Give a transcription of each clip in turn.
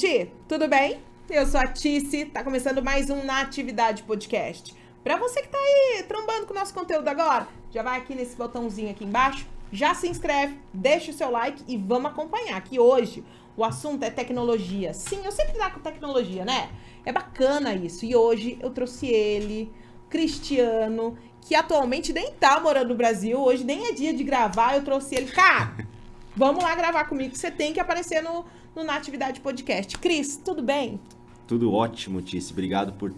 gente, tudo bem? Eu sou a Tice, tá começando mais um Natividade Podcast. Pra você que tá aí trombando com o nosso conteúdo agora, já vai aqui nesse botãozinho aqui embaixo, já se inscreve, deixa o seu like e vamos acompanhar, que hoje o assunto é tecnologia. Sim, eu sempre trago tecnologia, né? É bacana isso. E hoje eu trouxe ele, Cristiano, que atualmente nem tá morando no Brasil, hoje nem é dia de gravar, eu trouxe ele. Cara, vamos lá gravar comigo, você tem que aparecer no Natividade Podcast. Cris, tudo bem? Tudo ótimo, Tice. Obrigado por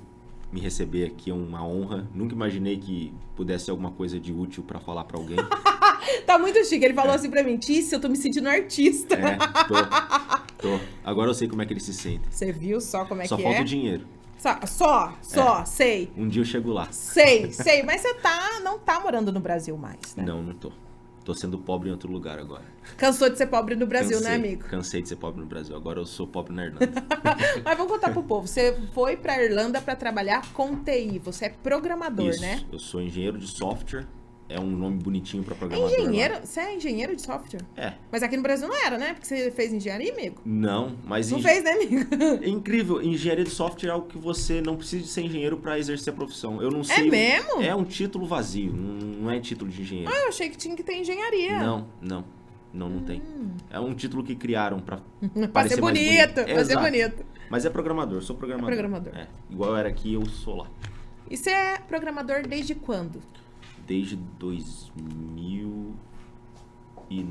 me receber aqui, é uma honra. Nunca imaginei que pudesse ser alguma coisa de útil pra falar pra alguém. Tá muito chique. Ele falou assim pra mim, Tice, eu tô me sentindo artista. Tô. Agora eu sei como é que ele se sente. Você viu só como é Só que falta é? o dinheiro. Sei. Um dia eu chego lá. Sei. Mas você não tá morando no Brasil mais, né? Não tô. Tô sendo pobre em outro lugar agora. Cansou de ser pobre no Brasil, né, amigo? Cansei de ser pobre no Brasil. Agora eu sou pobre na Irlanda. Mas vamos contar pro povo. Você foi pra Irlanda pra trabalhar com TI. Você é programador, Isso. né? Eu sou engenheiro de software. É um nome bonitinho pra programador. Engenheiro? Você é engenheiro de software? É. Mas aqui no Brasil não era, né? Porque você fez engenharia, amigo? Não, mas... Não fez, né, amigo? É incrível. Engenharia de software é algo que você não precisa de ser engenheiro pra exercer a profissão. Eu não sei... É mesmo? É um título vazio. Não é título de engenheiro. Ah, eu achei que tinha que ter engenharia. Não tem. É um título que criaram pra Pra parecer ser mais bonito, bonito. pra ser bonito. Mas é programador, sou programador. É programador. É, igual eu era aqui, eu sou lá. E você é programador desde quando? Desde 2000 e...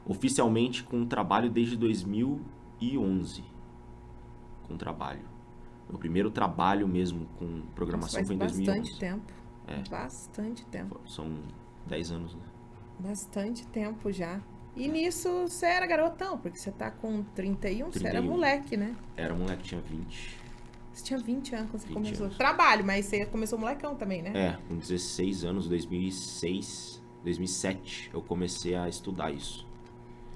oficialmente com trabalho desde 2011. Com trabalho. Meu primeiro trabalho mesmo com programação foi em 2011. Bastante tempo. É. Bastante tempo. São 10 anos, né? Bastante tempo já. E nisso você era garotão, porque você tá com 31, você era 31. moleque, né? Era moleque, tinha 20. Você tinha 20 anos quando você 20 começou. anos. Trabalho, mas você começou molecão também, né? É, com 16 anos, 2007, eu comecei a estudar isso.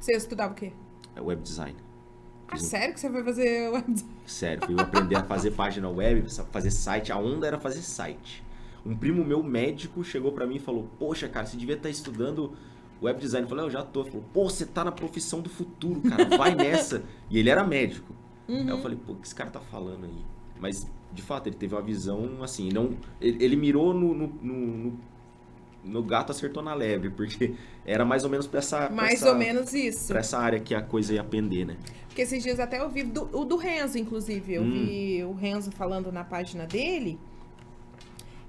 Você estudava o quê? É web design. Ah, sério que você foi fazer web design? Sério, fui aprender a fazer página web, fazer site. A onda era fazer site. Um primo meu médico chegou pra mim e falou: poxa, cara, você devia estar estudando web design. Eu falei: eu já tô. Ele falou: pô, você tá na profissão do futuro, cara, vai nessa. E ele era médico. Aí eu falei: pô, o que esse cara tá falando aí? Mas, de fato, ele teve uma visão assim, não, ele mirou no gato, acertou na lebre, porque era mais ou menos pra essa... Ou menos isso. Pra essa área que a coisa ia pender, né? Porque esses dias até eu vi o do Renzo, inclusive. Eu vi o Renzo falando na página dele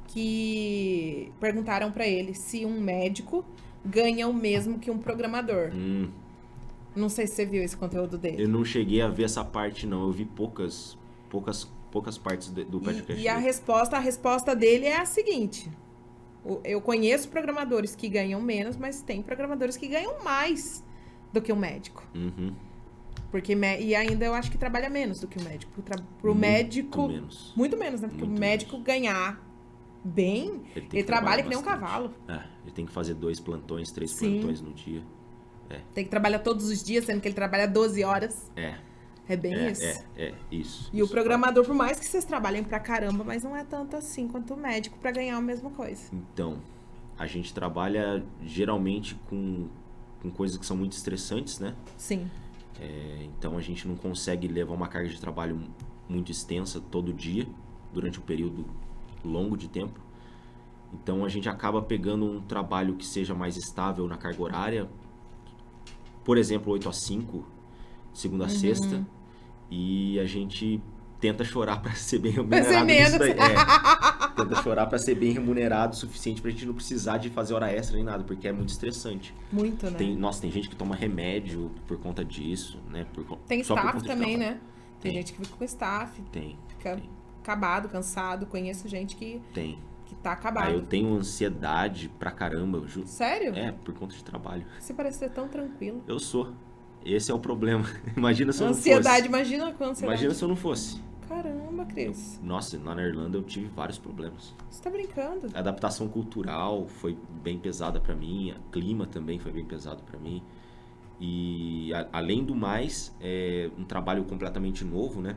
que perguntaram pra ele se um médico ganha o mesmo que um programador. Não sei se você viu esse conteúdo dele. Eu não cheguei a ver essa parte, não. Eu vi poucas partes do podcast. E a resposta dele é a seguinte: eu conheço programadores que ganham menos, mas tem programadores que ganham mais do que um médico. Porque, e ainda eu acho que trabalha menos do que o médico. Pro médico... menos. Muito menos, né? Porque Muito o médico ganhar bem, ele trabalha que nem um cavalo. É, ele tem que fazer 2 plantões, 3 Sim. plantões no dia. Tem que trabalhar todos os dias, sendo que ele trabalha 12 horas. É bem isso. Isso. E o programador, por mais que vocês trabalhem pra caramba, mas não é tanto assim quanto o médico pra ganhar a mesma coisa. Então, a gente trabalha geralmente com coisas que são muito estressantes, né? Sim. Então a gente não consegue levar uma carga de trabalho muito extensa todo dia, durante um período longo de tempo. Então a gente acaba pegando um trabalho que seja mais estável na carga horária, por exemplo, 8 a 5, segunda a sexta, e a gente tenta chorar para ser bem remunerado nisso daí. Tenta chorar para ser bem remunerado o suficiente pra gente não precisar de fazer hora extra nem nada, porque é muito estressante. Muito, né? Tem gente que toma remédio por conta disso, né? Tem só por staff conta de também, trabalho. né? Tem gente que fica com staff. Fica Tem. acabado, cansado. Conheço gente que tá acabado. Eu tenho ansiedade pra caramba. Eu juro. Sério? Por conta de trabalho. Você parece ser tão tranquilo. Eu sou. Esse é o problema. Imagina se eu Ansiedade, não fosse. imagina com ansiedade. Imagina se eu não fosse. Caramba, Cris. Nossa, lá na Irlanda eu tive vários problemas. Você tá brincando? A adaptação cultural foi bem pesada pra mim. O clima também foi bem pesado pra mim. E além do mais, é um trabalho completamente novo, né?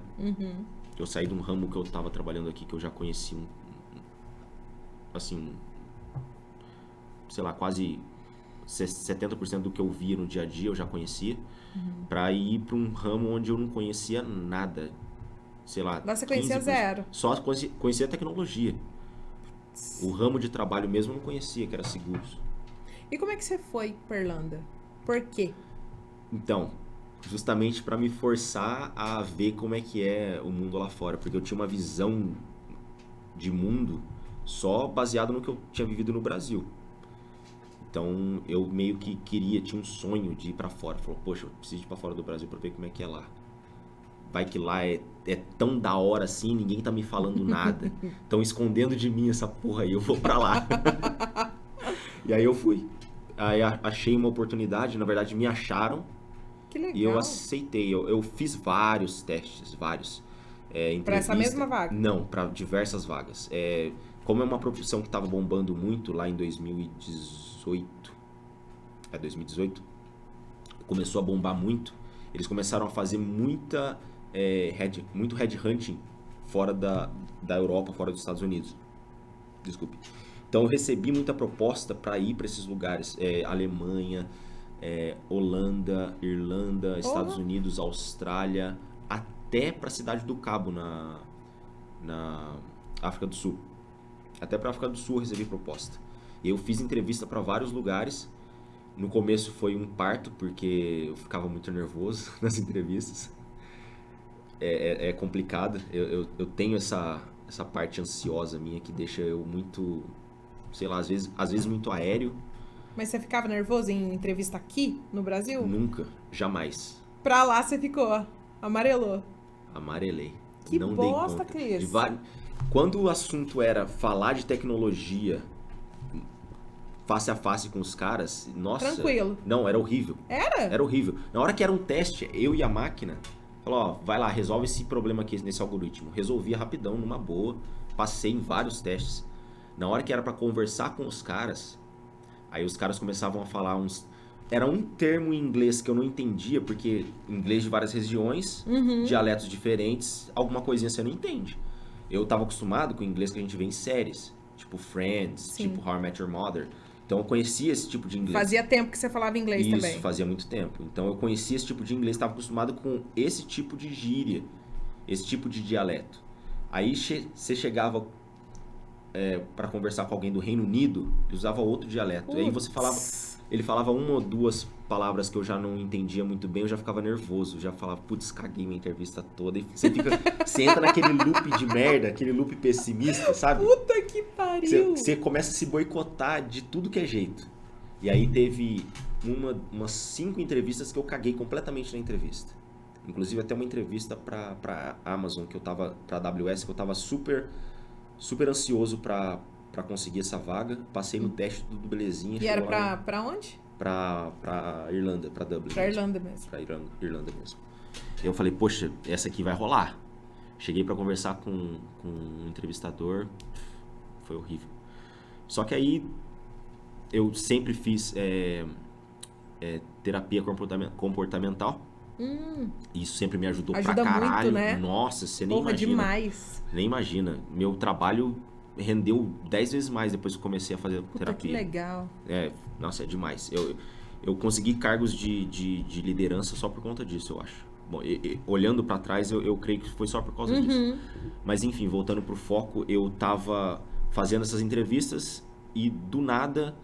Eu saí de um ramo que eu tava trabalhando aqui, que eu já conheci assim, sei lá, quase 70% do que eu via no dia a dia eu já conhecia, para ir para um ramo onde eu não conhecia nada. Sei lá. Lá você conhecia 15%. zero. Só conhecia a tecnologia. O ramo de trabalho mesmo eu não conhecia, que era seguros. E como é que você foi pra Irlanda? Por quê? Então, justamente para me forçar a ver como é que é o mundo lá fora, porque eu tinha uma visão de mundo só baseado no que eu tinha vivido no Brasil. Então, eu meio que tinha um sonho de ir para fora. Falou, poxa, eu preciso ir para fora do Brasil para ver como é que é lá. Vai que lá é tão da hora assim, ninguém tá me falando nada. Estão escondendo de mim essa porra aí, eu vou pra lá. E aí eu fui. Aí achei uma oportunidade, na verdade me acharam. Que legal. E eu aceitei. Eu fiz vários testes, vários. Pra essa mesma vaga? Não, para diversas vagas. Como é uma profissão que estava bombando muito lá em 2018. 2018. Começou a bombar muito. Eles começaram a fazer muito headhunting fora da Europa, fora dos Estados Unidos. Desculpe. Então eu recebi muita proposta para ir para esses lugares. Alemanha, Holanda, Irlanda, Estados Unidos, Austrália, até para a Cidade do Cabo, na África do Sul. Até para a África do Sul eu recebi proposta. Eu fiz entrevista para vários lugares. No começo foi um parto, porque eu ficava muito nervoso nas entrevistas. É complicado. Eu tenho essa parte ansiosa minha que deixa eu muito, sei lá, às vezes muito aéreo. Mas você ficava nervoso em entrevista aqui no Brasil? Nunca, jamais. Pra lá você ficou, amarelou. Amarelei. Que não bosta, dei conta. Cris. Quando o assunto era falar de tecnologia face a face com os caras, nossa... Tranquilo. Não, era horrível. Era? Era horrível. Na hora que era um teste, eu e a máquina, falou, ó, vai lá, resolve esse problema aqui nesse algoritmo. Resolvia rapidão, numa boa. Passei em vários testes. Na hora que era pra conversar com os caras, aí os caras começavam a falar uns... Era um termo em inglês que eu não entendia, porque inglês de várias regiões, dialetos diferentes, alguma coisinha você não entende. Eu tava acostumado com o inglês que a gente vê em séries, tipo Friends, Sim. tipo How I Met Your Mother. Então eu conhecia esse tipo de inglês. Fazia tempo que você falava inglês também. Isso, fazia muito tempo. Então eu conhecia esse tipo de inglês, estava acostumado com esse tipo de gíria, esse tipo de dialeto. Aí você chegava para conversar com alguém do Reino Unido, ele usava outro dialeto. Aí você falava, ele falava uma ou duas palavras que eu já não entendia muito bem, eu já ficava nervoso, já falava, putz, caguei minha entrevista toda. E você entra naquele loop de merda, aquele loop pessimista, sabe? Puta que pariu! Você começa a se boicotar de tudo que é jeito. E aí teve umas 5 entrevistas que eu caguei completamente na entrevista. Inclusive até uma entrevista pra Amazon, que eu tava, pra AWS, que eu tava super ansioso pra conseguir essa vaga. Passei no teste, tudo belezinha. E era pra onde? Pra Irlanda, pra Dublin. Pra Irlanda mesmo. Pra Irlanda mesmo. Eu falei, poxa, essa aqui vai rolar. Cheguei pra conversar com um entrevistador, foi horrível. Só que aí eu sempre fiz terapia comportamental. Isso sempre me ajudou Ajuda pra caralho. muito, né? Nossa, você nem Porra, imagina. demais. Nem imagina. Meu trabalho rendeu 10 vezes mais depois que eu comecei a fazer Puta, terapia. que legal. Nossa, é demais. Eu consegui cargos de liderança só por conta disso, eu acho. Bom, olhando pra trás, eu creio que foi só por causa disso. Mas enfim, voltando pro foco, eu tava fazendo essas entrevistas e do nada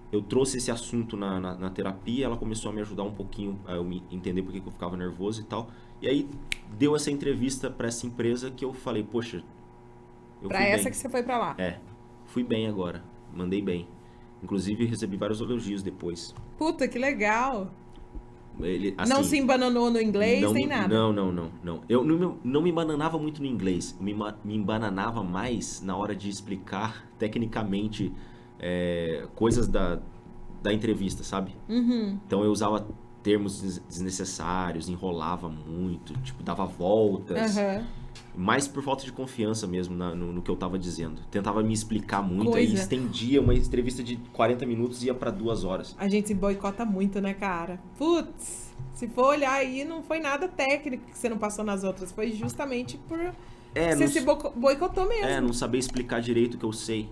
eu trouxe esse assunto na terapia, ela começou a me ajudar um pouquinho a eu me entender porque que eu ficava nervoso e tal. E aí deu essa entrevista pra essa empresa que eu falei, poxa, eu Pra fui essa bem. que você foi pra lá. Fui bem agora, mandei bem. Inclusive recebi vários elogios depois. Puta, que legal. Ele, assim, Não se embananou no inglês, nem nada. Não. Eu não me embananava muito no inglês. Eu me embananava mais na hora de explicar tecnicamente coisas da entrevista, sabe? Então eu usava termos desnecessários, enrolava muito, tipo, dava voltas. Mais por falta de confiança mesmo no que eu tava dizendo. Tentava me explicar muito, aí estendia uma entrevista de 40 minutos e ia pra 2 horas. A gente se boicota muito, né, cara? Putz, se for olhar aí, não foi nada técnico que você não passou nas outras. Foi justamente por... você se boicotou mesmo. Não saber explicar direito o que eu sei.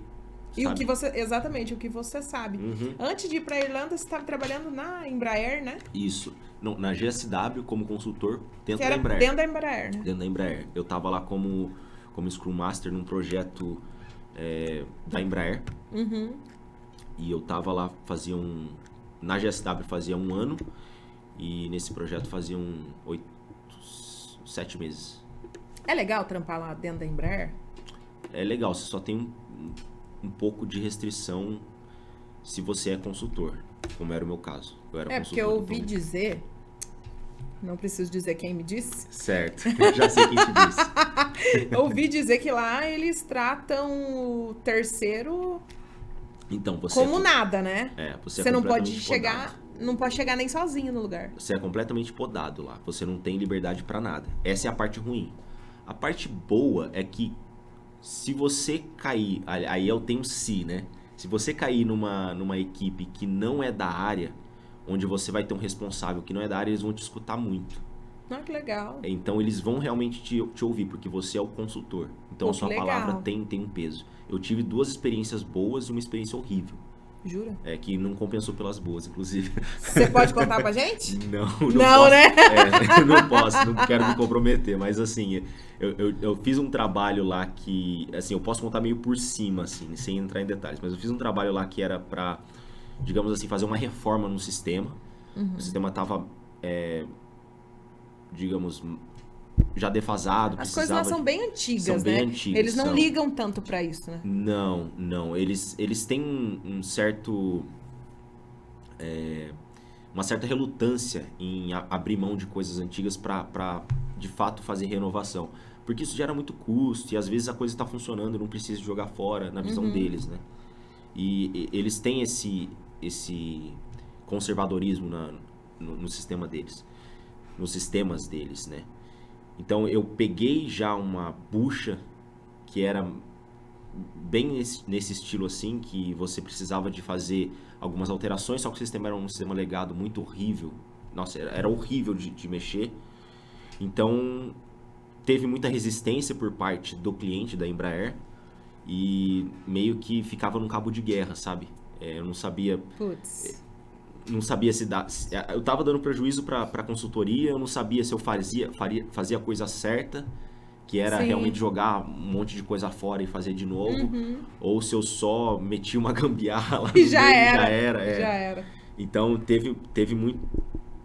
E sabe? o que você, exatamente, o que você sabe. Uhum. Antes de ir pra Irlanda, você estava trabalhando na Embraer, né? Isso. Não, na GSW, como consultor, dentro Que da era Embraer. dentro da Embraer, né? Dentro da Embraer. Eu tava lá como Scrum Master num projeto da Embraer. Uhum. E eu tava lá na GSW fazia 1 ano. E nesse projeto faziam 7 meses. É legal trampar lá dentro da Embraer? É legal, você só tem um pouco de restrição se você é consultor, como era o meu caso. Eu era Porque eu consultor, ouvi então- dizer, não preciso dizer quem me disse, Certo, já sei quem te disse. eu ouvi dizer que lá eles tratam o terceiro Então, você como nada, né? você Você é não pode completamente chegar, podado. não pode chegar nem sozinho no lugar. Você é completamente podado lá. Você não tem liberdade pra nada. Essa é a parte ruim. A parte boa é que se você cair, aí eu tenho se, né? Se você cair numa equipe que não é da área, onde você vai ter um responsável que não é da área, eles vão te escutar muito. Ah, que legal. Então eles vão realmente te ouvir, porque você é o consultor. Então Pô, a sua que legal. palavra tem um peso. Eu tive 2 experiências boas e uma experiência horrível. Jura? Que não compensou pelas boas, inclusive. Você pode contar pra gente? Não Não, posso. né? Não posso, não quero me comprometer, mas assim, eu fiz um trabalho lá que, assim, eu posso contar meio por cima, assim, sem entrar em detalhes, mas eu fiz um trabalho lá que era pra, digamos assim, fazer uma reforma no sistema. O sistema tava, digamos, já defasado, As coisas lá precisava são bem antigas, são né? bem antigas, Eles não são. ligam tanto pra isso, né? Não. Eles têm um certo... uma certa relutância em abrir mão de coisas antigas para de fato fazer renovação. Porque isso gera muito custo e às vezes a coisa está funcionando e não precisa jogar fora na visão deles, né? E eles têm esse conservadorismo no sistema deles, nos sistemas deles, né? Então eu peguei já uma bucha que era bem nesse estilo assim, que você precisava de fazer algumas alterações, só que o sistema era um sistema legado muito horrível. Nossa, era horrível de mexer. Então teve muita resistência por parte do cliente da Embraer e meio que ficava num cabo de guerra, sabe? Eu não sabia... Putz. Não sabia se dá. Eu tava dando prejuízo pra consultoria, eu não sabia se eu fazia a coisa certa, que era Sim. realmente jogar um monte de coisa fora e fazer de novo, ou se eu só meti uma gambiarra lá no E já meio, era. já era. Já era. Então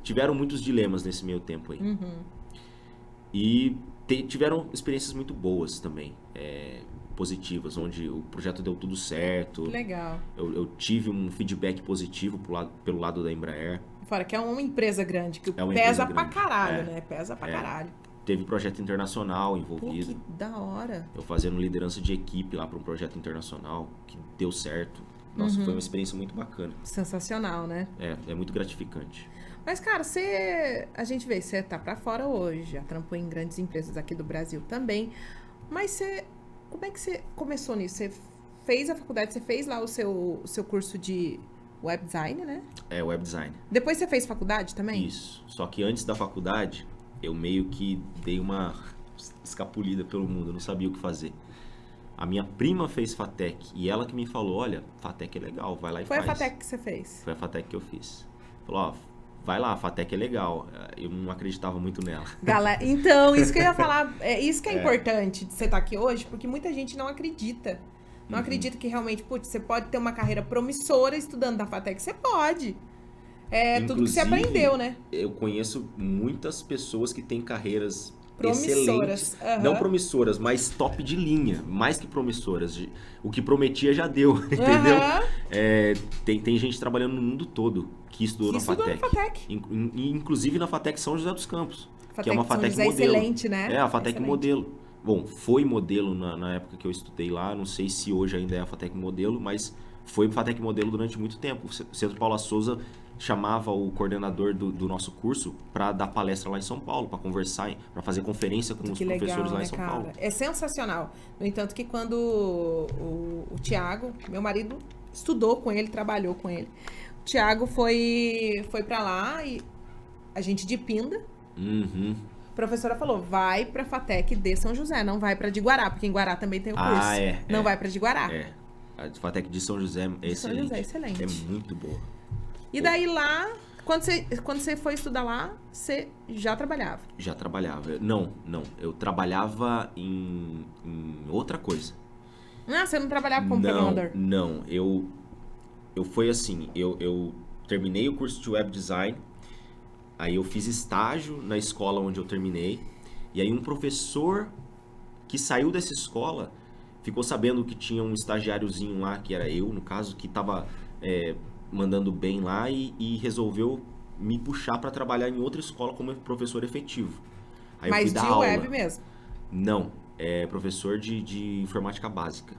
tiveram muitos dilemas nesse meio tempo aí. E tiveram experiências muito boas também, positivas, onde o projeto deu tudo certo. Que legal. Eu tive um feedback positivo pelo lado da Embraer. Fora que é uma empresa grande, que É uma pesa empresa pra grande. caralho, né? Pesa pra caralho. Teve projeto internacional Pô, envolvido. que da hora. Eu fazendo liderança de equipe lá para um projeto internacional que deu certo. Nossa, foi uma experiência muito bacana. Sensacional, né? É muito gratificante. Mas, cara, a gente vê, você tá pra fora hoje, já trampou em grandes empresas aqui do Brasil também. Mas como é que você começou nisso? Você fez a faculdade, você fez lá o seu curso de web design, né? Web design. Depois você fez faculdade também? Isso. Só que antes da faculdade, eu meio que dei uma escapulida pelo mundo, eu não sabia o que fazer. A minha prima fez FATEC e ela que me falou, olha, FATEC é legal, vai lá e Foi faz. a FATEC que você fez? Foi a FATEC que eu fiz. Falou, vai lá, a FATEC é legal. Eu não acreditava muito nela. Galera, então, isso que eu ia falar, isso que é importante de você estar aqui hoje, porque muita gente não acredita. Não acredita que realmente, putz, você pode ter uma carreira promissora estudando da FATEC. Você pode. Tudo que você Inclusive, aprendeu, né? Eu conheço muitas pessoas que têm carreiras Promissoras. excelentes. Aham. Não promissoras, mas top de linha. Mais que promissoras. O que prometia já deu, entendeu? Aham. Tem gente trabalhando no mundo todo que estudou na FATEC. FATEC. Inclusive na FATEC São José dos Campos. Que é uma São FATEC José é modelo. excelente, né? É, a FATEC Excelente. modelo. Bom, foi modelo na época que eu estudei lá. Não sei se hoje ainda é a FATEC modelo, mas foi FATEC modelo durante muito tempo. O Centro Paula Souza chamava o coordenador do nosso curso para dar palestra lá em São Paulo, para conversar, para fazer conferência com os Que professores legal, lá né, em São cara? Paulo. É sensacional. No entanto, que quando o Thiago, meu marido, estudou com ele, trabalhou com ele. O Thiago foi pra lá e a gente de Pinda. Uhum. A professora falou, vai pra FATEC de São José, não vai pra de Guará, porque em Guará também tem o curso. Não vai pra de Guará. A FATEC de São José é São excelente. José, excelente. É muito boa. E daí lá, quando você foi estudar lá, você já trabalhava? Já trabalhava. Não. Eu trabalhava em outra coisa. Ah, você não trabalhava como programador? Não. Eu foi assim, eu terminei o curso de web design, aí eu fiz estágio na escola onde eu terminei, e aí um professor que saiu dessa escola ficou sabendo que tinha um estagiáriozinho lá, que era eu, no caso, que estava mandando bem lá e resolveu me puxar para trabalhar em outra escola como professor efetivo. Aí eu Mas fui dar de aula. web mesmo? Não, é professor de informática básica.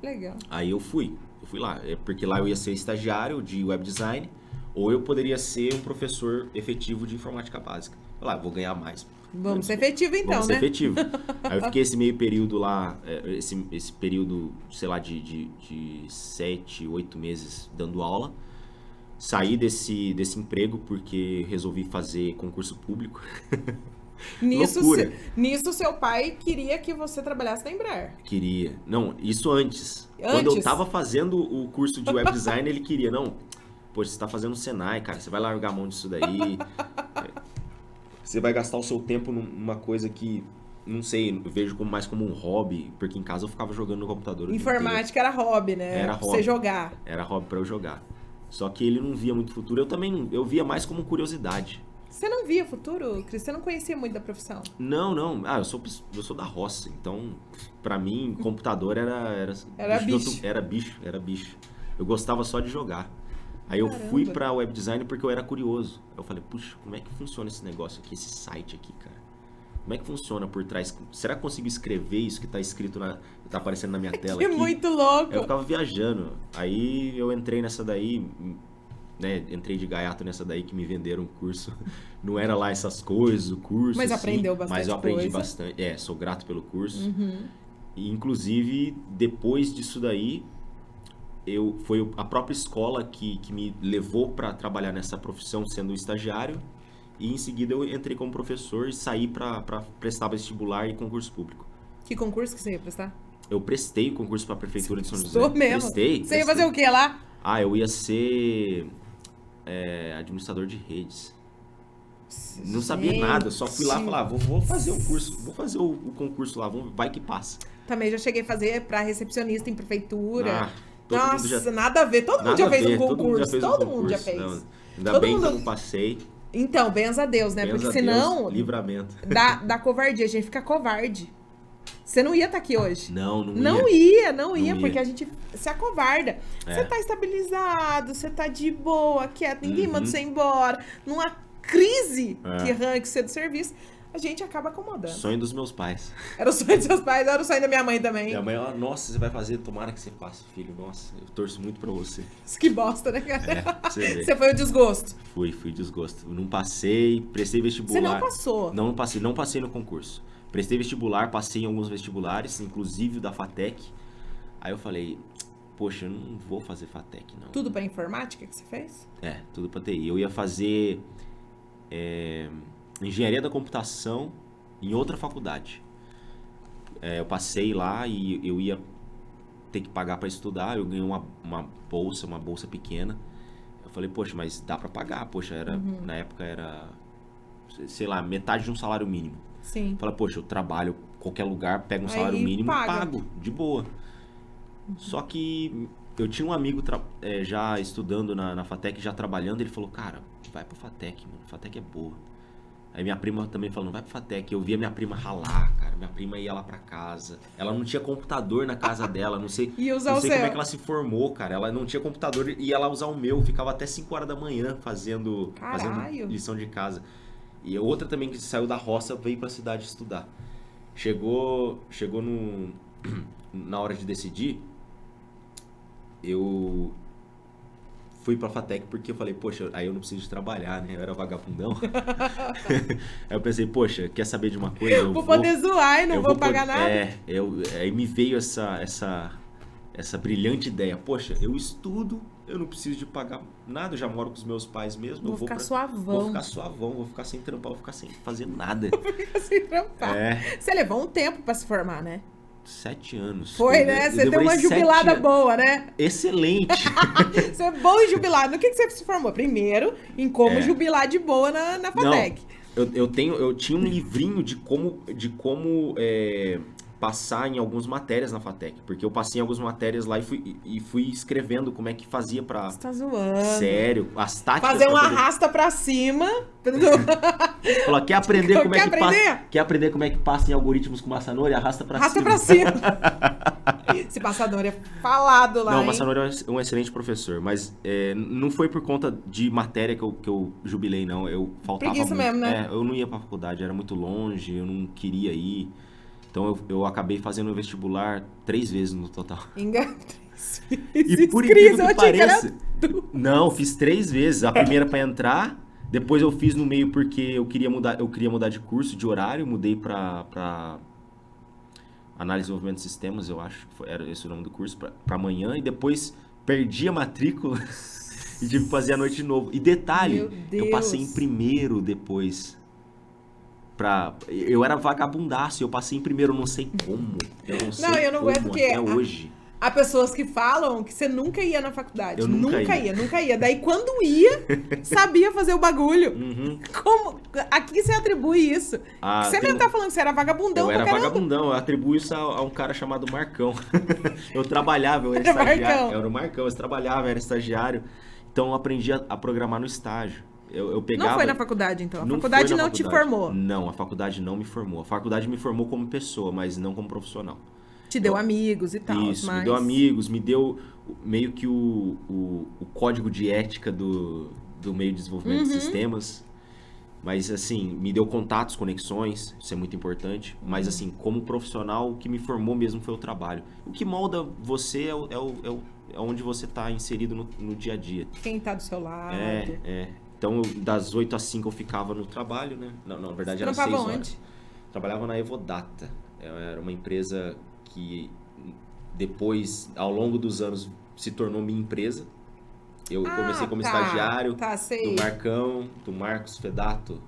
Legal. Aí eu fui lá, porque lá eu ia ser estagiário de web design, ou eu poderia ser um professor efetivo de informática básica. Falei, vou ganhar mais. Vamos ser efetivo então, Vamos ser né? efetivo. Aí eu fiquei esse meio período lá, esse período, sei lá, de 7, 8 meses dando aula. Saí desse emprego porque resolvi fazer concurso público. Loucura. Nisso, seu pai queria que você trabalhasse na Embraer. Queria. Não, isso antes. Quando eu tava fazendo o curso de web design, ele queria. Não, poxa, você tá fazendo Senai, cara. Você vai largar a mão disso daí. Você vai gastar o seu tempo numa coisa que, não sei, eu vejo mais como um hobby. Porque em casa eu ficava jogando no computador. o dia inteiro. Informática era hobby, né? Era pra hobby. você jogar. Era hobby pra eu jogar. Só que ele não via muito futuro. Eu também não. Eu via mais como curiosidade. Você não via futuro, Cris? Você não conhecia muito da profissão? Não. Eu sou da roça. Então, pra mim, computador era bicho. Era bicho. Eu gostava só de jogar. Aí eu fui pra web design porque eu era curioso. Eu falei, puxa, como é que funciona esse negócio aqui, esse site aqui, cara? Como é que funciona por trás? Será que eu consigo escrever isso que tá escrito, tá aparecendo na minha tela Que aqui? muito louco! Eu ficava viajando. Aí eu entrei nessa daí, né? Entrei de gaiato nessa daí que me venderam o curso. Não era lá essas coisas, o curso. Mas assim, aprendeu bastante Mas eu aprendi coisa. bastante. Sou grato pelo curso. Uhum. E, inclusive, depois disso daí, foi a própria escola que me levou para trabalhar nessa profissão, sendo estagiário. E em seguida eu entrei como professor e saí para prestar vestibular e concurso público. Que concurso que você ia prestar? Eu prestei o concurso para a prefeitura de São José. Estou mesmo. Prestei. Você ia fazer o que lá? Eu ia ser administrador de redes. Não sabia nada, eu só fui lá e falar, vou fazer um curso, vou fazer o concurso lá, vai que passa. Também já cheguei a fazer pra recepcionista em prefeitura. Todo mundo Nossa, nada a ver. Todo mundo já fez um concurso. Todo mundo já fez. Não, ainda bem que eu não passei. Então, benza a Deus, né? Porque senão livramento. dá covardia, a gente fica covarde. Você não ia estar aqui hoje. Não ia, porque a gente se acovarda. Você tá estabilizado, você tá de boa, quieto, ninguém manda você embora. Numa crise que arranque você do serviço, a gente acaba acomodando. Sonho dos meus pais. Era o sonho dos seus pais, era o sonho da minha mãe também. Minha mãe, nossa, você vai fazer, tomara que você passe, filho. Nossa, eu torço muito pra você. Que bosta, né, cara? Você foi o desgosto. Fui desgosto. Eu não passei, prestei vestibular. Você não passou? Não passei no concurso. Prestei vestibular, passei em alguns vestibulares, inclusive o da FATEC. Aí eu falei, poxa, eu não vou fazer FATEC, não. Tudo pra informática que você fez? Tudo pra TI. Eu ia fazer engenharia da computação em outra faculdade. Eu passei lá e eu ia ter que pagar pra estudar. Eu ganhei uma bolsa pequena. Eu falei, poxa, mas dá pra pagar. Poxa, na época era, sei lá, metade de um salário mínimo. Sim. Fala, poxa, eu trabalho em qualquer lugar, pego um salário mínimo e pago, de boa. Só que eu tinha um amigo já estudando na FATEC, já trabalhando, ele falou, cara, vai pra FATEC, mano, FATEC é boa. Aí minha prima também falou, não vai pra FATEC. Eu via minha prima ralar, cara, minha prima ia lá pra casa. Ela não tinha computador na casa dela, não sei como é que ela se formou, cara. Ela não tinha computador e ia lá usar o meu, ficava até 5 horas da manhã fazendo lição de casa. E outra também que saiu da roça, veio pra cidade estudar. Chegou na hora de decidir, eu fui pra FATEC porque eu falei, poxa, aí eu não preciso de trabalhar, né? Eu era vagabundão. Aí eu pensei, poxa, quer saber de uma coisa? Vou poder zoar e não vou pagar nada. Aí me veio essa brilhante ideia. Poxa, eu estudo, eu não preciso de pagar nada, eu já moro com os meus pais mesmo. Vou ficar suavão. Vou ficar suavão, vou ficar sem trampar, vou ficar sem fazer nada. Vou ficar sem trampar. Você levou um tempo pra se formar, né? 7 anos. Foi, né? Você deu uma jubilada boa, né? Excelente. Você é bom em jubilar. No que você se formou? Primeiro, em como jubilar de boa na FATEC. Não, eu tinha um livrinho de como passar em algumas matérias na FATEC. Porque eu passei em algumas matérias lá e fui escrevendo como é que fazia pra... Você tá zoando. Sério. As táticas... Fazer um arrasta pra cima. Falou, quer aprender como é que passa? Quer aprender como é que passa em algoritmos com Massanori? Arrasta pra Arrasta cima. pra cima. Esse Massanori é falado lá, Não, o hein? Massanori é um excelente professor. Mas não foi por conta de matéria que eu jubilei, não. Eu faltava Preguiça muito. mesmo, né? Eu não ia pra faculdade, era muito longe, eu não queria ir. Então eu acabei fazendo o vestibular 3 vezes no total. E por incrível que pareça... Não, fiz 3 vezes. A primeira pra entrar, depois eu fiz no meio porque eu queria mudar de curso, de horário, mudei pra Análise e Desenvolvimento de Sistemas, eu acho que era esse o nome do curso, pra amanhã, e depois perdi a matrícula e tive que fazer a noite de novo. E detalhe, eu passei em primeiro depois. Eu era vagabundaço, eu passei em primeiro, eu não sei como. Eu não aguento porque até hoje. Há pessoas que falam que você nunca ia na faculdade. Eu nunca ia. Daí quando ia, sabia fazer o bagulho. Uhum. Como? Aqui você atribui isso. Você mesmo tá falando que você era vagabundão. Eu era vagabundão, eu atribuo isso a um cara chamado Marcão. Eu trabalhava, eu era estagiário. Marcão. Eu era o Marcão, eu trabalhava, era estagiário. Então eu aprendi a programar no estágio. Eu pegava... Não foi na faculdade, então? A faculdade não te formou? Não, a faculdade não me formou. A faculdade me formou como pessoa, mas não como profissional. Te deu amigos e tal. Isso, me deu amigos, me deu meio que o código de ética do meio de desenvolvimento de sistemas. Mas, assim, me deu contatos, conexões, isso é muito importante. Mas, assim, como profissional, o que me formou mesmo foi o trabalho. O que molda você é onde você está inserido no dia a dia. Quem está do seu lado. Então, das 8 às 5 eu ficava no trabalho, né? Não, na verdade era 6 horas. Onde? Trabalhava na Evodata. Era uma empresa que depois, ao longo dos anos, se tornou minha empresa. Eu comecei como estagiário do Marcão, do Marcos Fedato.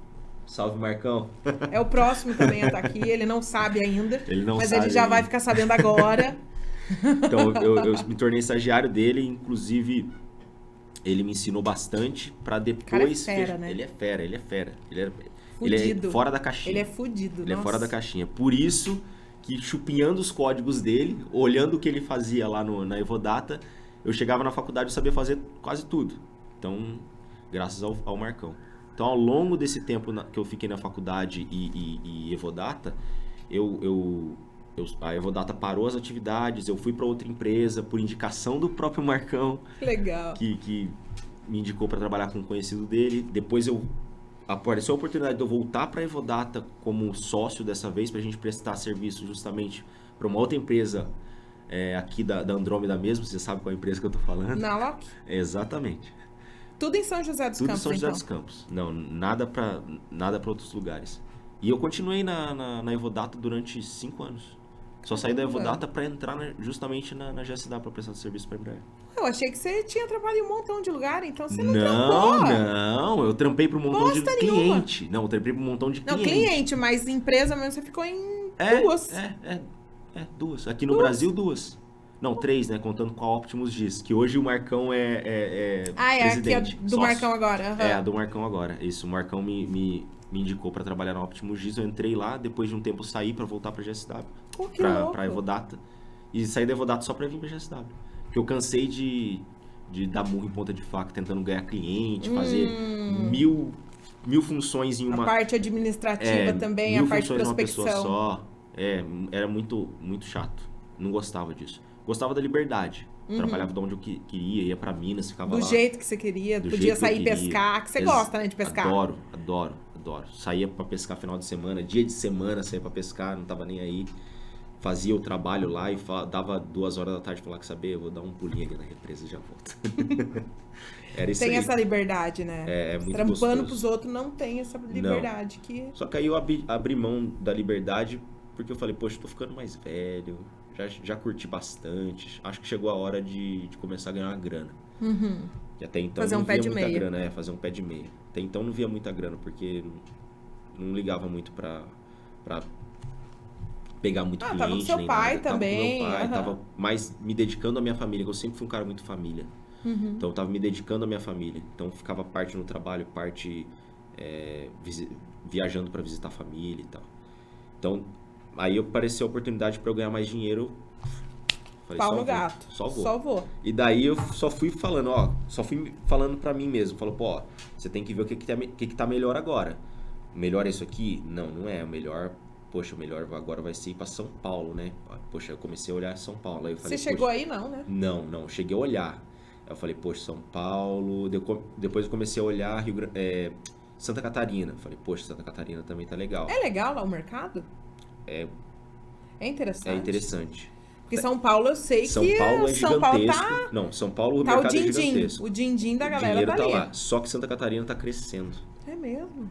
Salve, Marcão. É o próximo também a estar aqui, ele não sabe ainda. Ele não mas sabe ele já ainda. vai ficar sabendo agora. Então, eu me tornei estagiário dele, inclusive... Ele me ensinou bastante pra depois... Cara é fera, né? Ele é fera. Ele é fora da caixinha. Ele é fudido, Ele é fora da caixinha. Por isso que, chupinhando os códigos dele, olhando o que ele fazia lá na Evodata, eu chegava na faculdade e sabia fazer quase tudo. Então, graças ao Marcão. Então, ao longo desse tempo que eu fiquei na faculdade e Evodata, a Evodata parou as atividades, eu fui para outra empresa por indicação do próprio Marcão. Legal. Que me indicou para trabalhar com um conhecido dele. Depois apareceu a oportunidade de eu voltar para a Evodata como sócio dessa vez, para a gente prestar serviço justamente para uma outra empresa aqui da Andrômeda mesmo. Você sabe qual é a empresa que eu tô falando? Na Loki? Exatamente. Tudo em São José dos Campos, Tudo em São José dos Campos. Não, nada para outros lugares. E eu continuei na Evodata durante 5 anos. Só saí da Evodata para entrar justamente na GSW para prestar serviço para a Embraer. Eu achei que você tinha trabalhado em um montão de lugar, então você não trampou. Não, eu trampei para um montão de cliente. Não, eu trampei para um montão de cliente. Não, cliente, mas empresa mesmo você ficou em 2. 2. Aqui no Brasil, 2. Não, 3, né? Contando com a Optimus Giz, que hoje o Marcão é presidente. Aqui é do Marcão agora. Uhum. É, a do Marcão agora. Isso, o Marcão me indicou para trabalhar na Optimus Giz, eu entrei lá, depois de um tempo saí para voltar para GSW, para Evodata, e saí da Evodata só para vir para GSW, porque eu cansei de dar murro em ponta de faca, tentando ganhar cliente, fazer mil funções em uma... A parte administrativa também, a parte de prospecção. Uma pessoa só, era muito, muito chato, não gostava disso. Gostava da liberdade, trabalhava de onde eu queria, ia para Minas, ficava lá. Do jeito que você queria, podia sair pescar, que você gosta, né, de pescar. Adoro. Saía pra pescar final de semana, dia de semana saía pra pescar, não tava nem aí. Fazia o trabalho lá e dava 2 horas da tarde e falava que saber, eu vou dar um pulinho ali na represa e já volto. Era isso. Tem essa liberdade, né? É muito trampando gostoso. Pros outros não tem essa liberdade. Só que aí eu abri mão da liberdade porque eu falei, poxa, eu tô ficando mais velho, já curti bastante, acho que chegou a hora de começar a ganhar uma grana. E até então fazer não via muita meia. grana, fazer um pé de meia. Até então não via muita grana, porque não ligava muito pra pegar muito cliente, tava com seu nem pai nada. também. Tava com meu pai, aham. tava mais me dedicando à minha família, que eu sempre fui um cara muito família. Então eu tava me dedicando à minha família. Então ficava parte no trabalho, parte viajando para visitar a família e tal. Então, aí apareceu a oportunidade para eu ganhar mais dinheiro. Falei, Pau só no vou, gato. Só vou. E daí eu só fui falando pra mim mesmo. Falou, pô, você tem que ver o que tá melhor agora. O melhor é isso aqui? Não é. O melhor agora vai ser ir pra São Paulo, né? Poxa, eu comecei a olhar São Paulo. Aí eu falei, Você chegou aí não, né? Não, cheguei a olhar. Aí eu falei, poxa, São Paulo. Depois eu comecei a olhar Santa Catarina. Falei, poxa, Santa Catarina também tá legal. É legal lá o mercado? É interessante. interessante. Porque São Paulo eu sei São que Paulo é São Paulo gigantesco. Não, São Paulo o tá o mercado é din-din. gigantesco. O din-din da O galera dinheiro tá ali. lá. Só que Santa Catarina tá crescendo. É mesmo?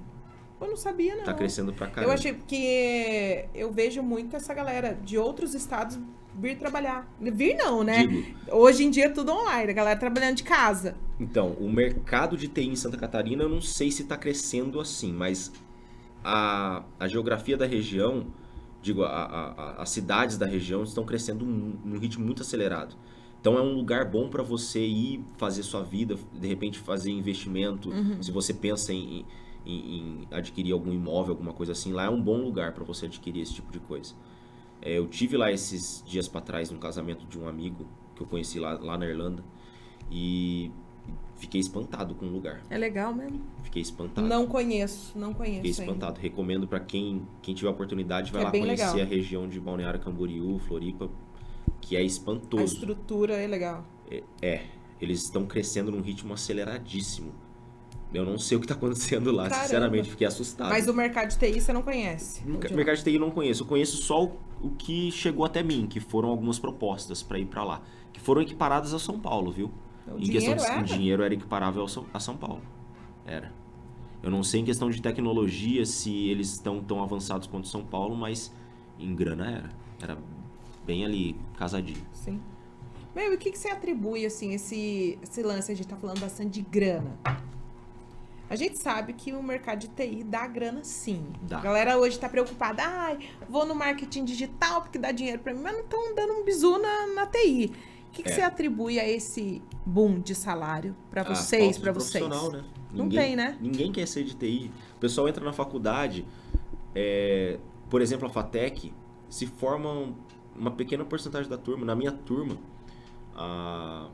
Eu não sabia, não. Tá crescendo pra caramba. Eu achei que eu vejo muito essa galera de outros estados vir trabalhar. Vir não, né? Digo. Hoje em dia é tudo online, a galera trabalhando de casa. Então, o mercado de TI em Santa Catarina, eu não sei se tá crescendo assim, mas a geografia da região, as cidades da região estão crescendo num ritmo muito acelerado. Então é um lugar bom para você ir fazer sua vida, de repente fazer investimento. Se você pensa em adquirir algum imóvel, alguma coisa assim, lá é um bom lugar para você adquirir esse tipo de coisa. Eu tive lá esses dias para trás num casamento de um amigo que eu conheci lá na Irlanda e fiquei espantado com o lugar. É legal mesmo? Fiquei espantado. Não conheço Fiquei espantado. ainda. Recomendo para quem tiver a oportunidade, vai lá bem conhecer legal. a região de Balneário Camboriú, Floripa, que é A espantoso. estrutura é legal. Eles estão crescendo num ritmo aceleradíssimo. Eu não sei o que tá acontecendo lá, Caramba. sinceramente, fiquei assustado. Mas o mercado de TI você não conhece? O mercado de TI eu não conheço. Eu conheço só o que chegou até mim, que foram algumas propostas para ir para lá, que foram equiparadas a São Paulo, viu? O Em questão dinheiro era? o dinheiro era equiparável a São Paulo. Era. Eu não sei em questão de tecnologia se eles estão tão avançados quanto São Paulo, mas em grana era. Era bem ali, casadinho. Sim. Meu, e o que você atribui, assim, esse lance? A gente tá falando bastante de grana. A gente sabe que o mercado de TI dá grana, sim. Dá. A galera hoje tá preocupada. Vou no marketing digital porque dá dinheiro pra mim. Mas não estão dando um bizu na TI. O que você atribui a esse boom de salário pra vocês, pra vocês? Profissional, né? Não tem, né? Ninguém quer ser de TI. O pessoal entra na faculdade, por exemplo, a FATEC, se forma uma pequena porcentagem da turma. Na minha turma, a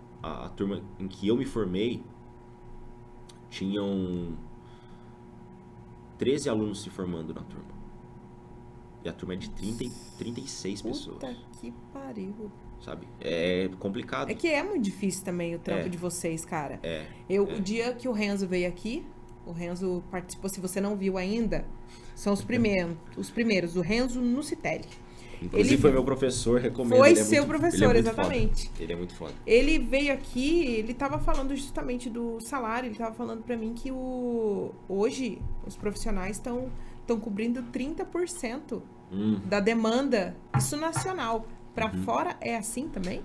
turma em que eu me formei, tinham 13 alunos se formando na turma. E a turma é de 36 pessoas. Puta que pariu. Sabe? É complicado. É que é muito difícil também o trampo de vocês, cara. O dia que o Renzo veio aqui, o Renzo participou, se você não viu ainda, são os primeiros, o Renzo Nucitelli. Inclusive foi meu professor, recomendo. Foi ele é seu muito, professor, ele é muito exatamente. Foda. Ele é muito foda. Ele veio aqui, ele tava falando justamente do salário, ele tava falando pra mim que hoje os profissionais estão cobrindo 30% da demanda, isso nacional. Pra fora é assim também?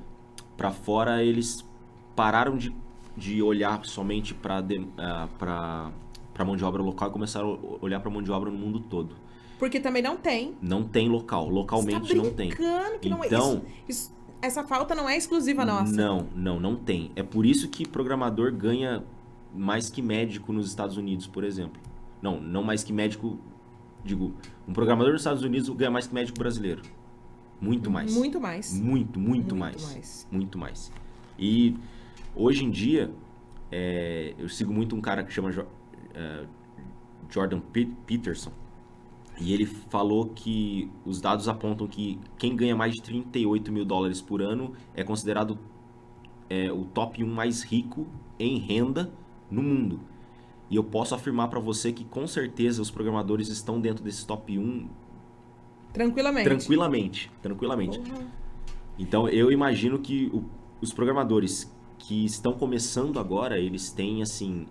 Pra fora eles pararam de olhar somente pra mão de obra local e começaram a olhar pra mão de obra no mundo todo. Porque também não tem. Não tem local. Localmente Você tá não tem. Que não então, essa falta não é exclusiva nossa. Não tem. É por isso que programador ganha mais que médico nos Estados Unidos, por exemplo. Não mais que médico. Digo, um programador nos Estados Unidos ganha mais que médico brasileiro. Muito mais. Muito mais. Muito mais. Muito mais. E hoje em dia, eu sigo muito um cara que chama Jordan Peterson. E ele falou que os dados apontam que quem ganha mais de $38 mil por ano é considerado o top 1 mais rico em renda no mundo. E eu posso afirmar para você que com certeza os programadores estão dentro desse top 1 tranquilamente. Uhum. Então eu imagino que os programadores que estão começando agora, eles têm assim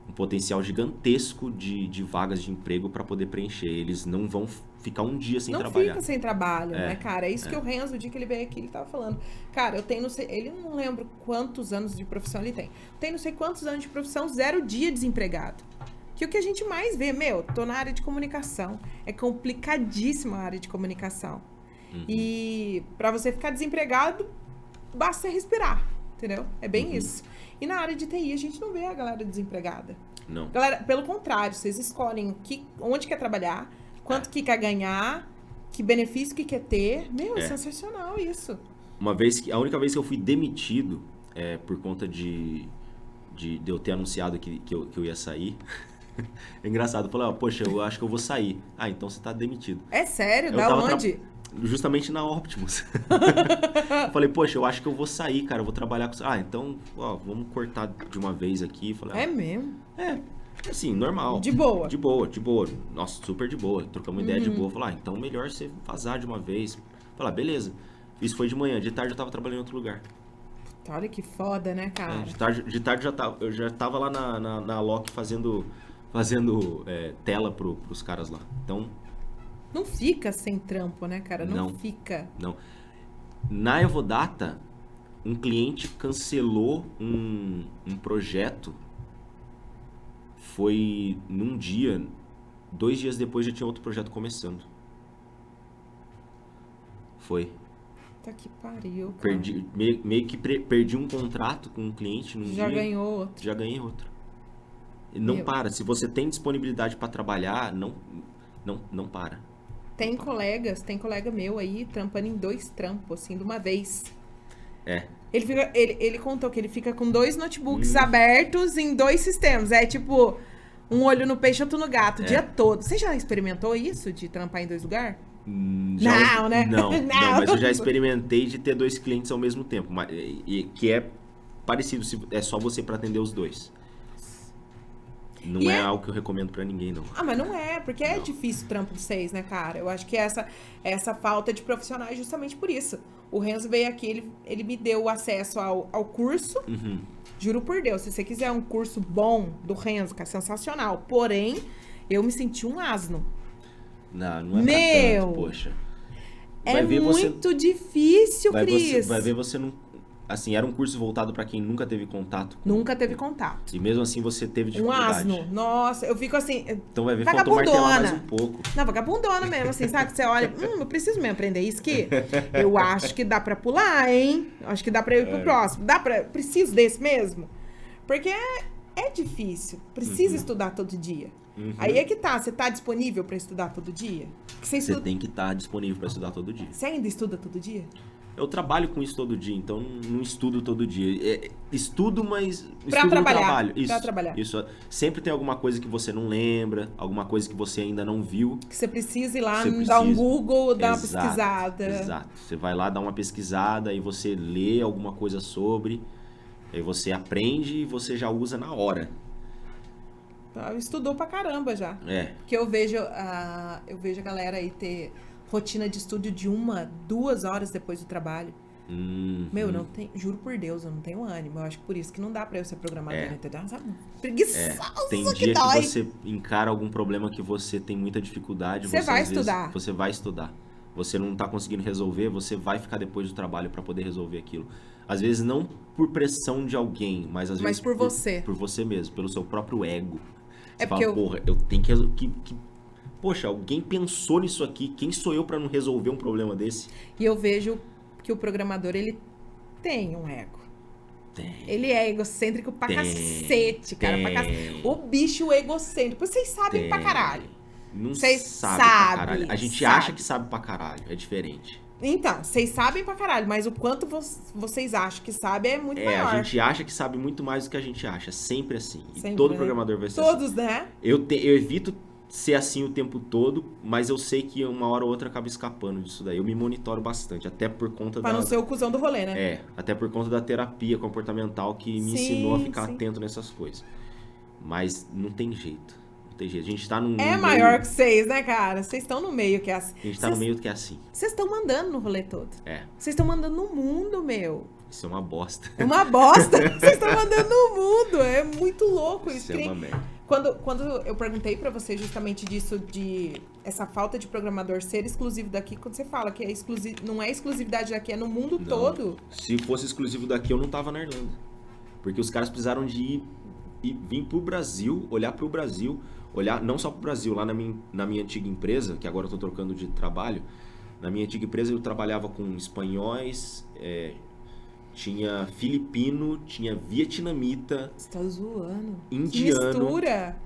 um potencial gigantesco de vagas de emprego para poder preencher. Eles não vão ficar um dia sem trabalhar. Não fica sem trabalho, né, cara? É isso que o Renzo, o dia que ele veio aqui, ele tava falando. Cara, eu tenho, não sei, ele não lembro quantos anos de profissão ele tem. Tem não sei quantos anos de profissão, 0 dia desempregado. Que o que a gente mais vê, tô na área de comunicação. É complicadíssima a área de comunicação. E pra você ficar desempregado, basta respirar, entendeu? É bem isso. E na área de TI, a gente não vê a galera desempregada. Não. Galera, pelo contrário, vocês escolhem onde quer trabalhar, quanto que quer ganhar, que benefício que quer ter. Meu, é sensacional isso. A única vez que eu fui demitido, por conta de eu ter anunciado que eu ia sair. É engraçado, eu falei, poxa, eu acho que eu vou sair. Ah, então você tá demitido. É sério? Da onde? Justamente na Optimus. Eu falei, poxa, eu acho que eu vou sair, cara, eu vou trabalhar com... Ah, então, vamos cortar de uma vez aqui. Falei, é mesmo? Assim, normal. De boa? De boa. Nossa, super de boa. Trocamos uma ideia de boa. Falei, então melhor você vazar de uma vez. Falei, beleza. Isso foi de manhã, de tarde eu tava trabalhando em outro lugar. Olha que foda, né, cara? De tarde eu já tava lá na Loki fazendo tela pros caras lá. Então... Não fica sem trampo, né, cara? Não fica. Não. Na Evodata, um cliente cancelou um projeto. Foi num dia, 2 dias depois já tinha outro projeto começando. Foi. Tá que pariu, cara. Meio que perdi um contrato com um cliente num dia. Já ganhou outro. Já ganhei outro. Não para. Se você tem disponibilidade para trabalhar, não para. Tem colega meu aí trampando em 2 trampos, assim, de uma vez. Ele contou que ele fica com 2 notebooks abertos em 2 sistemas. É tipo, um olho no peixe, outro no gato, o dia todo. Você já experimentou isso, de trampar em 2 lugares? Não, né? Não, mas eu já experimentei de ter 2 clientes ao mesmo tempo. Que é parecido, é só você para atender os 2. Não é algo que eu recomendo pra ninguém, não. Ah, mas não é, porque é difícil o trampo de 6, né, cara? Eu acho que essa falta de profissionais é justamente por isso. O Renzo veio aqui, ele me deu acesso ao curso. Juro por Deus, se você quiser um curso bom do Renzo, que é sensacional. Porém, eu me senti um asno. Não é pra tanto, poxa. É muito difícil, Cris. Vai ver você não... Assim, era um curso voltado pra quem nunca teve contato. Nunca teve contato. E mesmo assim você teve dificuldade. Um asno. Nossa, eu fico assim... Então vai ver, faltou martelar mais um pouco. Não, vagabundona mesmo, assim, sabe? Que você olha, eu preciso mesmo aprender isso aqui. Eu acho que dá pra pular, hein? Acho que dá pra ir pro próximo. Preciso desse mesmo? Porque é difícil. Precisa estudar todo dia. Aí é que tá. Você tá disponível pra estudar todo dia? Você tem que estar disponível pra estudar todo dia. Você ainda estuda todo dia? Eu trabalho com isso todo dia, então não estudo todo dia. Estudo, mas pra estudo trabalhar. No trabalho. Isso, pra trabalhar. Isso. Sempre tem alguma coisa que você não lembra, alguma coisa que você ainda não viu. Que você precisa ir lá, dar um Google, dar uma pesquisada. Exato. Você vai lá, dar uma pesquisada, e você lê alguma coisa sobre, aí você aprende e você já usa na hora. Estudou pra caramba já. Porque eu vejo a galera aí ter... rotina de estudo de 1-2 horas depois do trabalho. Meu, não tem, juro por Deus, eu não tenho ânimo. Eu acho que por isso que não dá pra eu ser programadora, entendeu? Sabe? Preguiçosa tem dia que você encara algum problema que você tem muita dificuldade. Você vai estudar. Você vai estudar. Você não tá conseguindo resolver, você vai ficar depois do trabalho pra poder resolver aquilo. Às vezes não por pressão de alguém, mas às vezes por você. Por você mesmo, pelo seu próprio ego. Você porque fala, porra, eu tenho que poxa, alguém pensou nisso aqui. Quem sou eu pra não resolver um problema desse? E eu vejo que o programador, ele tem um ego. Tem. Ele é egocêntrico pra cacete, cara. Pra cacete. O bicho egocêntrico. Vocês sabem pra caralho. Não sabe pra caralho. A gente acha que sabe pra caralho. É diferente. Então, vocês sabem pra caralho, mas o quanto vocês acham que sabe é muito maior. A gente acha que sabe muito mais do que a gente acha. Sempre assim. E sempre, todo programador vai ser todos, assim. Né? Eu evito ser assim o tempo todo, mas eu sei que uma hora ou outra acaba escapando disso daí. Eu me monitoro bastante, até por conta pra não ser o cuzão do rolê, né? Até por conta da terapia comportamental que me ensinou a ficar atento nessas coisas. Mas não tem jeito. Não tem jeito. A gente tá num maior que vocês, né, cara? Vocês estão no meio que é assim. A gente tá no meio que é assim. Vocês estão mandando no rolê todo. Vocês estão mandando no mundo, meu. Isso é uma bosta. É uma bosta. Vocês estão mandando no mundo. É muito louco isso. Isso é uma merda. Quando eu perguntei pra você justamente disso, de essa falta de programador ser exclusivo daqui, quando você fala que não é exclusividade daqui, é no mundo todo. Se fosse exclusivo daqui, eu não tava na Irlanda. Porque os caras precisaram de vir pro Brasil, olhar pro Brasil, olhar não só pro Brasil, lá na minha antiga empresa, que agora eu tô trocando de trabalho, Na minha antiga empresa eu trabalhava com espanhóis, tinha filipino, tinha vietnamita. Você tá zoando. Indiano. Que mistura.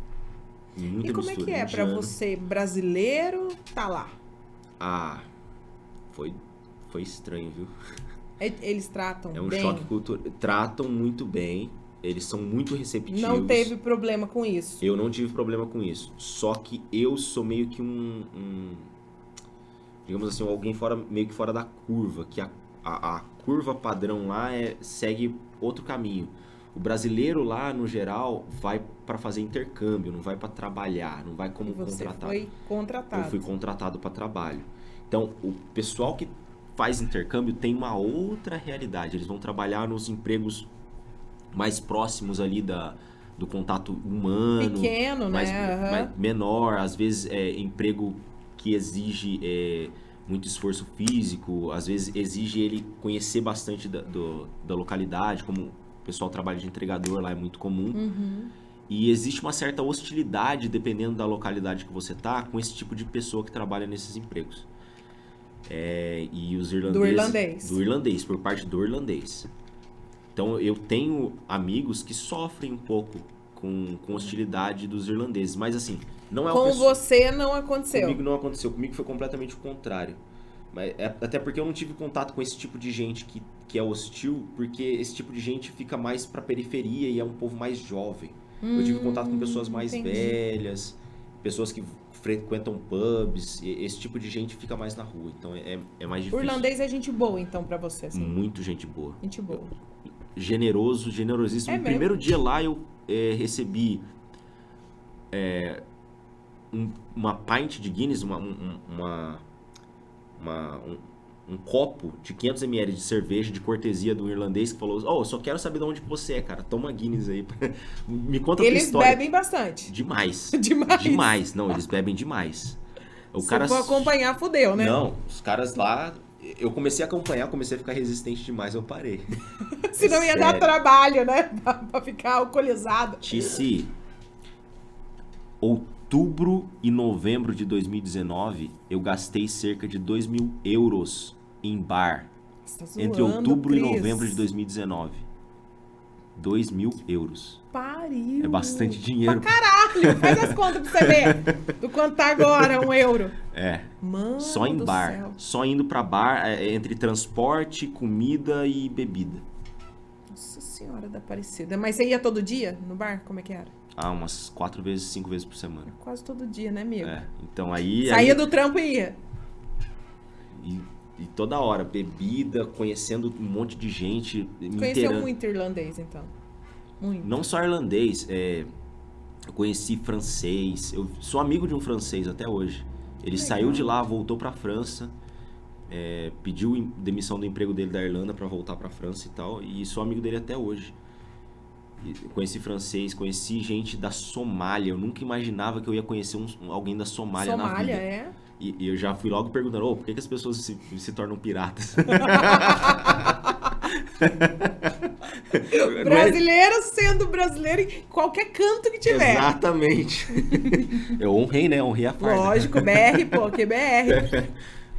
Muita E como mistura, é que é pra indiano. você, brasileiro, tá lá? Ah, foi estranho, viu? Eles tratam É um bem? choque cultural. Tratam muito bem, eles são muito receptivos. Não teve problema com isso? Eu não tive problema com isso. Só que eu sou meio que digamos assim, alguém meio que fora da curva, que a curva padrão lá segue outro caminho. O brasileiro lá, no geral, vai para fazer intercâmbio, não vai para trabalhar, não vai como contratado. Você foi contratado. Eu fui contratado para trabalho. Então, o pessoal que faz intercâmbio tem uma outra realidade. Eles vão trabalhar nos empregos mais próximos ali do contato humano. Pequeno, né? Mais menor, às vezes emprego que exige muito esforço físico, às vezes exige ele conhecer bastante da localidade, como o pessoal trabalha de entregador lá é muito comum. Uhum. E existe uma certa hostilidade, dependendo da localidade que você tá, com esse tipo de pessoa que trabalha nesses empregos. E os irlandeses... Do irlandês, por parte do irlandês. Então eu tenho amigos que sofrem um pouco com hostilidade dos irlandeses, mas assim, não é com você não aconteceu? Comigo não aconteceu, comigo foi completamente o contrário. Mas até porque eu não tive contato com esse tipo de gente que é hostil, porque esse tipo de gente fica mais pra periferia e é um povo mais jovem. Eu tive contato com pessoas mais velhas, pessoas que frequentam pubs, esse tipo de gente fica mais na rua, então é mais difícil. O irlandês é gente boa, então, pra você? Assim. Muito gente boa. Gente boa. Generosíssimo. No primeiro dia lá eu recebi uma pint de Guinness, um copo de 500 ml de cerveja de cortesia do irlandês que falou: eu só quero saber de onde você é, cara. Toma Guinness aí. Me conta a tua história. Eles bebem bastante. Demais. Demais. Demais. Não, eles bebem demais. Se for acompanhar, fudeu, né? Não, os caras lá... Eu comecei a acompanhar, comecei a ficar resistente demais, eu parei. Senão ia dar trabalho, né? Pra ficar alcoolizado. Tici, outubro e novembro de 2019, eu gastei cerca de 2.000 euros em bar. Você tá zoando, entre outubro Cris. e novembro de 2019. 2.000 euros. Pariu. É bastante dinheiro. Pra caralho. Faz as contas pra você ver do quanto tá agora 1 euro. Mano só em do bar. céu. Só indo pra bar, entre transporte, comida e bebida. Nossa senhora da Aparecida. Mas você ia todo dia no bar? Como é que era? Umas 4 vezes, 5 vezes por semana. Quase todo dia, né, amigo? Então aí... Saía do trampo e ia. E toda hora, bebida, conhecendo um monte de gente. Conheceu muito irlandês, então? Muito. Não só irlandês, eu conheci francês. Eu sou amigo de um francês até hoje. Ele saiu de lá, voltou pra França, pediu demissão do emprego dele da Irlanda pra voltar pra França e tal. E sou amigo dele até hoje. Conheci francês, conheci gente da Somália. Eu nunca imaginava que eu ia conhecer alguém da Somália na vida. Somália, E eu já fui logo perguntando, por que as pessoas se tornam piratas? Brasileiro sendo brasileiro em qualquer canto que tiver. Exatamente. Eu honrei, né? Honrei a farda. Lógico, BR, pô, que BR.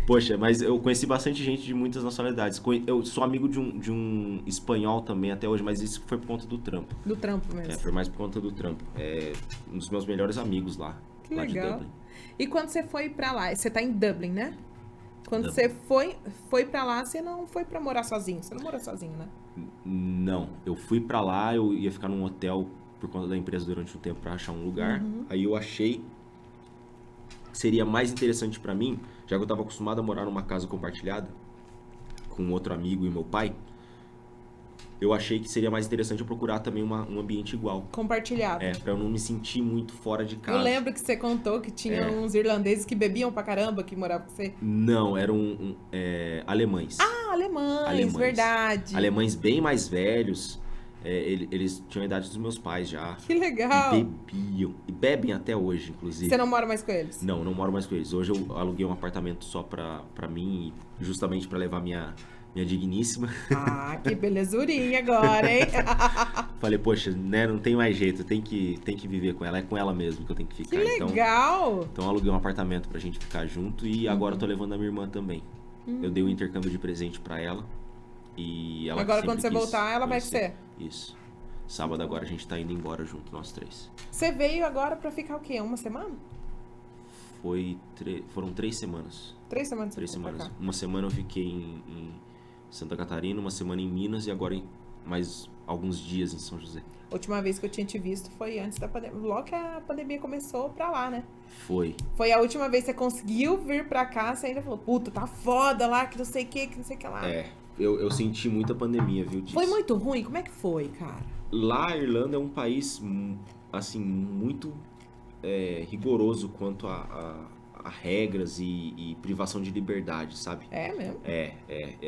Poxa, mas eu conheci bastante gente de muitas nacionalidades. Eu sou amigo de um espanhol também até hoje, mas isso foi por conta do trampo. Do trampo mesmo. Foi mais por conta do trampo. Um dos meus melhores amigos lá. Que lá legal. de Dublin. E quando você foi pra lá, você tá em Dublin, né? Quando Dublin. você foi pra lá, você não foi pra morar sozinho. Você não mora sozinho, né? Não, eu fui pra lá, eu ia ficar num hotel por conta da empresa durante um tempo pra achar um lugar. Aí eu achei que seria mais interessante pra mim, já que eu tava acostumado a morar numa casa compartilhada com outro amigo e meu pai. Eu achei que seria mais interessante eu procurar também um ambiente igual. Compartilhado. Pra eu não me sentir muito fora de casa. Eu lembro que você contou que tinha uns irlandeses que bebiam pra caramba que moravam com você. Não, eram alemães. Ah, alemães, verdade. Alemães bem mais velhos. Eles tinham a idade dos meus pais já. Que legal. E bebiam. E bebem até hoje, inclusive. Você não mora mais com eles? Não moro mais com eles. Hoje eu aluguei um apartamento só pra mim, justamente pra levar minha minha digníssima. Ah, que belezurinha agora, hein? Falei, poxa, né, não tem mais jeito, tem que viver com ela, é com ela mesmo que eu tenho que ficar. Que legal! Então eu aluguei um apartamento pra gente ficar junto e agora eu tô levando a minha irmã também. Eu dei um intercâmbio de presente pra ela e ela Agora sempre quando você quis voltar, ela vai conhecer. ser. Isso. Sábado agora a gente tá indo embora junto, nós 3. Você veio agora pra ficar o quê? Uma semana? Foram 3 semanas. 3 semanas você 3 ficou pra semanas. cá. Uma semana eu fiquei em Santa Catarina, uma semana em Minas e agora mais alguns dias em São José. A última vez que eu tinha te visto foi antes da pandemia. Logo que a pandemia começou pra lá, né? Foi. Foi a última vez que você conseguiu vir pra cá, você ainda falou, puta, tá foda lá, que não sei o que não sei o que lá. Eu senti muita pandemia, viu, Tiz? Foi muito ruim? Como é que foi, cara? Lá a Irlanda é um país, assim, muito rigoroso quanto a regras e privação de liberdade, sabe? É mesmo?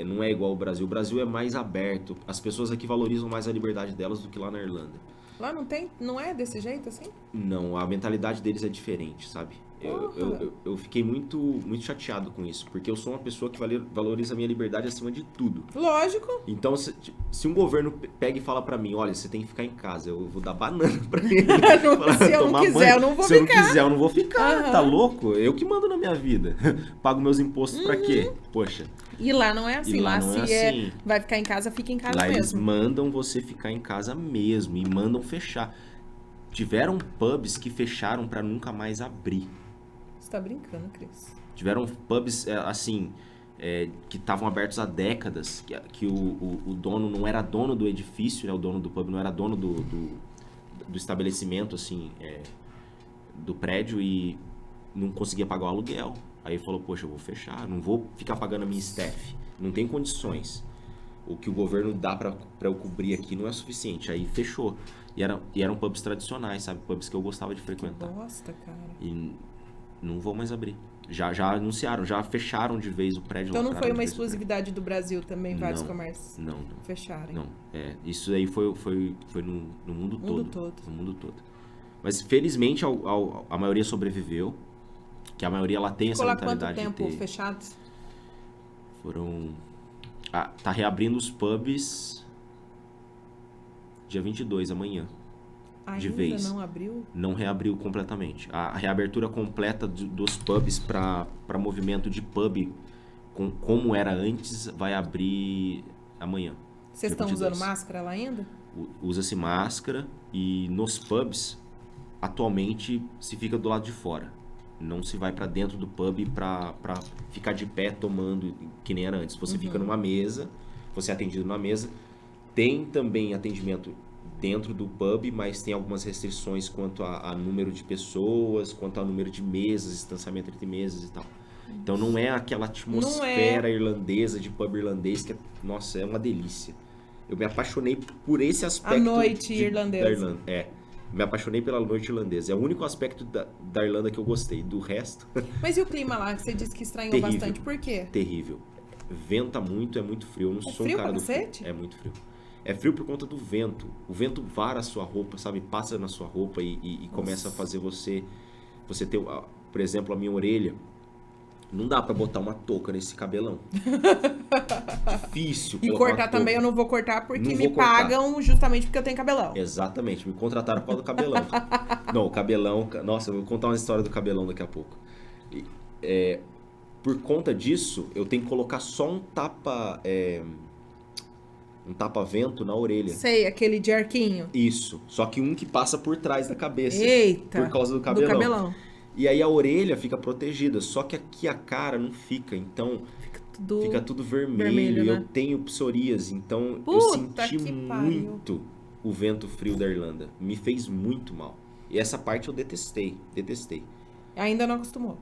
Não é igual ao Brasil. O Brasil é mais aberto. As pessoas aqui valorizam mais a liberdade delas do que lá na Irlanda. Lá não é desse jeito assim? Não, a mentalidade deles é diferente, sabe? Eu fiquei muito chateado com isso, porque eu sou uma pessoa que valoriza a minha liberdade acima de tudo. Lógico. Então, se um governo pega e fala pra mim, olha, você tem que ficar em casa, eu vou dar banana pra ele. Se eu não quiser, eu não vou ficar. Se eu não ficar. quiser, eu não vou ficar, Aham. tá louco? Eu que mando na minha vida. Pago meus impostos pra quê? Poxa, E lá não é assim. E lá não se é assim. vai ficar em casa, fica em casa lá eles mesmo. mandam você ficar em casa mesmo e mandam fechar. Tiveram pubs que fecharam pra nunca mais abrir. Você tá brincando, Cris. Tiveram pubs, assim, que estavam abertos há décadas, que o dono não era dono do edifício, né? O dono do pub não era dono do estabelecimento, assim, do prédio e não conseguia pagar o aluguel. Aí ele falou, poxa, eu vou fechar, não vou ficar pagando a minha staff, não tem condições. O que o governo dá pra eu cobrir aqui não é suficiente. Aí fechou. E eram pubs tradicionais, sabe? Pubs que eu gostava de frequentar. Bosta, cara. E não vão mais abrir. Já anunciaram, já fecharam de vez o prédio. Então não lacraram foi de uma vez o prédio. exclusividade do Brasil também, vários Não, comércios Não. fecharem. Não. Isso aí foi no mundo todo. todo. No mundo todo. Mas felizmente a maioria sobreviveu. Que a maioria ela tem Ficou essa lá quanto mentalidade tempo de ter. fechados? Foram. Tá reabrindo os pubs dia 22, amanhã. De Ainda vez. não abriu? Não reabriu completamente. A reabertura completa dos pubs para movimento de pub, como era antes, vai abrir amanhã. Vocês dia estão 22. usando máscara lá ainda? Usa-se máscara e nos pubs, atualmente, se fica do lado de fora. Não se vai para dentro do pub para ficar de pé tomando, que nem era antes. Você fica numa mesa, você é atendido numa mesa. Tem também atendimento dentro do pub, mas tem algumas restrições quanto a número de pessoas, quanto a número de mesas, distanciamento entre mesas e tal. Então não é aquela atmosfera irlandesa, de pub irlandês, que nossa, é uma delícia. Eu me apaixonei por esse aspecto A noite irlandesa. da Irlanda. Me apaixonei pela noite irlandesa. É o único aspecto da Irlanda que eu gostei. Do resto, Mas e o clima lá, que você disse que estranhou Terrível. bastante? Por quê? terrível. Venta muito, é muito frio. Eu não sou um frio cara pra do frio. cacete? É muito frio. É frio por conta do vento. O vento vara a sua roupa, sabe? Passa na sua roupa e começa a fazer você ter, por exemplo, a minha orelha. Não dá pra botar uma touca nesse cabelão. Difícil. E colocar uma cortar também eu touca. não vou cortar porque Não me vou cortar. pagam justamente porque eu tenho cabelão. Exatamente, me contrataram por causa do cabelão. Não, o cabelão. Nossa, eu vou contar uma história do cabelão daqui a pouco. Por conta disso, eu tenho que colocar só um tapa-vento na orelha. Sei, aquele de arquinho. Isso. Só que um que passa por trás da cabeça. Eita. Por causa do cabelão. E aí a orelha fica protegida, só que aqui a cara não fica, então fica tudo vermelho. né? Eu tenho psoríase, então eu Puta senti que muito o vento frio da Irlanda. Me fez muito mal. E essa parte eu detestei. Ainda não acostumou.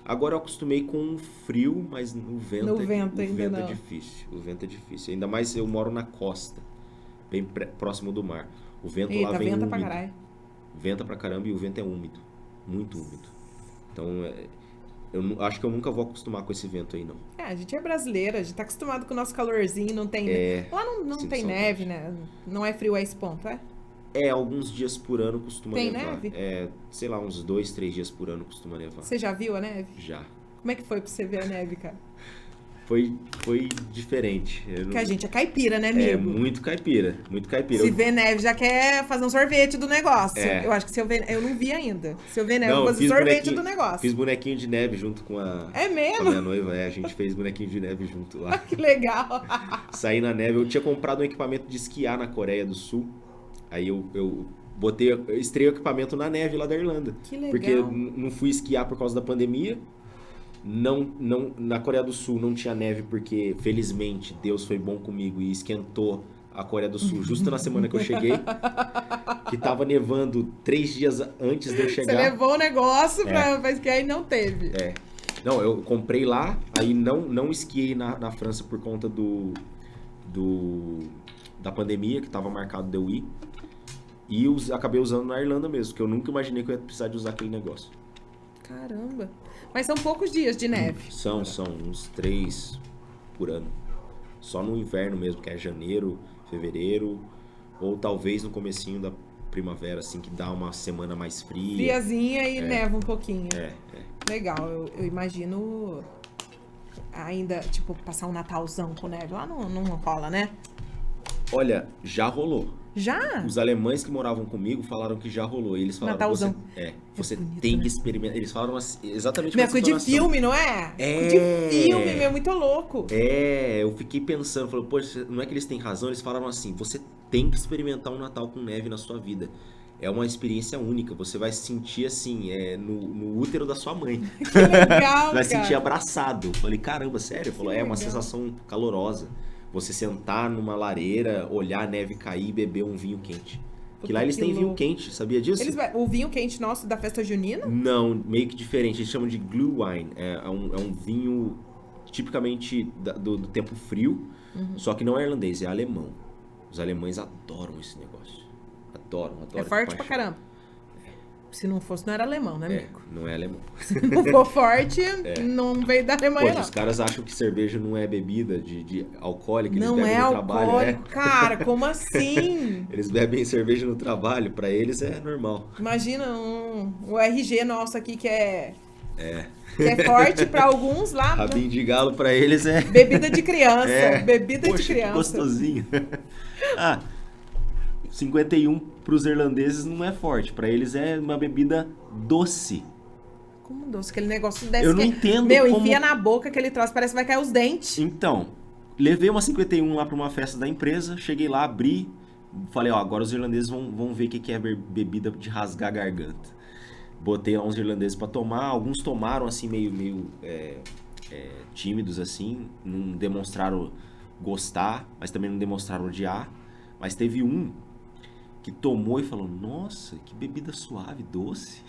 Agora eu acostumei com o frio, mas o vento, No vento ainda é não. difícil. O vento é difícil. Ainda mais eu moro na costa, bem próximo do mar. O vento lá Eita, vem venta úmido. pra caralho. Venta pra caramba e o vento é úmido. Muito úmido. Então, acho que eu nunca vou acostumar com esse vento aí, não. A gente é brasileira, a gente tá acostumado com o nosso calorzinho, não tem... Lá não sinto tem saudade. neve, né? Não é frio a esse ponto, é? Alguns dias por ano costuma Tem nevar. neve? Sei lá, uns 2, 3 dias por ano costuma nevar. Você já viu a neve? Já. Como é que foi pra você ver a neve, cara? foi diferente. Porque a gente é caipira, né, amigo? É, muito caipira. Se vê neve, já quer fazer um sorvete do negócio. É. Eu acho que se eu ver... Eu não vi ainda. Se eu ver neve, Não, eu vou fazer sorvete do negócio. Fiz bonequinho de neve junto com a minha noiva. A gente fez bonequinho de neve junto lá. Que legal. Saí na neve. Eu tinha comprado um equipamento de esquiar na Coreia do Sul. Aí eu estreiei o equipamento na neve lá da Irlanda. Que legal. Porque eu não fui esquiar por causa da pandemia. Na Coreia do Sul não tinha neve porque, felizmente, Deus foi bom comigo e esquentou a Coreia do Sul justo na semana que eu cheguei. Que tava nevando 3 dias antes de eu chegar. Você levou o negócio pra esquiar e não teve. É. Não, eu comprei lá, aí não esquiei na França por conta da pandemia, que tava marcado de eu ir. E acabei usando na Irlanda mesmo, que eu nunca imaginei que eu ia precisar de usar aquele negócio. Caramba. Mas são poucos dias de neve. São uns 3 por ano. Só no inverno mesmo, que é janeiro, fevereiro, ou talvez no comecinho da primavera, assim, que dá uma semana mais fria. Friazinha e neva um pouquinho. É. Legal, eu imagino ainda, tipo, passar um Natalzão com neve. Lá não rola, né? Olha, já rolou. Já? Os alemães que moravam comigo falaram que já rolou. E eles falaram, Natalzão. Você bonito, tem né? que experimentar. Eles falaram exatamente Minha essa coisa de situação. filme, não é? É. De filme, meu, muito louco. Eu fiquei pensando, falei, poxa, não é que eles têm razão? Eles falaram assim, você tem que experimentar um Natal com neve na sua vida. É uma experiência única, você vai se sentir assim, no útero da sua mãe. Que legal, Vai se sentir cara. abraçado. Falei, caramba, sério? Falou, é uma legal. sensação calorosa. Você sentar numa lareira, olhar a neve cair e beber um vinho quente. Que lá eles que têm vinho louco. quente, sabia disso? O vinho quente nosso da festa junina? Não, meio que diferente. Eles chamam de Glühwein. É um vinho tipicamente do tempo frio, só que não é irlandês, é alemão. Os alemães adoram esse negócio. Adoram. É forte de pra paixão. caramba. Se não fosse, não era alemão, né, amigo? Não é alemão. Se não for forte, não veio da Alemanha, Poxa, não. os caras acham que cerveja não é bebida de alcoólica, eles Não bebem é no trabalho. alcoólico, cara, como assim? Eles bebem cerveja no trabalho, pra eles é normal. Imagina o RG nosso aqui que é forte pra alguns lá. Rabinho de galo pra eles é... Bebida de criança. Bebida Poxa, de criança. que gostosinho. 51 pros irlandeses não é forte, pra eles é uma bebida doce. Como doce, aquele negócio desse. Eu não entendo Meu, como... enfia na boca aquele troço, parece que vai cair os dentes. Então, levei uma 51 lá pra uma festa da empresa, cheguei lá, abri, falei, ó, agora os irlandeses vão ver o que é bebida de rasgar a garganta. Botei lá uns irlandeses pra tomar, alguns tomaram assim meio tímidos assim, não demonstraram gostar, mas também não demonstraram odiar. Mas teve um que tomou e falou, nossa, que bebida suave, doce.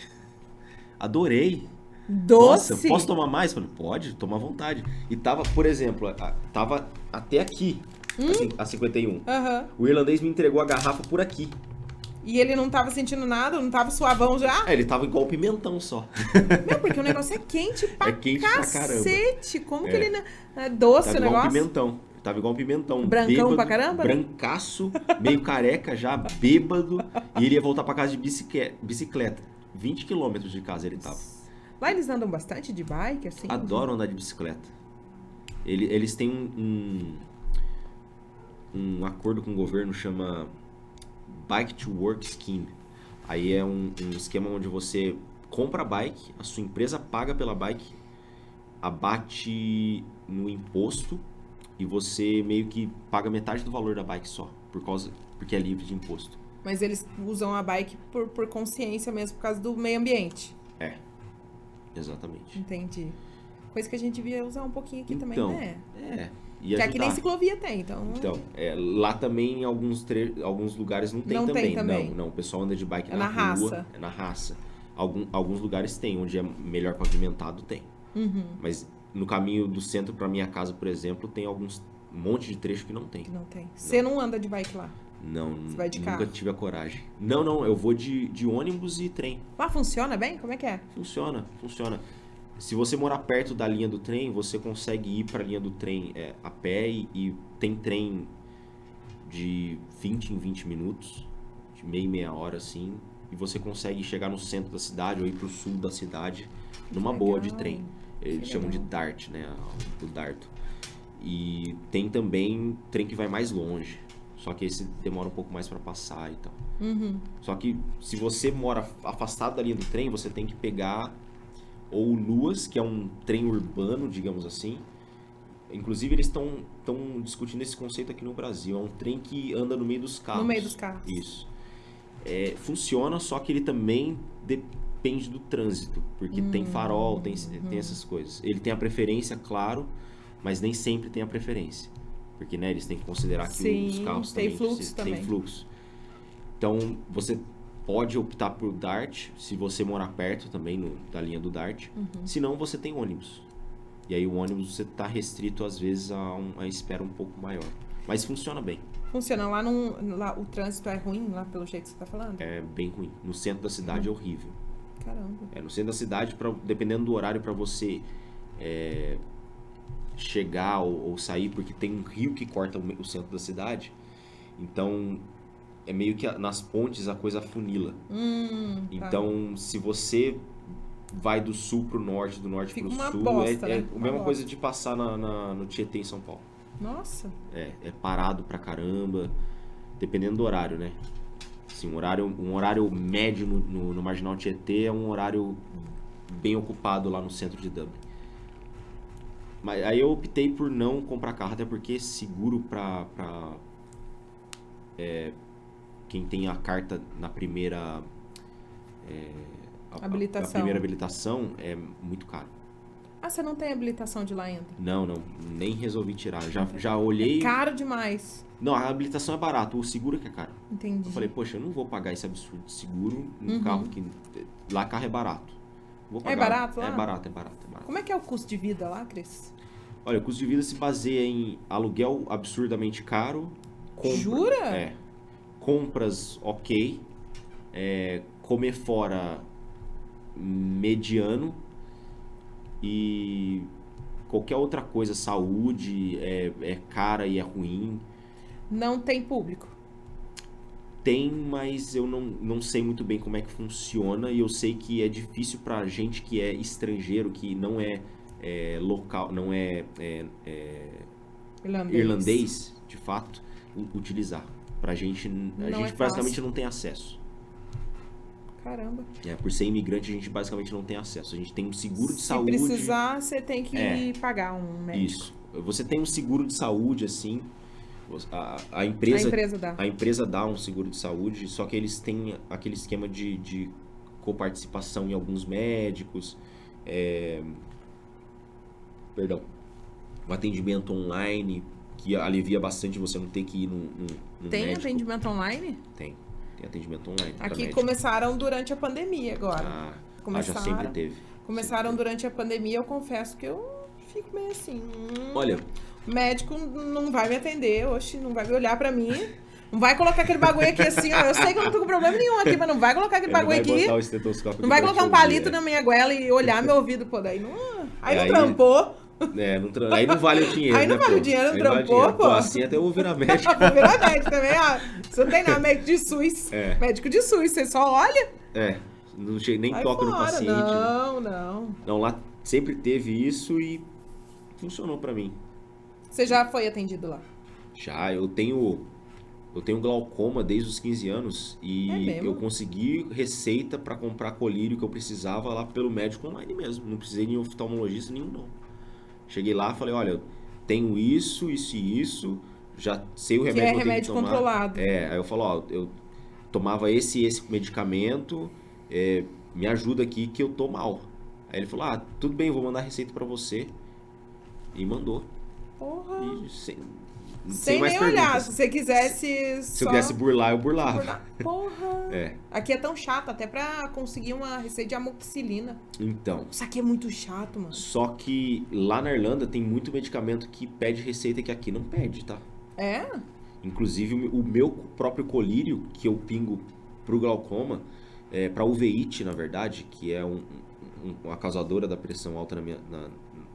Adorei. Doce? Nossa, posso tomar mais? Falei, pode, toma à vontade. E tava, por exemplo, tava até aqui, assim, a 51. Aham. O irlandês me entregou a garrafa por aqui. E ele não tava sentindo nada, não tava suavão já? Ele tava igual pimentão só. Não, porque o negócio é quente pra É quente pra caramba. cacete. Como que ele... É doce Tava o igual negócio? pimentão. Tava igual pimentão. Brancão bêbado, pra caramba, né? Brancaço, meio careca já, bêbado. E ele ia voltar pra casa de bicicleta. 20 quilômetros de casa ele tava. Lá eles andam bastante de bike, assim? Adoram andar de bicicleta. Eles têm um acordo com o governo, chama Bike to Work Scheme. Aí é um esquema onde você compra a bike, a sua empresa paga pela bike, abate no imposto e você meio que paga metade do valor da bike só, porque é livre de imposto. Mas eles usam a bike por consciência mesmo, por causa do meio ambiente. Exatamente. Entendi. Coisa que a gente devia usar um pouquinho aqui também, Então, né? E Que aqui nem ajudar. ciclovia tem, então... Lá também em alguns lugares não tem Não também. tem também. Não, o pessoal anda de bike É na na rua. raça. É na raça. Alguns lugares tem, onde é melhor pavimentado tem. Uhum. Mas no caminho do centro pra minha casa, por exemplo, tem um monte de trecho que não tem. Que não tem. Você não anda de bike lá? Não, Você vai de nunca carro? tive a coragem. Não, eu vou de ônibus e trem. Lá funciona bem? Como é que é? Funciona. Se você morar perto da linha do trem, você consegue ir para a linha do trem a pé e tem trem de 20 em 20 minutos, de meia hora assim, e você consegue chegar no centro da cidade ou ir para o sul da cidade numa boa de trem. Eles chamam de DART, né? O darto. E tem também trem que vai mais longe. Só que esse demora um pouco mais para passar e tal. Só que se você mora afastado da linha do trem, você tem que pegar ou Luas, que é um trem urbano, digamos assim. Inclusive eles estão discutindo esse conceito aqui no Brasil. É um trem que anda no meio dos carros. No meio dos carros. Isso. Funciona, só que ele também depende do trânsito. Porque tem farol, tem essas coisas. Ele tem a preferência, claro, mas nem sempre tem a preferência. Porque, né, eles têm que considerar que os carros tem também fluxo também. tem fluxo. Então, você pode optar por Dart, se você morar perto também da linha do Dart. Se não, você tem ônibus. E aí o ônibus você está restrito, às vezes, a espera um pouco maior. Mas funciona bem. Funciona. Lá o trânsito é ruim, lá pelo jeito que você está falando? É bem ruim. No centro da cidade é horrível. Caramba. No centro da cidade, dependendo do horário para você chegar ou sair, porque tem um rio que corta o centro da cidade. Então, é meio que nas pontes a coisa afunila. Então, se você vai do sul pro norte, do norte pro sul, bosta, né? A mesma coisa de passar no Tietê em São Paulo. Nossa. É parado pra caramba, dependendo do horário, né? Assim, um horário médio no Marginal Tietê é um horário bem ocupado lá no centro de Dublin. Mas aí eu optei por não comprar carro, até porque seguro pra quem tem a carta na primeira habilitação. A primeira habilitação é muito caro. Ah, você não tem habilitação de lá ainda? Não, nem resolvi tirar. Já olhei. É caro demais. Não, a habilitação é barato, o seguro é que é caro. Entendi. Eu falei, poxa, eu não vou pagar esse absurdo de seguro num carro que... Lá carro é barato. Vou pagar. É barato lá? É barato. Como é que é o custo de vida lá, Cris? Olha, o custo de vida se baseia em aluguel absurdamente caro. Jura? Compras ok. Comer fora mediano. E qualquer outra coisa, saúde, é cara e é ruim. Não tem público? Tem, mas eu não sei muito bem como é que funciona. E eu sei que é difícil pra gente que é estrangeiro, que não é local, não é irlandês, de fato, utilizar. Pra gente, a gente basicamente não tem acesso. Caramba. Por ser imigrante, a gente basicamente não tem acesso. A gente tem um seguro de saúde. Se precisar, você tem que pagar um médico. Isso. Você tem um seguro de saúde, assim. A empresa dá um seguro de saúde, só que eles têm aquele esquema de coparticipação em alguns médicos. O atendimento online, que alivia bastante você não ter que ir no médico. Tem atendimento online? Tem atendimento online. Aqui começaram durante a pandemia agora. Já sempre teve. Começaram durante a pandemia, eu confesso que eu fico meio assim. Olha, o médico não vai me atender, não vai me olhar pra mim. Não vai colocar aquele bagulho aqui assim, ó. Eu sei que eu não tô com problema nenhum aqui, mas não vai colocar aquele bagulho aqui. Não vai colocar um palito na minha goela e olhar meu ouvido, pô. Daí não. Aí não trampou. Aí não vale o dinheiro. Aí não vale o dinheiro, não trampou, pô. Assim até eu vou virar médico. Vou virar médico também, ó. Você não tem nada, médico de SUS. Médico de SUS, você só olha. Não chega, nem toca no paciente. Não, lá sempre teve isso e funcionou pra mim. Você já foi atendido lá? Já, eu tenho glaucoma desde os 15 anos e eu consegui receita pra comprar colírio que eu precisava lá pelo médico online mesmo. Não precisei de oftalmologista nenhum, não. Cheguei lá, falei, olha, eu tenho isso, já sei o remédio que eu tenho que tomar. Controlado. Aí eu falo, ó, eu tomava esse medicamento, me ajuda aqui que eu tô mal. Aí ele falou, tudo bem, eu vou mandar a receita pra você. E mandou. Porra. E sem mais nem perguntas. olhar, se você quisesse Se eu quisesse burlar, eu burlava. Porra. Aqui é tão chato, até pra conseguir uma receita de amoxicilina. Então. Isso aqui é muito chato, mano. Só que lá na Irlanda tem muito medicamento que pede receita que aqui não pede, tá? Inclusive o meu próprio colírio, que eu pingo pro glaucoma, pra uveíte, na verdade, que é uma causadora da pressão alta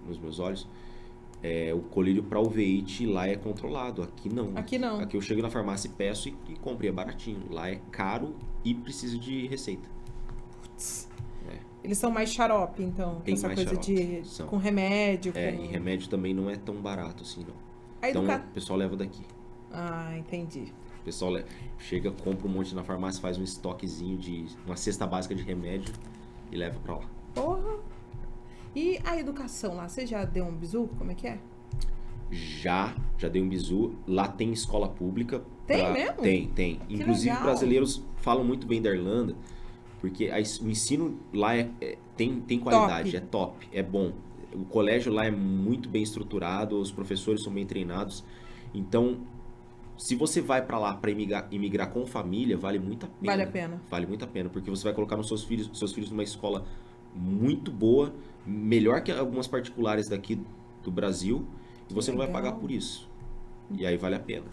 nos meus olhos. O colírio para uveíte lá é controlado, aqui não. Aqui eu chego na farmácia e peço e compro, é baratinho. Lá é caro e preciso de receita. Putz. Eles são mais xarope, então, Tem essa mais coisa xarope, são. com remédio. É, com... e remédio também não é tão barato assim, não. A Então, educa... o pessoal leva daqui. Ah, entendi. O pessoal chega, compra um monte na farmácia, faz um estoquezinho de uma cesta básica de remédio e leva pra lá. Porra! E a educação lá, você já deu um bizu? Como é que é? Já dei um bizu. Lá tem escola pública. Tem mesmo? Tem. Que Inclusive, legal. brasileiros falam muito bem da Irlanda, porque o ensino lá tem qualidade, Top. é top, é bom. O colégio lá é muito bem estruturado, os professores são bem treinados. Então, se você vai pra lá pra imigrar com família, vale muito a pena. Vale a pena. Vale muito a pena, porque você vai colocar seus filhos numa escola muito boa, melhor que algumas particulares daqui do Brasil, e você não vai pagar por isso. E aí vale a pena.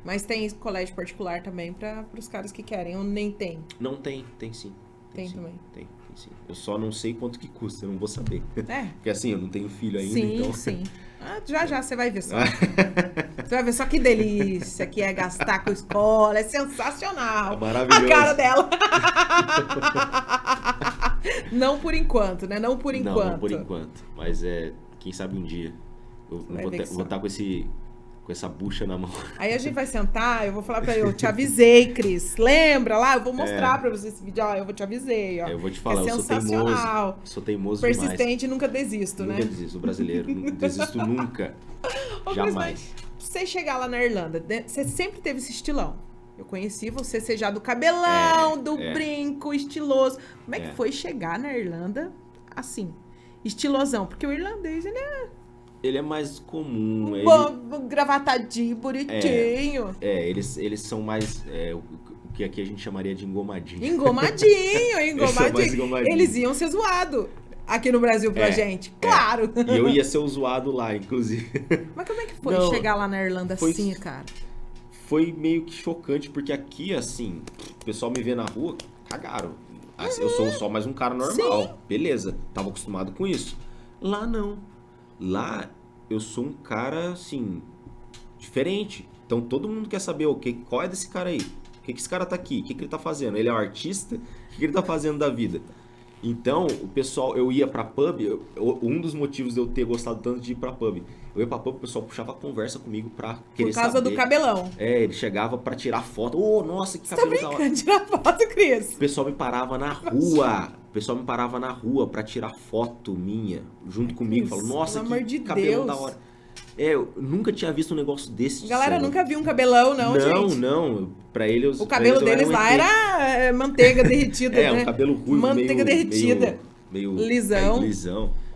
Mas tem colégio particular também para os caras que querem, ou nem tem? Não tem sim. Tem sim, também. Tem sim. Eu só não sei quanto que custa, eu não vou saber. É. Porque assim, eu não tenho filho ainda, Sim, então... sim. Ah, já você vai ver só. Você vai ver só que delícia que é gastar com escola. É sensacional. É maravilhoso. A cara dela. Não por enquanto, né? Não por enquanto. Não por enquanto. Mas quem sabe um dia eu vou estar com essa bucha na mão. Aí a gente vai sentar, eu vou falar pra ele, eu te avisei, Cris. Lembra lá? Eu vou mostrar pra você esse vídeo. Ó, eu vou te avisei, ó. Eu vou te falar, é eu sensacional. sou teimoso Persistente, demais. nunca desisto, né? Nunca desisto, brasileiro. Não desisto nunca. Ô, Cris, Jamais. mas você chegar lá na Irlanda, você sempre teve esse estilão. Eu conheci você ser já do cabelão, do brinco, estiloso. Como é que foi chegar na Irlanda assim? Estilosão, porque o irlandês, Ele é mais comum. gravatadinho, bonitinho. Eles são mais... o que aqui a gente chamaria de engomadinho. Engomadinho. engomadinho. Eles iam ser zoados aqui no Brasil pra gente. Claro. E eu ia ser o zoado lá, inclusive. Mas como é que foi chegar lá na Irlanda assim, cara? Foi meio que chocante, porque aqui, assim, o pessoal me vê na rua, cagaram. Assim, eu sou só mais um cara normal. Sim. Beleza, tava acostumado com isso. Lá não. Lá eu sou um cara, assim, diferente. Então todo mundo quer saber qual é desse cara aí. Por que esse cara tá aqui? O que ele tá fazendo? Ele é um artista? O que ele tá fazendo da vida? Então, o pessoal, eu ia pra pub, um dos motivos de eu ter gostado tanto de ir pra pub, eu ia pra pub, o pessoal puxava a conversa comigo pra querer saber. Por causa do cabelão. Ele chegava pra tirar foto. Nossa, que Você cabelo tá brincando, tirar foto, Cris? O pessoal me parava na rua. O pessoal me parava na rua pra tirar foto minha, junto comigo. Falou, nossa, que cabelo da hora. Eu nunca tinha visto um negócio desse. Galera nunca viu um cabelão, não, gente. Não. Pra eles... O cabelo deles lá era manteiga derretida, né? Um cabelo ruivo, manteiga derretida. Meio lisão.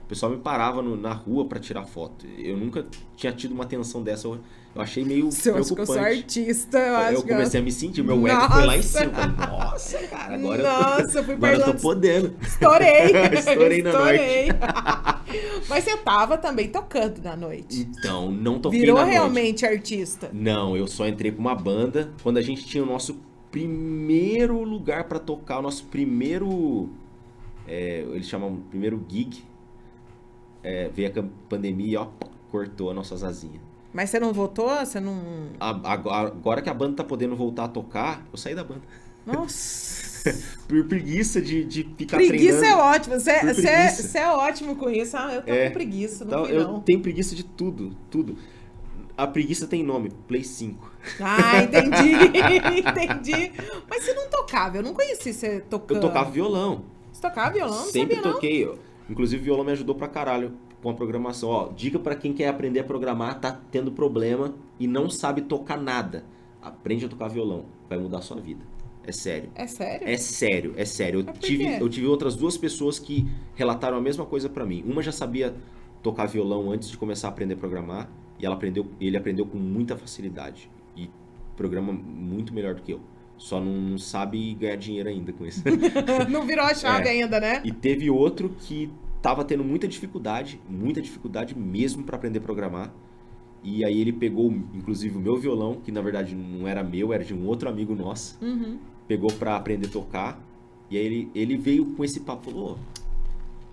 O pessoal me parava na rua pra tirar foto. Eu nunca tinha tido uma atenção dessa. Eu achei meio preocupante. Eu acho que eu sou artista, eu comecei a me sentir, meu ego foi lá em cima. Falei, nossa, cara, agora eu tô podendo. Estourei na noite. Mas você tava também tocando na noite. Então, não toquei Virou na noite. realmente artista? Não, eu só entrei pra uma banda quando a gente tinha o nosso primeiro lugar pra tocar, o nosso primeiro... eles chamam primeiro gig. Veio a pandemia e ó, cortou as nossas asinhas. Mas você não voltou? Você não... Agora que a banda tá podendo voltar a tocar, eu saí da banda. Nossa... Por preguiça de ficar preguiça treinando. É ótimo. Você é ótimo com isso. Eu tô com preguiça, não fui, não. Eu tenho preguiça de tudo. A preguiça tem nome, Play 5. Ah, entendi. Mas você não tocava, eu não conheci você tocando. Eu tocava violão. Você tocava violão? Não Sempre sabia, toquei. Não. Inclusive, o violão me ajudou pra caralho com a programação. Ó, dica pra quem quer aprender a programar, tá tendo problema e não sabe tocar nada. Aprende a tocar violão, vai mudar a sua vida. É sério. É sério? É sério. Eu tive outras duas pessoas que relataram a mesma coisa pra mim. Uma já sabia tocar violão antes de começar a aprender a programar e ele aprendeu com muita facilidade e programa muito melhor do que eu. Só não sabe ganhar dinheiro ainda com isso. Não virou a chave ainda, né? E teve outro que tava tendo muita dificuldade mesmo pra aprender a programar. E aí ele pegou, inclusive, o meu violão, que na verdade não era meu, era de um outro amigo nosso. Uhum. Pegou pra aprender a tocar. E aí ele veio com esse papo, falou,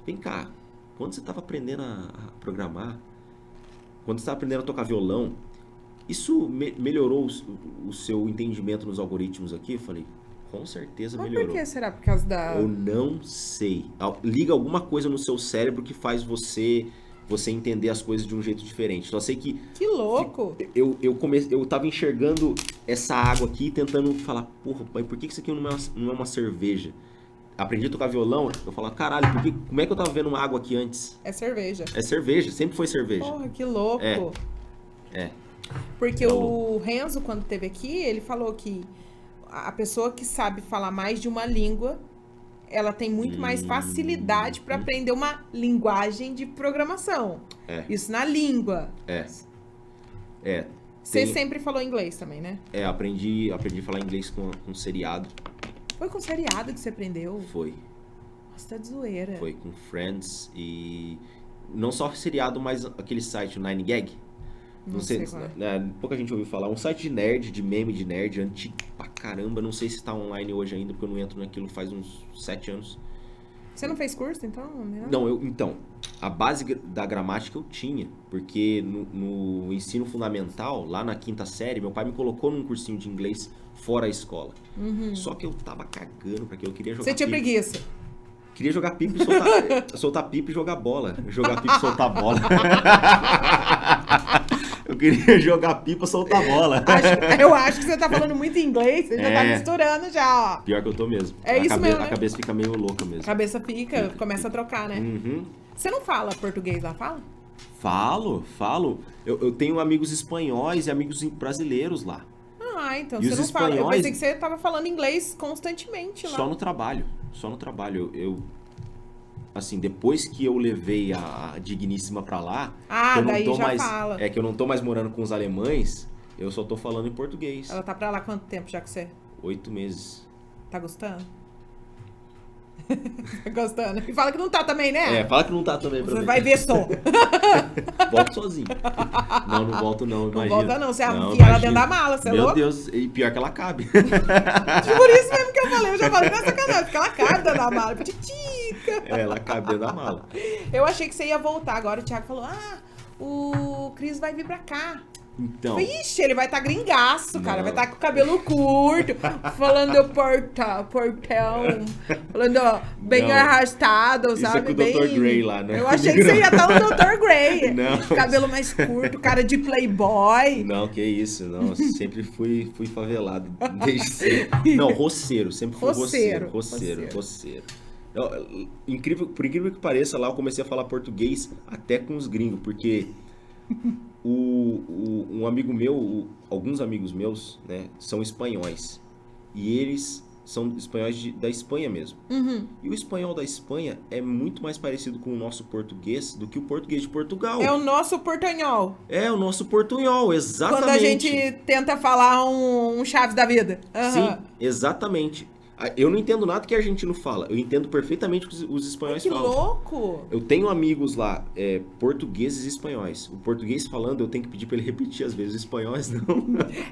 vem cá, quando você tava aprendendo a programar, quando você tava aprendendo a tocar violão, isso melhorou o seu entendimento nos algoritmos aqui? Eu falei, Com certeza Mas melhorou. por que será? Por causa da... Eu não sei. Liga alguma coisa no seu cérebro que faz você entender as coisas de um jeito diferente. Só sei que Que louco! eu tava enxergando essa água aqui, tentando falar, porra, pai, por que isso aqui não é uma cerveja? Aprendi a tocar violão, eu falava, caralho, como é que eu tava vendo uma água aqui antes? É cerveja. É cerveja, sempre foi cerveja. Porra, que louco! É. Porque Tá o Renzo, quando esteve aqui, ele falou que a pessoa que sabe falar mais de uma língua, ela tem muito mais facilidade para aprender uma linguagem de programação. Isso na língua. Você sempre falou inglês também, né? Aprendi a falar inglês com seriado. Foi com seriado que você aprendeu? Foi. Nossa, tá de zoeira. Foi com Friends e... Não só seriado, mas aquele site, o 9gag. Não sei qual é. Pouca gente ouviu falar. Um site de nerd, de meme de nerd, antigo pra caramba. Não sei se tá online hoje ainda, porque eu não entro naquilo faz uns 7 anos. Você não fez curso, então? Não, então, a base da gramática eu tinha, porque no ensino fundamental, lá na 5ª série, meu pai me colocou num cursinho de inglês fora a escola. Só que eu tava cagando pra que eu queria jogar Você tinha pipa. preguiça? Queria jogar pipa e soltar pipa e jogar bola. Jogar pipa e soltar bola. Eu queria jogar pipa, soltar bola. Eu acho que você tá falando muito inglês, você já tá misturando já, ó. Pior que eu tô mesmo. Mesmo, A cabeça fica meio louca mesmo. A cabeça começa a trocar, né? Você não fala português lá, fala? Falo. Eu tenho amigos espanhóis e amigos brasileiros lá. Ah, então E você os não fala. Eu espanhóis- pensei que você tava falando inglês constantemente lá. Só no trabalho. Assim, depois que eu levei a Digníssima pra lá, que eu não daí tô já mais, fala. que eu não tô mais morando com os alemães, eu só tô falando em português. Ela tá pra lá quanto tempo já que você 8 meses. tá gostando? Tá gostando. E fala que não tá também, né? Fala que não tá também pra Você mim. vai ver só. Volto sozinho. Não volto não, imagina. Não volta não, você enfia ela imagina. dentro da mala, você é Meu louco? Deus, e pior que ela cabe. Por isso mesmo que eu falei, eu já falei, não é sacanagem, porque ela cabe dentro da mala, titica. Ela cabe dentro da mala. Eu achei que você ia voltar, agora o Thiago falou, o Cris vai vir pra cá. Então, Ixi, ele vai estar gringaço, cara. Não. Vai estar com o cabelo curto, falando portão, falando bem Não. arrastado, Isso sabe? é com o bem... Dr. Grey lá, né? Eu achei que você ia estar no Dr. Grey. Não. Cabelo mais curto, cara de playboy. não, que isso, não. Sempre fui favelado desde cedo. Não, roceiro, sempre fui Roceiro. roceiro. Por incrível que pareça, lá eu comecei a falar português até com os gringos, porque um amigo meu, alguns amigos meus, né, são espanhóis. E eles são espanhóis da Espanha mesmo. E o espanhol da Espanha é muito mais parecido com o nosso português do que o português de Portugal. É o nosso portanhol. É o nosso portunhol, exatamente. Quando a gente tenta falar um Chaves da vida. Sim, exatamente. Eu não entendo nada que argentino fala. Eu entendo perfeitamente o que os espanhóis Que falam. louco! Eu tenho amigos lá, portugueses e espanhóis. O português falando, eu tenho que pedir pra ele repetir às vezes. Os espanhóis não.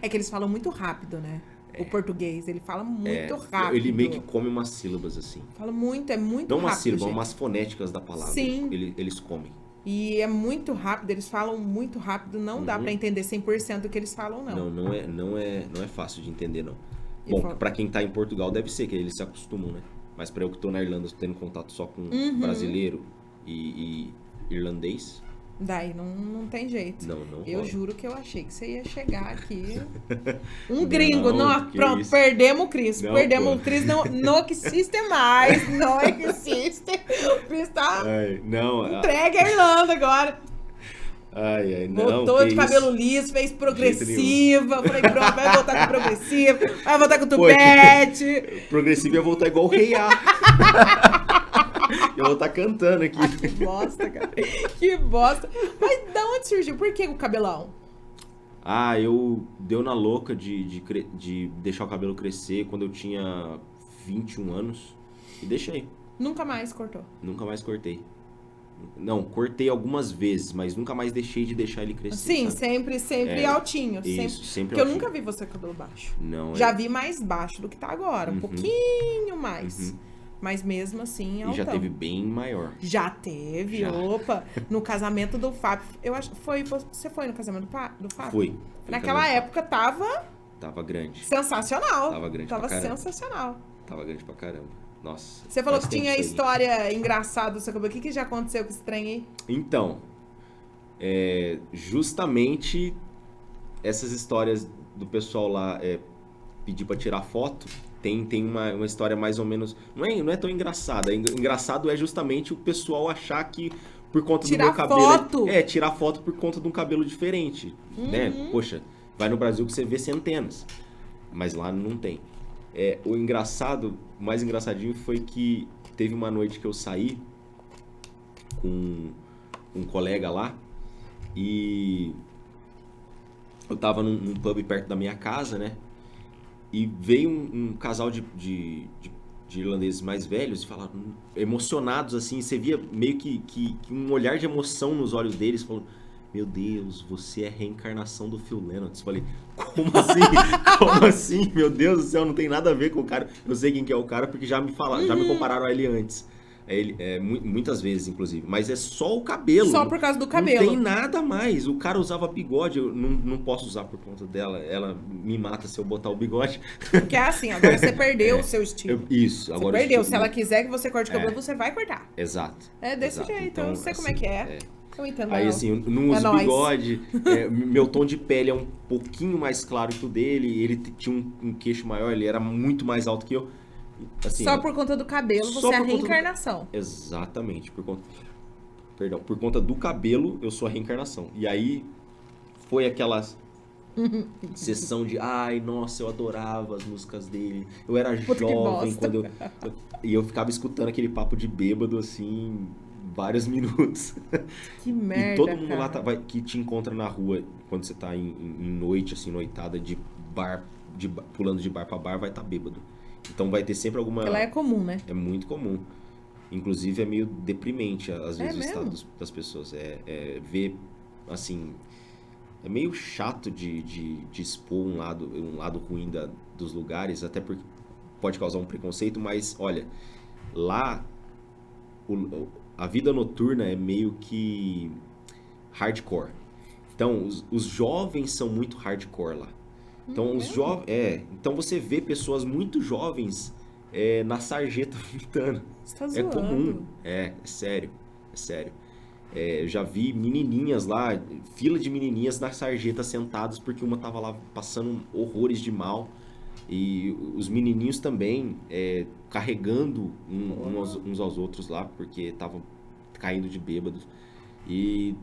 É que eles falam muito rápido, né? O português, ele fala muito rápido. Ele meio que come umas sílabas assim. Fala muito, é muito Não rápido, uma sílaba, gente. umas fonéticas da palavra. Sim. Eles comem. E é muito rápido, eles falam muito rápido, não dá pra entender 100% do que eles falam, não. Não é fácil de entender, não. E Bom, fala- pra quem tá em Portugal deve ser, que eles se acostumam, né? Mas pra eu que tô na Irlanda, tendo contato só com brasileiro e irlandês, Daí não tem jeito. não Eu rola. juro que eu achei que você ia chegar aqui. Um gringo, Não, que pronto, isso. perdemos o Cris. Não, Perdemos pô. o Cris, não existe mais. Não existe. O Cris tá Ai, não. entregue à Irlanda agora. Ai, não. Voltou que de isso. cabelo liso, fez jeito progressiva. Falei, pronto, vai voltar com progressiva, vai voltar com Pô, tupete. Progressivo ia voltar igual o Rei A. Eu vou estar cantando aqui. Que bosta, cara. Que bosta. Mas da onde surgiu? Por que o cabelão? Eu deu na louca de deixar o cabelo crescer quando eu tinha 21 anos e deixei. Nunca mais cortou. Nunca mais cortei. Não, cortei algumas vezes, mas nunca mais deixei de deixar ele crescer. Sim, sabe? sempre altinho. Isso, sempre Porque eu altinho. nunca vi você com cabelo baixo. Não, Já vi mais baixo do que tá agora. Um pouquinho mais. Mas mesmo assim, E altão. já teve bem maior. Já teve, Já. opa. No casamento do Fábio. Eu acho que foi. Você foi no casamento do Fábio? Fui. Naquela época tava Tava grande. Sensacional. Tava grande Tava pra caramba. sensacional. Tava grande pra caramba. Nossa. Você falou faz que tempo tinha isso aí. história engraçada do seu cabelo. O que já aconteceu com esse trem aí? Então, justamente essas histórias do pessoal lá pedir pra tirar foto, tem uma história mais ou menos... Não é tão engraçada. Engraçado é justamente o pessoal achar que por conta Tirar do meu cabelo... foto? Tirar foto por conta de um cabelo diferente, né? Poxa, vai no Brasil que você vê centenas, mas lá não tem. O mais engraçadinho foi que teve uma noite que eu saí com um colega lá e eu tava num pub perto da minha casa, né? E veio um casal de irlandeses mais velhos e falaram, emocionados assim, você via meio que um olhar de emoção nos olhos deles, falando, meu Deus, você é a reencarnação do Phil Lynott. Eu falei, como assim? Como assim? Meu Deus do céu, não tem nada a ver com o cara. Eu sei quem que é o cara porque já me falaram, já me compararam a ele antes. Muitas vezes, inclusive. Mas é só o cabelo. Só por causa do cabelo. Não tem nada mais. O cara usava bigode, eu não posso usar por conta dela. Ela me mata se eu botar o bigode. Porque é assim, agora você perdeu o seu estilo. Isso, Você agora perdeu. o Se estilo- ela quiser que você corte o cabelo, você vai cortar. Exato. É desse exato. jeito. Então, Eu sei como é assim, que é. Eu entendo. Aí não. assim, eu não uso nóis. bigode, meu tom de pele é um pouquinho mais claro que o dele, ele tinha um queixo maior, ele era muito mais alto que eu. Assim, Só por conta do cabelo, só você é a por conta do- reencarnação. Exatamente, por conta do cabelo, eu sou a reencarnação. E aí foi aquela sessão de, ai, nossa, eu adorava as músicas dele, eu era Puta que jovem bosta. quando e eu ficava escutando aquele papo de bêbado assim, vários minutos. Que merda, E todo mundo cara. lá que te encontra na rua, quando você tá em noite, assim, noitada, de bar, pulando de bar pra bar, vai estar bêbado. Então vai ter sempre alguma... Ela é comum, né? É muito comum. Inclusive é meio deprimente, às vezes, o mesmo? estado das pessoas. Ver, assim... É meio chato de expor um lado ruim dos lugares, até porque pode causar um preconceito, mas, olha, lá... A vida noturna é meio que hardcore. Então, os jovens são muito hardcore lá. Então, então você vê pessoas muito jovens na sarjeta vomitando. Você tá É zoando. comum. É sério. É sério. Eu já vi menininhas lá, fila de menininhas na sarjeta sentadas porque uma tava lá passando horrores de mal. E os menininhos também carregando uns aos outros lá, porque estavam caindo de bêbados. E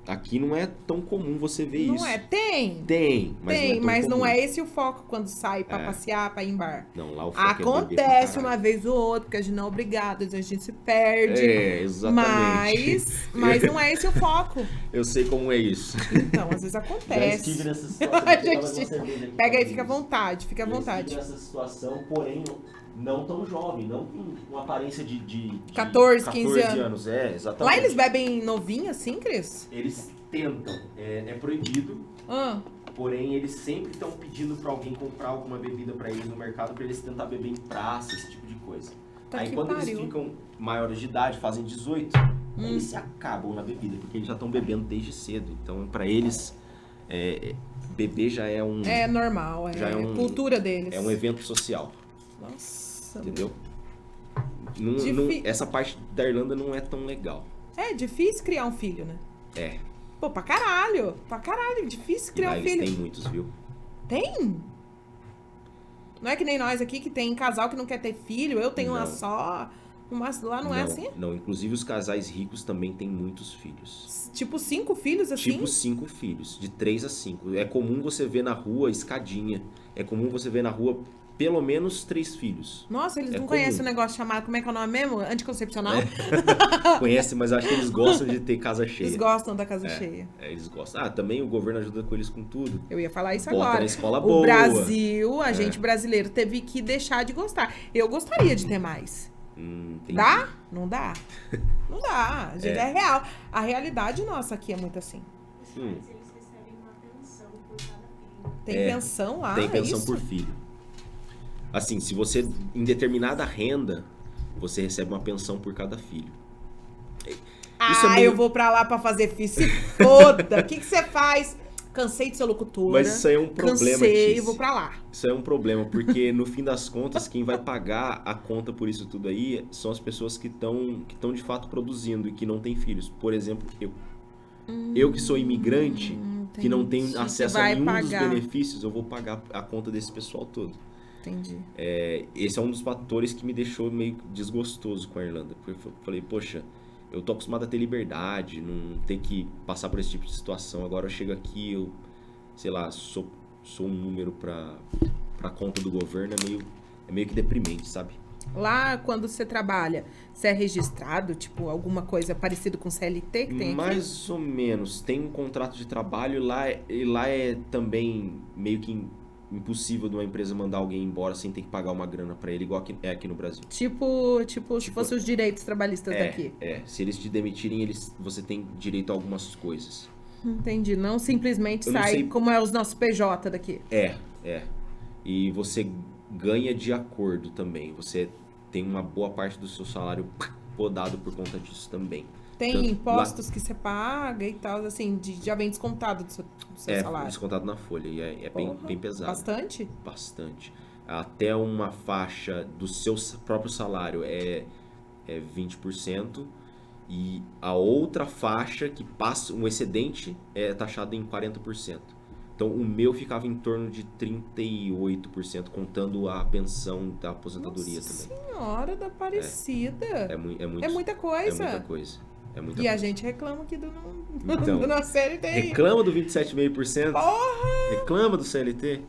aqui não é tão comum você ver isso. Não é? Tem. Tem, mas não é tão mas não comum. é esse o foco quando sai pra passear, pra ir em bar. Não, lá o foco é beber pra Acontece caralho. uma vez ou outra, porque a gente não é obrigado, às vezes a gente se perde. Exatamente. Mas não é esse o foco. Eu sei como é isso. Então, às vezes Já acontece. estive nessa situação. A eu tava gente concebendo aqui pega aí, pra fica à isso. vontade, fica à Já vontade. estive nessa situação, porém não tão jovem, não com aparência de 14, 15 anos. Exatamente. Lá eles bebem novinho assim, Cris? Eles tentam, é proibido, Ah, porém eles sempre estão pedindo pra alguém comprar alguma bebida pra eles no mercado pra eles tentar beber em praça, esse tipo de coisa. Tá Aí que quando pariu. eles ficam maiores de idade, fazem 18, aí eles se acabam na bebida, porque eles já estão bebendo desde cedo. Então pra eles, beber já é um, é normal, Já é um- cultura deles. é um evento social, Nossa. entendeu? Difí- Essa parte da Irlanda não é tão legal. É difícil criar um filho, né? É, Pô, pra caralho. Pra caralho, difícil e criar lá um eles filho. têm muitos, viu? Tem? Não é que nem nós aqui que tem casal que não quer ter filho, eu tenho uma Não. só. Mas lá não é assim? Não, inclusive os casais ricos também têm muitos filhos. Tipo 5 filhos assim? Tipo 5 filhos, de 3 a 5. É comum você ver na rua escadinha. É comum você ver na rua pelo menos 3 filhos. Nossa, eles É não comum. conhecem o negócio chamado, como é que é o nome mesmo? Anticoncepcional? Conhece, mas acho que eles gostam de ter casa cheia. Eles gostam da casa cheia. Eles gostam. Também o governo ajuda com eles com tudo. Eu ia falar isso Bota agora. na escola O boa. Brasil, a gente brasileiro, teve que deixar de gostar. Eu gostaria de ter mais. Entendi. Dá? Não dá? Não dá. Gente, é real. A realidade nossa aqui é muito assim. Hum. Mas eles recebem uma pensão por cada filho. Tem pensão lá? Tem é pensão isso? por filho. Assim, se você, em determinada renda, você recebe uma pensão por cada filho. Isso é meio- Eu vou pra lá pra fazer filho. Se foda. O que você faz? cansei de ser locutora. Mas isso aí é um problema, Cansei, Tice. vou pra lá. Isso é um problema, porque no fim das contas, quem vai pagar a conta por isso tudo aí são as pessoas que estão de fato produzindo e que não têm filhos. Por exemplo, eu. Eu que sou imigrante, que não tenho entendi. acesso Você a vai nenhum dos pagar. benefícios, eu vou pagar a conta desse pessoal todo. Entendi. Esse é um dos fatores que me deixou meio desgostoso com a Irlanda. Porque eu falei, poxa, eu tô acostumado a ter liberdade, não ter que passar por esse tipo de situação. Agora eu chego aqui, eu, sei lá, sou um número pra conta do governo, é meio que deprimente, sabe? Lá, quando você trabalha, você é registrado? Tipo, alguma coisa parecida com CLT que tem aqui? Mais ou menos. Tem um contrato de trabalho e lá é também meio que impossível de uma empresa mandar alguém embora sem ter que pagar uma grana pra ele, igual é aqui no Brasil. Tipo, se fosse os direitos trabalhistas daqui. Se eles te demitirem, você tem direito a algumas coisas. Entendi. Não simplesmente Eu não sai sei- como é os nossos PJ daqui. É. E você ganha de acordo também. Você tem uma boa parte do seu salário podado por conta disso também. Tem Tanto impostos que você paga e tal, assim, já vem descontado do seu salário. Descontado na folha. E é Porra, bem pesado. Bastante? Bastante. Até uma faixa do seu próprio salário é 20%. E a outra faixa que passa, um excedente, é taxado em 40%. Então o meu ficava em torno de 38%, contando a pensão da aposentadoria Nossa também. Senhora da Aparecida. É muita É muita É muita coisa. coisa. É muita E a coisa. gente reclama aqui do Então, do nosso CLT. Reclama do 27,5%? Porra! Reclama do CLT?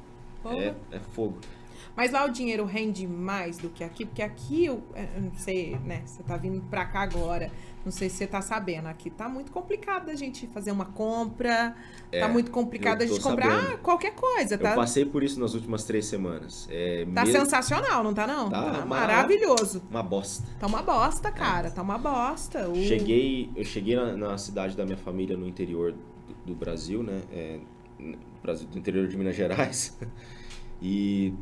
Porra. É fogo. Mas lá o dinheiro rende mais do que aqui, porque aqui, eu não sei, né? Você tá vindo pra cá agora, não sei se você tá sabendo, aqui tá muito complicado a gente fazer uma compra, tá muito complicado eu a gente tô comprar sabendo. qualquer coisa, tá? Eu passei por isso nas últimas 3 semanas. Tá sensacional, não tá não? Tá maravilhoso. uma bosta. Tá uma bosta, cara, tá uma bosta. Eu cheguei na cidade da minha família no interior do Brasil, né? Do interior de Minas Gerais. E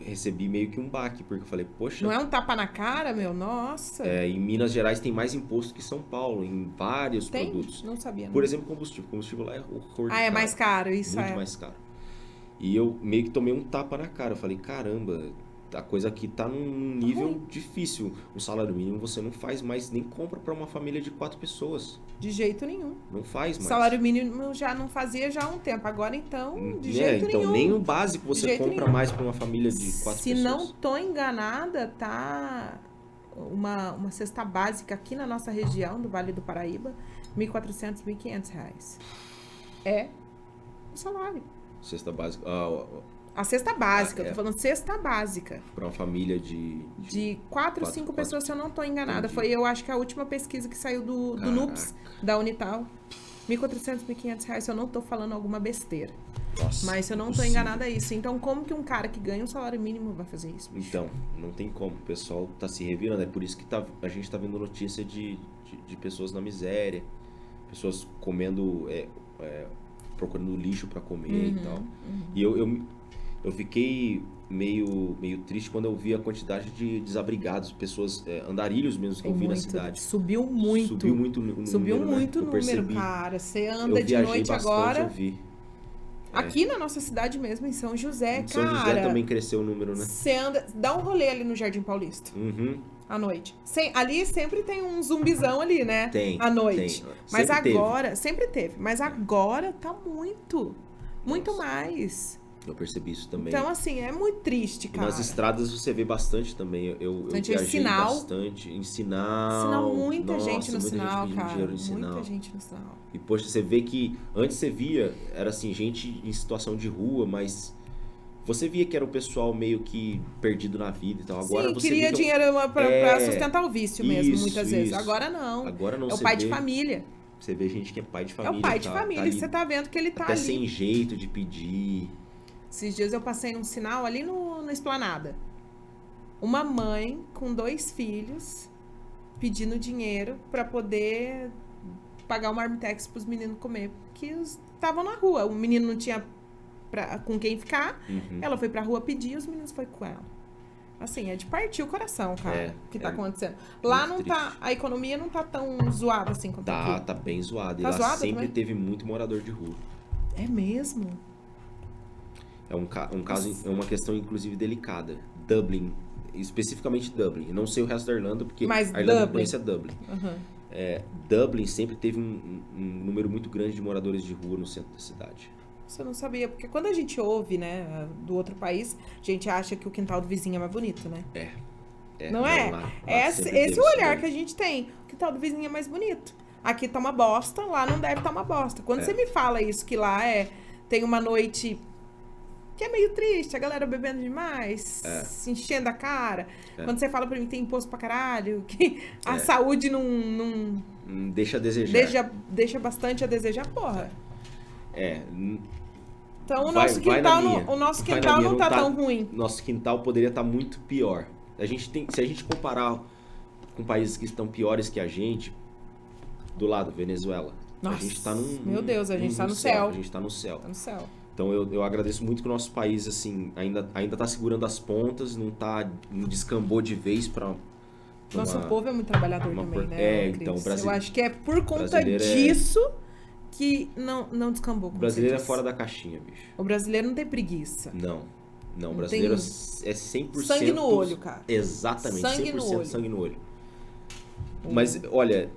recebi meio que um baque, porque eu falei, poxa, Não é um tapa na cara, meu? Nossa. em Minas Gerais tem mais imposto que São Paulo, em vários Tem? produtos. Não sabia, não. Por exemplo, combustível. Combustível lá é horror de Ah, é caro. mais caro, isso Muito é. mais caro. E eu meio que tomei um tapa na cara. Eu falei, caramba, a coisa aqui tá num nível ruim. difícil. O salário mínimo você não faz mais, nem compra pra uma família de 4 pessoas. De jeito nenhum. Não faz mais. Salário mínimo já não fazia já há um tempo. Agora, então, de jeito então, nenhum. nem o básico De você jeito compra nenhum. mais pra uma família de 4 Se pessoas. não tô enganada, tá uma cesta básica aqui na nossa região, do Vale do Paraíba, R$ 1.400, R$ 1.500. É o salário. Cesta básica. A cesta básica, eu é. tô falando cesta básica. Pra uma família De 4 ou 5 pessoas, se eu não tô enganada. Entendi. Foi, eu acho que a última pesquisa que saiu do Caraca. NUPS, da Unital. R$ 1.400, R$ 1.500, se eu não tô falando alguma besteira. Nossa, Mas se eu não tô impossível. enganada, é isso. Então, como que um cara que ganha um salário mínimo vai fazer isso? bicho? Então, não tem como. O pessoal tá se revirando. É por isso que a gente tá vendo notícia de pessoas na miséria. Pessoas comendo, procurando lixo pra comer e tal. E eu fiquei meio triste quando eu vi a quantidade de desabrigados, pessoas, andarilhos mesmo que eu vi na cidade. Subiu muito. Subiu muito o número. Subiu né? muito o Eu número, percebi. cara. Você Eu anda de viajei noite bastante, agora. eu vi. Aqui na nossa cidade mesmo, em São José, Em São cara. José também cresceu o número, né? Você anda. Dá um rolê ali no Jardim Paulista. Uhum. À noite. Ali sempre tem um zumbizão ali, né? Tem. À noite. tem. Mas Sempre teve. agora. Sempre teve. Mas agora tá muito. Muito Nossa. mais. Eu percebi isso também. Então, assim, é muito triste, E cara. nas estradas você vê bastante também. Eu Bastante viajei sinal. bastante. Em sinal. Sinal, muita Nossa, gente no muita sinal, gente pedindo cara. dinheiro em sinal. Muita gente no sinal. E, poxa, você vê que antes você via, era assim, gente em situação de rua, mas você via que era o pessoal meio que perdido na vida e tal. Agora Sim, você queria vê que dinheiro pra sustentar o vício mesmo, isso, muitas vezes. isso. Agora não. Agora não É o você pai vê, de família. Você vê gente que é pai de É família. o pai de tá família. ali Você tá vendo que ele tá até ali. sem jeito de pedir. Esses dias eu passei num sinal ali na Esplanada. Uma mãe com 2 filhos pedindo dinheiro pra poder pagar o marmitex pros meninos comer. Porque estavam na rua. O menino não tinha com quem ficar. Uhum. Ela foi pra rua pedir e os meninos foram com ela. Assim, é de partir o coração, cara, o que tá acontecendo. Lá não muito tá, triste. a economia não tá tão zoada assim quanto aqui. Tá bem zoado. E Tá lá zoado sempre também? teve muito morador de rua. É mesmo? É um caso, é uma questão inclusive delicada. Dublin, especificamente Dublin. Eu não sei o resto da Irlanda, porque Mas a Irlanda Dublin. conhece a Dublin. Aham. Dublin sempre teve um número muito grande de moradores de rua no centro da cidade. Isso eu não sabia, porque quando a gente ouve, né, do outro país, a gente acha que o quintal do vizinho é mais bonito, né? Não é? lá Esse sempre teve o isso olhar daí. que a gente tem. O quintal do vizinho é mais bonito. Aqui tá uma bosta, lá não deve tá uma bosta. Quando você me fala isso, que lá tem uma noite que é meio triste, a galera bebendo demais, se enchendo a cara. Quando você fala pra mim que tem imposto pra caralho, que a saúde não Deixa a desejar. deixa bastante a desejar, porra. Então o Vai- nosso vai na quintal, minha. o nosso Vai na quintal minha, não tá tão ruim. Nosso quintal poderia estar muito pior. Se a gente comparar com países que estão piores que a gente, do lado, Venezuela, Nossa, a gente tá meu Deus, a gente tá no céu. A gente tá no céu. Tá no céu. Então eu agradeço muito que o nosso país assim ainda tá segurando as pontas, não descambou de vez para Nosso povo é muito trabalhador também, né? então, Cris? Eu acho que é por conta brasileiro disso que não descambou. o Como brasileiro é você disse. fora da caixinha, bicho. O brasileiro não tem preguiça. Não, o Não brasileiro tem é 100% sangue no olho, cara. Exatamente, Sangue 100% no olho. sangue no olho. Mas olha,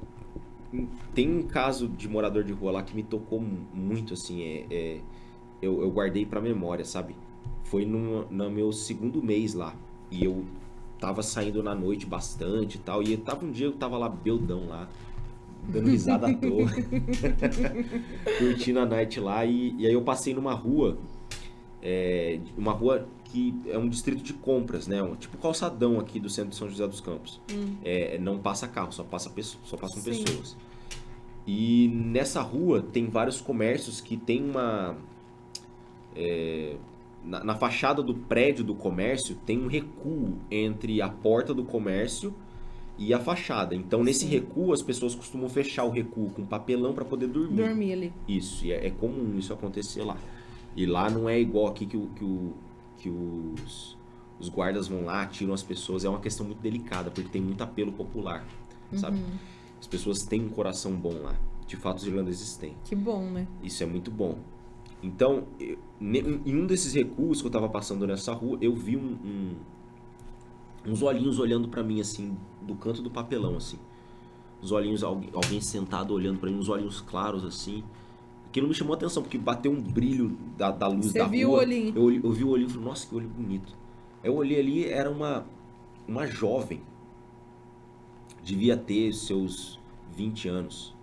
tem um caso de morador de rua lá que me tocou muito assim, eu guardei pra memória, sabe? Foi no meu segundo mês lá. E eu tava saindo na noite bastante e tal. E um dia eu tava lá beldão lá, dando risada à toa. Curtindo a night lá. E aí eu passei numa rua. Uma rua que é um distrito de compras, né? Tipo calçadão aqui do centro de São José dos Campos. Não passa carro, só passam Sim. pessoas. E nessa rua tem vários comércios que tem uma... na fachada do prédio do comércio tem um recuo entre a porta do comércio e a fachada. Então, nesse Sim. recuo, as pessoas costumam fechar o recuo com papelão para poder dormir. Dormir ali. Isso, e é comum isso acontecer lá. E lá não é igual aqui que os guardas vão lá, tiram as pessoas. É uma questão muito delicada, porque tem muito apelo popular, sabe? As pessoas têm um coração bom lá. De fato, os irlandeses têm. Que bom, né? Isso é muito bom. Então, em um desses recuos que eu tava passando nessa rua, eu vi uns olhinhos olhando pra mim, assim, do canto do papelão, assim. Uns olhinhos, alguém sentado olhando pra mim, uns olhinhos claros, assim. Aquilo me chamou a atenção, porque bateu um brilho da luz Você da viu rua. o olhinho? Eu vi o olhinho e falei, nossa, que olho bonito. Aí eu olhei ali, era uma jovem. Devia ter seus 20 anos.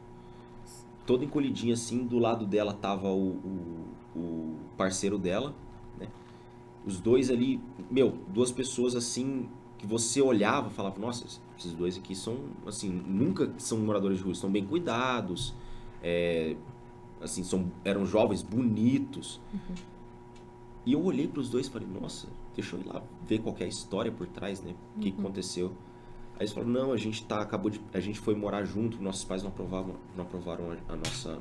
Toda encolhidinha assim, do lado dela tava o parceiro dela, né? Os dois ali, duas pessoas assim, que você olhava e falava, nossa, esses dois aqui são, assim, nunca são moradores de rua, estão bem cuidados, assim, eram jovens, bonitos. E eu olhei pros dois e falei, nossa, deixa eu ir lá ver qual que é a história por trás, né? O que aconteceu. Aí eles falaram, não, a gente foi morar junto, nossos pais não aprovaram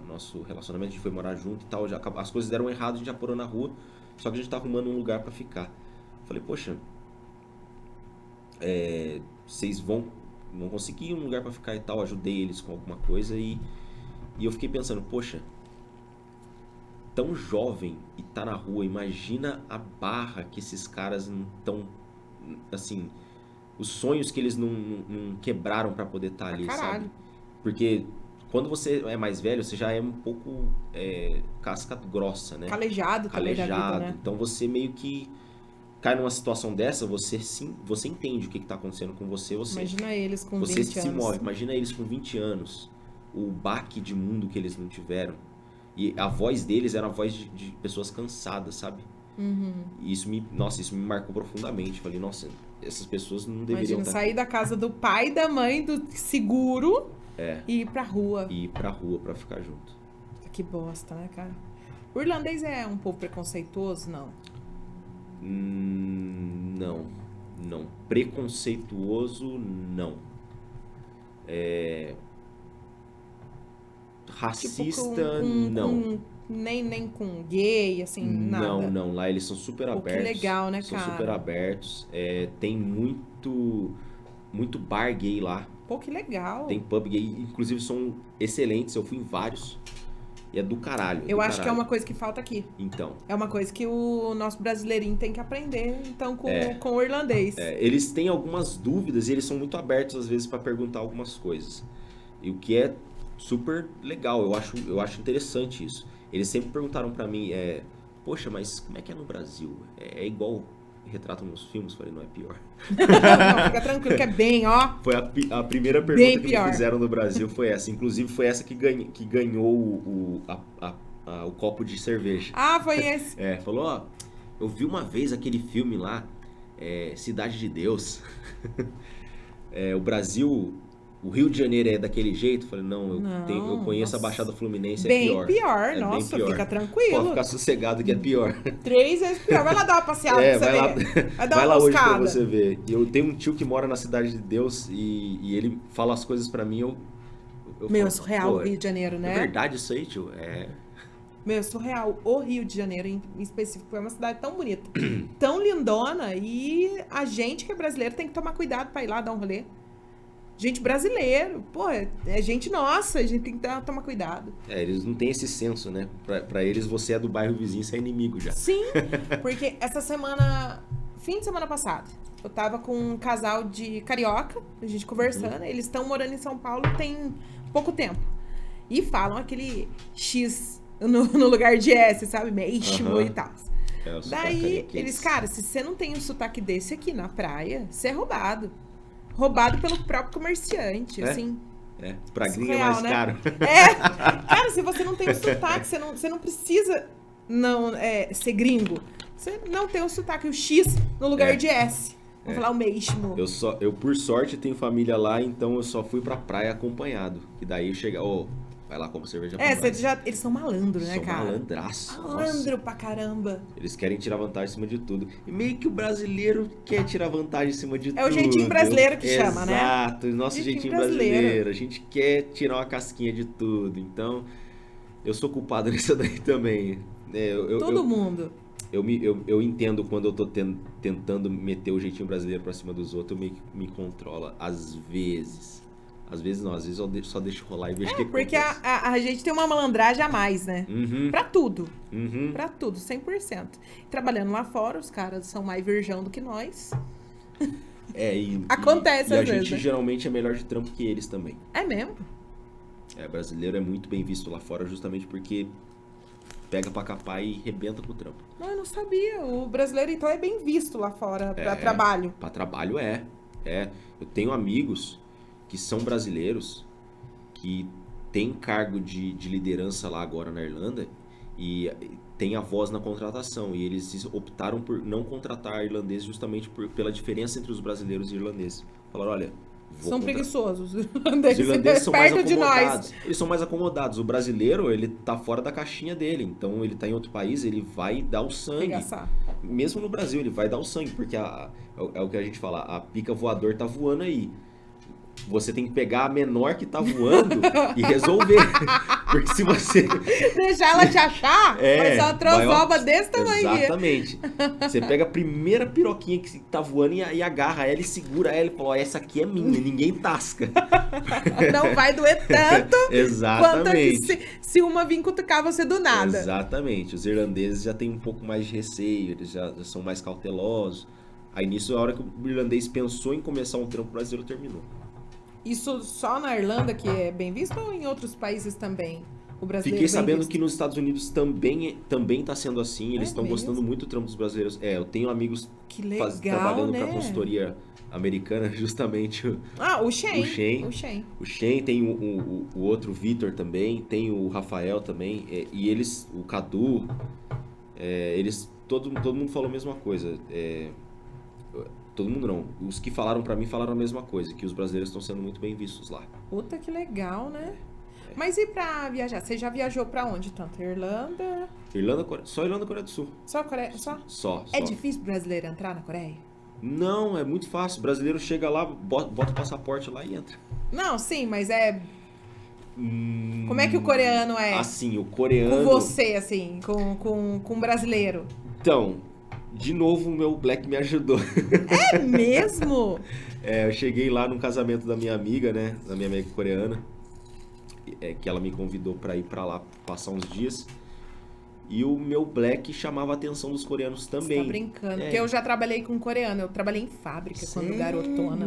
nosso relacionamento, a gente foi morar junto e tal, as coisas deram errado, a gente já parou na rua, só que a gente tá arrumando um lugar pra ficar. Eu falei, poxa, vocês vão conseguir um lugar pra ficar e tal, ajudei eles com alguma coisa e eu fiquei pensando, poxa, tão jovem e tá na rua, imagina a barra que esses caras não estão, assim... Os sonhos que eles não quebraram pra poder estar ali, caralho. sabe? Porque quando você é mais velho, você já é um pouco casca grossa, né? Calejado também da vida, né? Então você meio que cai numa situação dessa, você entende o que tá acontecendo com você. Imagina eles com você 20 se anos. move. Imagina eles com 20 anos. O baque de mundo que eles não tiveram. E a voz deles era a voz de pessoas cansadas, sabe? E isso me marcou profundamente. Falei, nossa, essas pessoas não deveriam Imagina sair da casa do pai e da mãe, do seguro, e ir pra rua. E ir pra rua pra ficar junto. Que bosta, né, cara? O irlandês é um povo preconceituoso, não? Não. Preconceituoso, não. Racista, não. Nem com gay, assim, nada. Não. Lá eles são super abertos. Que legal, né, são cara? super abertos. Tem muito bar gay lá. Pô, que legal. Tem pub gay. Inclusive são excelentes. Eu fui em vários. E é do caralho. Eu acho que é uma coisa que falta aqui. Então. É uma coisa que o nosso brasileirinho tem que aprender, então, com o irlandês. Eles têm algumas dúvidas e eles são muito abertos, às vezes, para perguntar algumas coisas. E o que é super legal, eu acho interessante isso. Eles sempre perguntaram para mim, poxa, mas como é que é no Brasil? É igual retratam nos filmes? Falei, não, é pior. Não, fica tranquilo que é bem, ó. Foi a primeira pergunta que me fizeram no Brasil, foi essa. Inclusive, foi essa que ganhou o copo de cerveja. Ah, foi esse. Falou, ó, eu vi uma vez aquele filme lá, Cidade de Deus. O Brasil, o Rio de Janeiro é daquele jeito? Falei, não, eu conheço a Baixada Fluminense, bem é pior. Pior, nossa, bem pior. Fica tranquilo. Pode ficar sossegado que é pior. 3 vezes pior. Vai lá dar uma passeada pra você ver. Vai dar vai uma lá hoje buscada. pra você ver. Eu tenho um tio que mora na Cidade de Deus e ele fala as coisas pra mim, eu Meu, falo, surreal o Rio de Janeiro, né? É verdade isso aí, tio? Meu, surreal. O Rio de Janeiro, em específico, é uma cidade tão bonita, tão lindona, e a gente que é brasileiro tem que tomar cuidado pra ir lá dar um rolê. Gente brasileiro, pô, é gente nossa, a gente tem que tomar cuidado. Eles não têm esse senso, né? Pra eles, você é do bairro vizinho, você é inimigo já. Sim, porque fim de semana passada, eu tava com um casal de carioca, a gente conversando, eles estão morando em São Paulo tem pouco tempo. E falam aquele X no lugar de S, sabe? Mesmo e tal. Daí, eles, cara, se você não tem um sotaque desse aqui na praia, você é roubado. Roubado pelo próprio comerciante, assim. Pra gringa é mais caro. Cara, se você não tem um sotaque, você não precisa ser gringo. Você não tem um sotaque, o X no lugar de S. Vou falar o mesmo. Eu, por sorte, tenho família lá, então eu só fui pra praia acompanhado. E daí chega, vai lá, compra cerveja pra nós. Eles são malandros, né, cara? Malandraço. Malandro pra caramba. Eles querem tirar vantagem em cima de tudo. E meio que o brasileiro quer tirar vantagem em cima de tudo. É o jeitinho brasileiro que chama, né? Exato, nosso jeitinho brasileiro. A gente quer tirar uma casquinha de tudo. Então, eu sou culpado nisso daí também. Todo mundo. Eu entendo quando eu tô tentando meter o jeitinho brasileiro pra cima dos outros, eu meio que me controlo. Às vezes. Às vezes não, às vezes eu só deixo rolar e vejo o que porque acontece. a gente tem uma malandragem a mais, né? Pra tudo. Pra tudo, 100%. Trabalhando lá fora, os caras são mais virgão do que nós. Acontece às vezes. A gente geralmente é melhor de trampo que eles também. É mesmo? Brasileiro é muito bem visto lá fora justamente porque pega pra capar e rebenta com o trampo. Não, eu não sabia. O brasileiro, então, é bem visto lá fora pra trabalho. Pra trabalho Eu tenho amigos que são brasileiros, que tem cargo de liderança lá agora na Irlanda e tem a voz na contratação. E eles optaram por não contratar irlandeses justamente pela diferença entre os brasileiros e irlandeses. Falaram, olha, são preguiçosos. Os irlandeses são mais perto de acomodados. nós. Eles são mais acomodados. O brasileiro, ele tá fora da caixinha dele. Então, ele tá em outro país, ele vai dar o sangue. Regaçar. Mesmo no Brasil, ele vai dar o sangue. Porque é o que a gente fala, a pica voador tá voando aí. Você tem que pegar a menor que tá voando e resolver. Porque se você... deixar ela te achar, vai ser uma trozoba desse tamanho. Exatamente. Você pega a primeira piroquinha que tá voando e agarra ela e segura ela e fala, essa aqui é minha, ninguém tasca. Não vai doer tanto Exatamente. quanto se uma vir cutucar você do nada. Exatamente. Os irlandeses já têm um pouco mais de receio, eles já são mais cautelosos. Aí nisso, a hora que o irlandês pensou em começar um trampo, o brasileiro terminou. Isso só na Irlanda que é bem visto ou em outros países também? O brasileiro Fiquei sabendo que nos Estados Unidos também tá sendo assim. Eles estão mesmo? gostando muito do trampo dos brasileiros. Eu tenho amigos que legal, trabalhando né? pra consultoria americana, justamente. O Shane. O Shane, tem o outro Vitor também, tem o Rafael também. E eles, o Cadu, todo mundo falou a mesma coisa. Todo mundo não. Os que falaram pra mim falaram a mesma coisa, que os brasileiros estão sendo muito bem vistos lá. Puta, que legal, né? Mas e pra viajar? Você já viajou pra onde tanto? Irlanda? Só Irlanda e Coreia do Sul. Só Coreia? Só? É difícil o brasileiro entrar na Coreia? Não, é muito fácil. O brasileiro chega lá, bota o passaporte lá e entra. Não, sim, mas como é que o coreano é? Assim, o coreano... Com você, assim, com o brasileiro. Então... De novo, o meu Black me ajudou. É mesmo? Eu cheguei lá num casamento da minha amiga, né? Da minha amiga coreana. que ela me convidou para ir para lá passar uns dias. E o meu black chamava a atenção dos coreanos Você também. tá brincando. É. Porque eu já trabalhei com coreano. Eu trabalhei em fábrica quando Sério? garotona.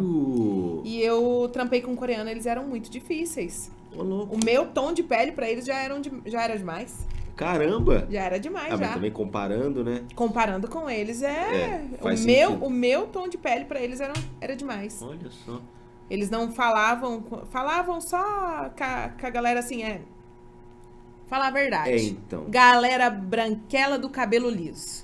E eu trampei com coreano. Eles eram muito difíceis. Ô, louco. O meu tom de pele pra eles já era demais. Caramba! Já era demais, Mas já. também comparando, né? Comparando com eles, faz o sentido. meu tom de pele pra eles era demais. Olha só. Eles não falavam só com a galera assim, falar a verdade. Então. Galera branquela do cabelo liso.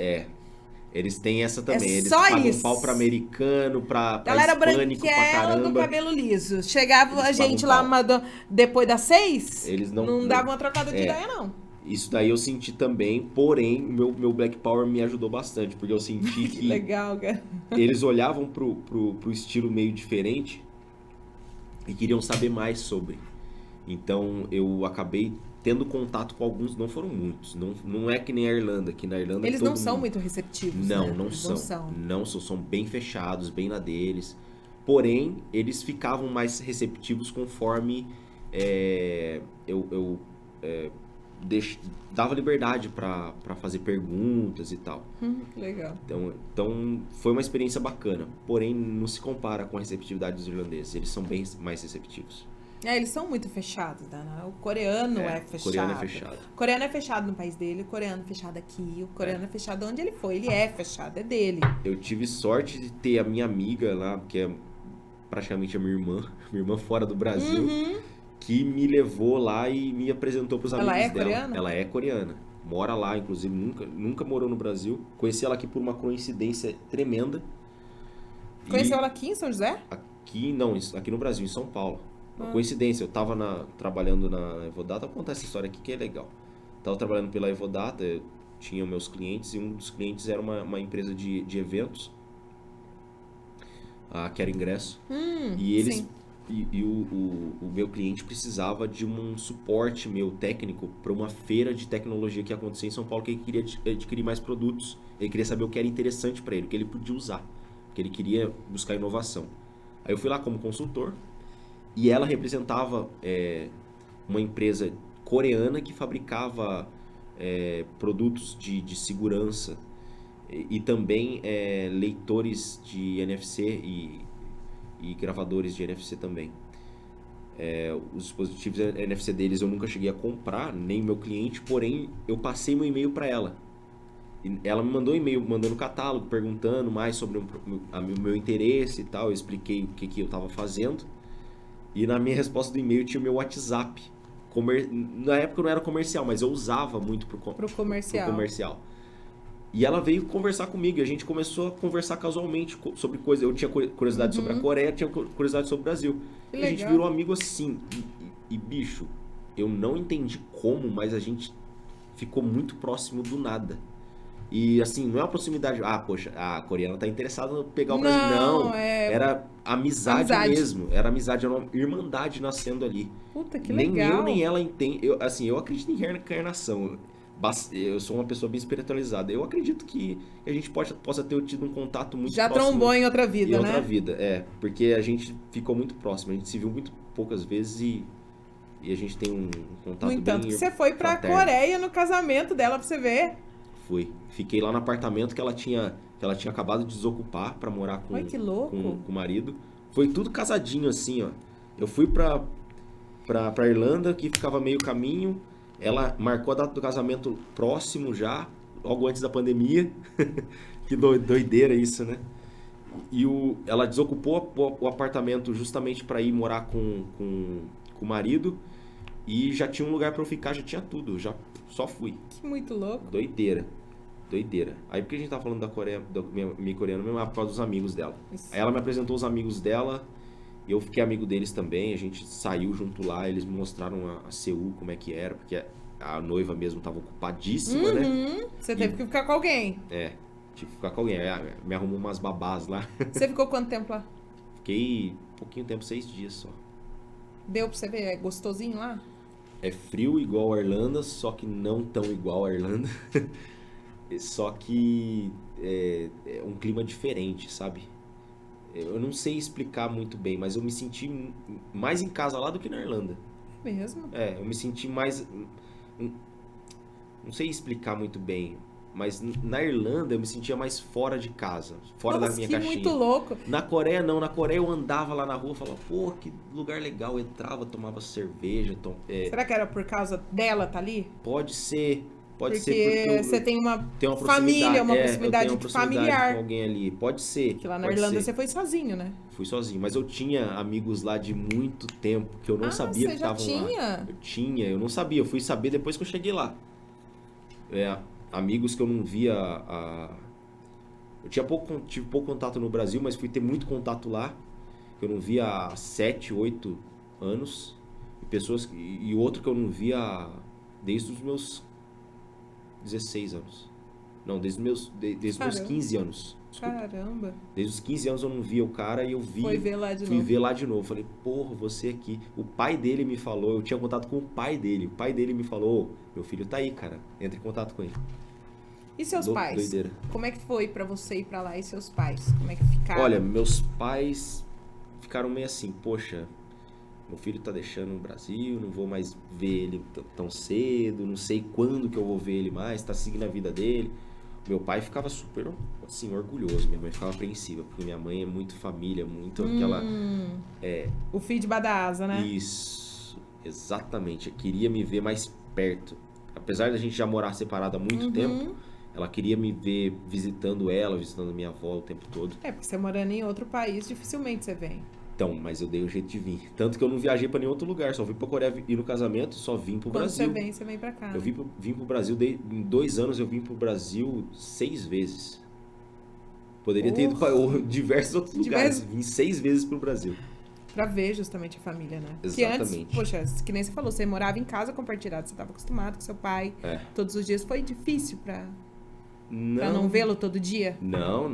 Eles têm essa também. É Eles só pagam isso. pau pra americano, pra Galera hispânico pra branquela do caramba. cabelo liso. Chegava Eles a gente pagam lá depois das 6, Eles não dava uma trocada de ideia, não. Isso daí eu senti também, porém, o meu Black Power me ajudou bastante, porque eu senti Que que legal, cara. eles olhavam pro estilo meio diferente e queriam saber mais sobre. Então eu acabei tendo contato com alguns, não foram muitos. Não é que nem a Irlanda, que na Irlanda Eles todo não são mundo... muito receptivos, Não, né? não Eles são. Não são bem fechados, bem na deles. Porém, eles ficavam mais receptivos conforme eu dava liberdade para fazer perguntas e tal. Que legal. Então, foi uma experiência bacana. Porém, não se compara com a receptividade dos irlandeses. Eles são bem mais receptivos. Eles são muito fechados, né? O coreano é fechado. O coreano é fechado. O coreano é fechado no país dele, o coreano é fechado aqui, o coreano é fechado onde ele foi. Ele é fechado, é dele. Eu tive sorte de ter a minha amiga lá, que é praticamente a minha irmã fora do Brasil, que me levou lá e me apresentou pros amigos dela. Coreana? Ela é coreana. Mora lá, inclusive, nunca morou no Brasil. Conheci ela aqui por uma coincidência tremenda. Conheceu ela aqui em São José? Aqui no Brasil, em São Paulo. Uma coincidência, eu tava trabalhando na Evodata, vou contar essa história aqui que é legal. Tava trabalhando pela Evodata, eu tinha meus clientes, e um dos clientes era uma empresa de eventos, que era ingresso. E eles sim. e o meu cliente precisava de um suporte meu técnico para uma feira de tecnologia que ia acontecer em São Paulo, que ele queria adquirir mais produtos. Ele queria saber o que era interessante para ele, o que ele podia usar, porque ele queria buscar inovação. Aí eu fui lá como consultor, e ela representava uma empresa coreana que fabricava produtos de segurança e também leitores de NFC e gravadores de NFC também. Os dispositivos NFC deles eu nunca cheguei a comprar, nem o meu cliente, porém eu passei meu e-mail para ela. E ela me mandou um e-mail, mandando catálogo, perguntando mais sobre o meu interesse e tal. Eu expliquei o que eu estava fazendo. E na minha resposta do e-mail tinha o meu WhatsApp. Na época não era comercial, mas eu usava muito pro comercial. E ela veio conversar comigo e a gente começou a conversar casualmente sobre coisas. Eu tinha curiosidade sobre a Coreia, tinha curiosidade sobre o Brasil. Que E a gente legal. virou amigo assim. E bicho, eu não entendi como, mas a gente ficou muito próximo do nada. E assim, não é uma proximidade. Poxa, a coreana tá interessada em pegar o Brasil. Não, era amizade mesmo. Era amizade, era uma irmandade nascendo ali. Puta, que nem legal. eu, nem ela entendem. Eu acredito em reencarnação. Eu sou uma pessoa bem espiritualizada. Eu acredito que a gente possa ter tido um contato muito Já próximo. trombou em outra vida, Em né? outra vida, porque a gente ficou muito próximo. A gente se viu muito poucas vezes e a gente tem um contato No entanto, bem que você foi pra fraterno. Coreia no casamento dela pra você ver. Fui. Fiquei lá no apartamento que ela tinha acabado de desocupar pra morar com, Ai, que louco. com o marido. Foi tudo casadinho assim, ó. Eu fui pra Irlanda, que ficava meio caminho. Ela marcou a data do casamento próximo já, logo antes da pandemia. Que doideira isso, né? E ela desocupou o apartamento justamente pra ir morar com o marido. E já tinha um lugar pra eu ficar, já tinha tudo. Já só fui. Que muito louco. Doideira. Aí porque a gente tá falando da Coreia, da minha coreana, mesmo por causa dos amigos dela. Isso. Aí ela me apresentou os amigos dela, eu fiquei amigo deles também, a gente saiu junto lá, eles me mostraram a Seul, como é que era, porque a noiva mesmo tava ocupadíssima, né? Você teve que ficar com alguém. Tive que ficar com alguém. Aí me arrumou umas babás lá. Você ficou quanto tempo lá? Fiquei pouquinho tempo, 6 dias só. Deu pra você ver? É gostosinho lá? É frio igual a Irlanda, só que não tão igual a Irlanda. Só que é um clima diferente, sabe? Eu não sei explicar muito bem, mas eu me senti mais em casa lá do que na Irlanda. mesmo? Eu me senti mais... Não sei explicar muito bem, mas na Irlanda eu me sentia mais fora de casa, fora da Nossa, minha que caixinha. muito louco. Na Coreia não, na Coreia eu andava lá na rua e falava, pô, que lugar legal, eu entrava, tomava cerveja, Será que era por causa dela tá ali? pode ser Porque porque você tem uma tem uma família, uma eu proximidade tenho uma de proximidade familiar. com alguém ali, pode ser. Que lá na pode Irlanda ser. você foi sozinho, né? Fui sozinho, mas eu tinha amigos lá de muito tempo que eu não sabia você que já estavam lá. tinha? Eu não sabia, eu fui saber depois que eu cheguei lá. Amigos que eu não via eu tive pouco contato no Brasil, mas fui ter muito contato lá, que eu não via há 7, 8 anos. E outro que eu não via desde os meus 16 anos. Não, desde os meus 15 anos. Desculpa. Caramba. Desde os 15 anos eu não via o cara e eu Foi ver lá de fui novo. ver lá de novo. Falei, porra, você aqui. O pai dele me falou, eu tinha contato com o pai dele. O pai dele me falou, meu filho tá aí, cara. Entra em contato com ele. E seus pais? Doideira. Como é que foi pra você ir pra lá e seus pais? Como é que ficaram? Olha, meus pais ficaram meio assim, poxa, meu filho tá deixando o Brasil, não vou mais ver ele tão cedo, não sei quando que eu vou ver ele mais, tá seguindo a vida dele. Meu pai ficava super, assim, orgulhoso, minha mãe ficava apreensiva, porque minha mãe é muito família, muito aquela... O filho de asa, né? Isso, exatamente, eu queria me ver mais perto. Apesar da gente já morar separado há muito tempo, ela queria me ver visitando minha avó o tempo todo. Porque você morando em outro país, dificilmente você vem. Então, mas eu dei um jeito de vir. Tanto que eu não viajei pra nenhum outro lugar, só vim pra Coreia ir no casamento, só vim pro Quando Brasil. você vem pra cá. Eu vim pro Brasil, em 2 anos eu vim pro Brasil 6 vezes. Poderia ter ido pra diversos outros lugares. Vim 6 vezes pro Brasil. Pra ver justamente a família, né? Exatamente. Que antes, poxa, que nem você falou, você morava em casa compartilhada, você tava acostumado com seu pai todos os dias. Foi difícil pra não vê-lo todo dia? Não,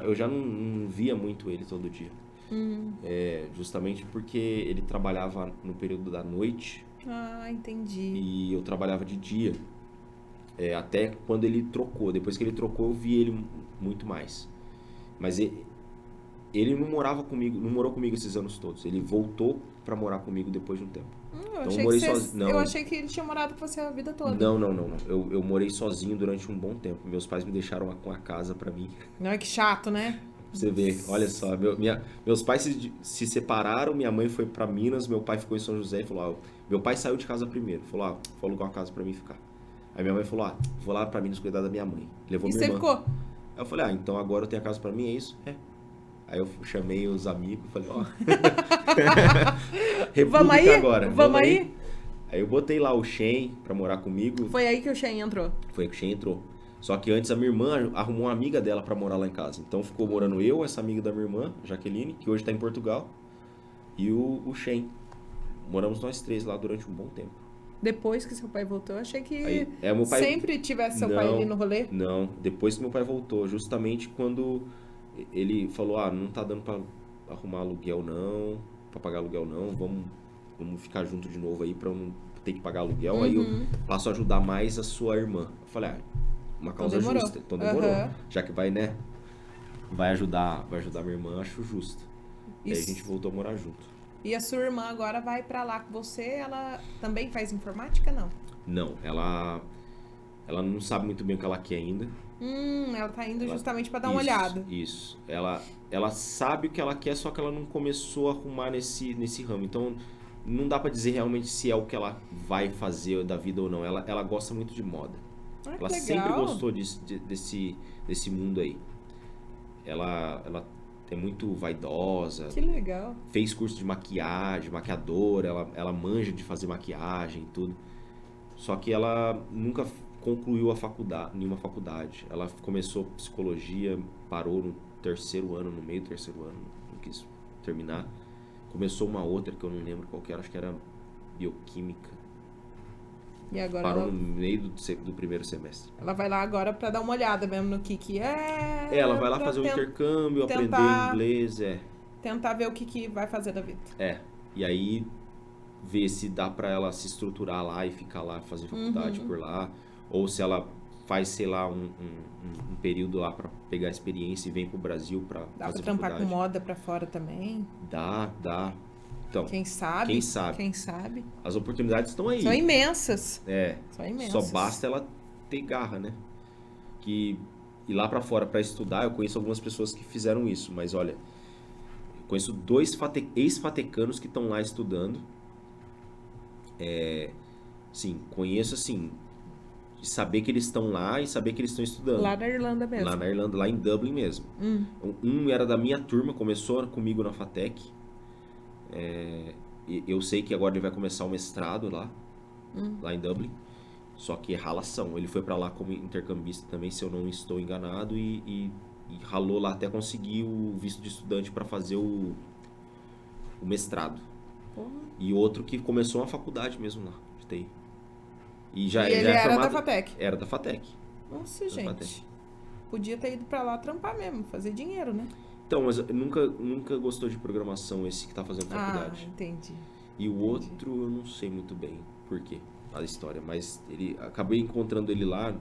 eu já não via muito ele todo dia. Justamente porque ele trabalhava no período da noite. Ah, entendi. E eu trabalhava de dia. Até quando ele trocou. Depois que ele trocou, eu vi ele muito mais. Mas ele não morava comigo, não morou comigo esses anos todos. Ele voltou pra morar comigo depois de um tempo. Eu achei que ele tinha morado com você a vida toda. Não. Eu morei sozinho durante um bom tempo. Meus pais me deixaram com a casa pra mim. Não, que chato, né? Você vê, olha só, meus pais se separaram, minha mãe foi pra Minas, meu pai ficou em São José e falou, meu pai saiu de casa primeiro, falou, vou alugar uma casa pra mim ficar. Aí minha mãe falou, vou lá pra Minas cuidar da minha mãe. Levou minha irmã. E você ficou? Aí eu falei, então agora eu tenho a casa pra mim, é isso? Aí eu chamei os amigos e falei, Vamos aí? Agora. Vamos aí? Aí eu botei lá o Shen pra morar comigo. Foi aí que o Shen entrou? Foi aí que o Shen entrou. Só que antes a minha irmã arrumou uma amiga dela pra morar lá em casa. Então ficou morando eu, essa amiga da minha irmã, Jaqueline, que hoje tá em Portugal, e o Shen. Moramos nós 3 lá durante um bom tempo. Depois que seu pai voltou, eu achei que meu pai... sempre tivesse seu pai ali no rolê. Não, depois que meu pai voltou, justamente quando ele falou, não tá dando pra arrumar aluguel não, pra pagar aluguel não, vamos ficar junto de novo aí pra eu não ter que pagar aluguel, aí eu passo a ajudar mais a sua irmã. Eu falei, uma causa justa, então demorou. Já que vai, né, vai ajudar minha irmã, acho justo. E aí a gente voltou a morar junto. E a sua irmã agora vai pra lá com você, ela também faz informática, não? Não, ela não sabe muito bem o que ela quer ainda. Ela tá indo justamente pra dar uma olhada. Isso, ela sabe o que ela quer, só que ela não começou a arrumar nesse ramo, então não dá pra dizer realmente se é o que ela vai fazer da vida ou não. Ela gosta muito de moda. Ela sempre gostou desse mundo aí. Ela é muito vaidosa. Que legal. Fez curso de maquiagem, maquiadora, ela manja de fazer maquiagem e tudo. Só que ela nunca concluiu nenhuma faculdade. Ela começou psicologia, parou no 3º ano, no meio do 3º ano, não quis terminar. Começou uma outra que eu não lembro qual que era, acho que era bioquímica. E agora parou no meio do 1º semestre. Ela vai lá agora pra dar uma olhada mesmo no que é. Ela vai lá fazer um intercâmbio, aprender inglês, Tentar ver o que vai fazer da vida. E aí ver se dá pra ela se estruturar lá e ficar lá, fazer faculdade por lá. Ou se ela faz, sei lá, um período lá pra pegar experiência e vem pro Brasil pra fazer faculdade. Dá pra trampar com moda pra fora também? Dá. Então, Quem sabe? quem sabe? Quem sabe? As oportunidades estão aí. São imensas. É, São imensas. só basta ela ter garra, né? Que ir lá pra fora pra estudar, eu conheço algumas pessoas que fizeram isso, mas olha, eu conheço 2 ex-fatecanos que estão lá estudando. Sim, conheço assim, de saber que eles estão lá e saber que eles estão estudando. Lá na Irlanda mesmo. Lá na Irlanda, lá em Dublin mesmo. Um era da minha turma, começou comigo na FATEC. E eu sei que agora ele vai começar o mestrado lá em Dublin. Só que é ralação. Ele foi pra lá como intercambista também, se eu não estou enganado, e ralou lá até conseguir o visto de estudante para fazer o mestrado. Porra. E outro que começou uma faculdade mesmo lá, de TI. E já E ele já é era da formado- FATEC. Era da FATEC. Nossa, Da gente. FATEC. Podia ter ido pra lá trampar mesmo, fazer dinheiro, né? Então, mas nunca gostou de programação esse que tá fazendo faculdade. Entendi. E o outro eu não sei muito bem por quê, a história, mas acabei encontrando ele lá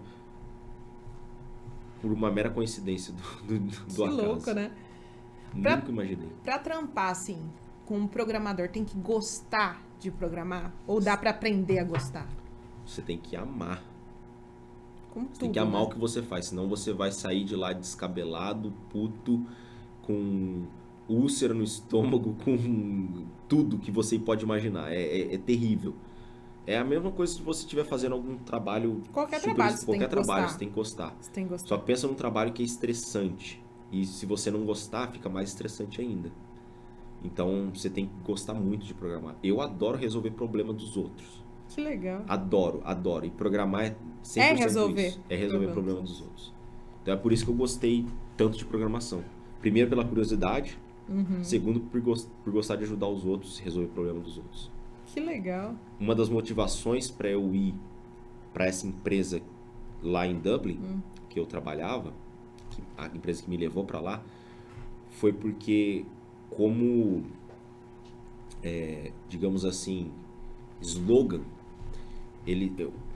por uma mera coincidência do Que acaso. louco, né? Nunca imaginei. Pra trampar, assim, com um programador, tem que gostar de programar? Ou dá pra aprender a gostar? Você tem que amar. Como Você tudo, tem que amar né? o que você faz, senão você vai sair de lá descabelado, puto, com úlcera no estômago, com tudo que você pode imaginar. É terrível. É a mesma coisa se você estiver fazendo algum trabalho. Qualquer trabalho você tem qualquer que trabalho gostar. você tem que gostar. Você tem que gostar. Só pensa num trabalho que é estressante. E se você não gostar, fica mais estressante ainda. Então você tem que gostar muito de programar. Eu adoro resolver problema dos outros. Que legal. Adoro. E programar é 100% resolver isso. É resolver problema problema dos dos outros. Então é por isso que eu gostei tanto de programação. Primeiro pela curiosidade. Segundo por gostar de ajudar os outros e resolver problema dos outros. Que legal. Uma das motivações para eu ir para essa empresa lá em Dublin, que eu trabalhava, a empresa que me levou para lá, foi porque como, digamos assim, slogan,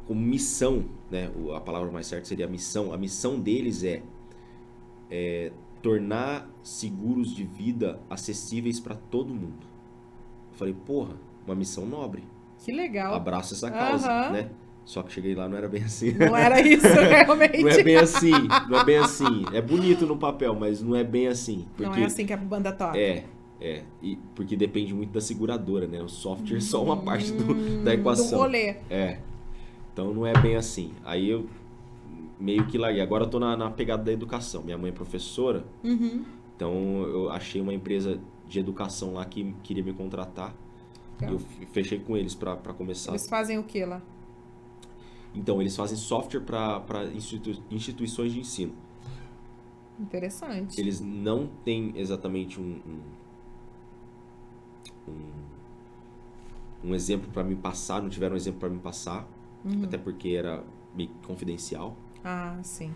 como missão, né, a palavra mais certa seria a missão deles é tornar seguros de vida acessíveis para todo mundo. Eu falei, porra, uma missão nobre. Que legal. Abraço essa causa, Aham. né? Só que cheguei lá não era bem assim. Não era isso, realmente. Não é bem assim, não é bem assim. É bonito no papel, mas não é bem assim. Não é assim que a banda toca. Porque depende muito da seguradora, né? O software é só uma parte da equação. Do rolê. Então não é bem assim. Aí eu meio que larguei. Agora eu tô na pegada da educação. Minha mãe é professora, então eu achei uma empresa de educação lá que queria me contratar. E Legal. eu fechei com eles para começar. Eles fazem o que lá? Então, eles fazem software para instituições de ensino. Interessante. Eles não têm exatamente um exemplo para me passar, não tiveram um exemplo para me passar, até porque era meio confidencial. Ah, sim.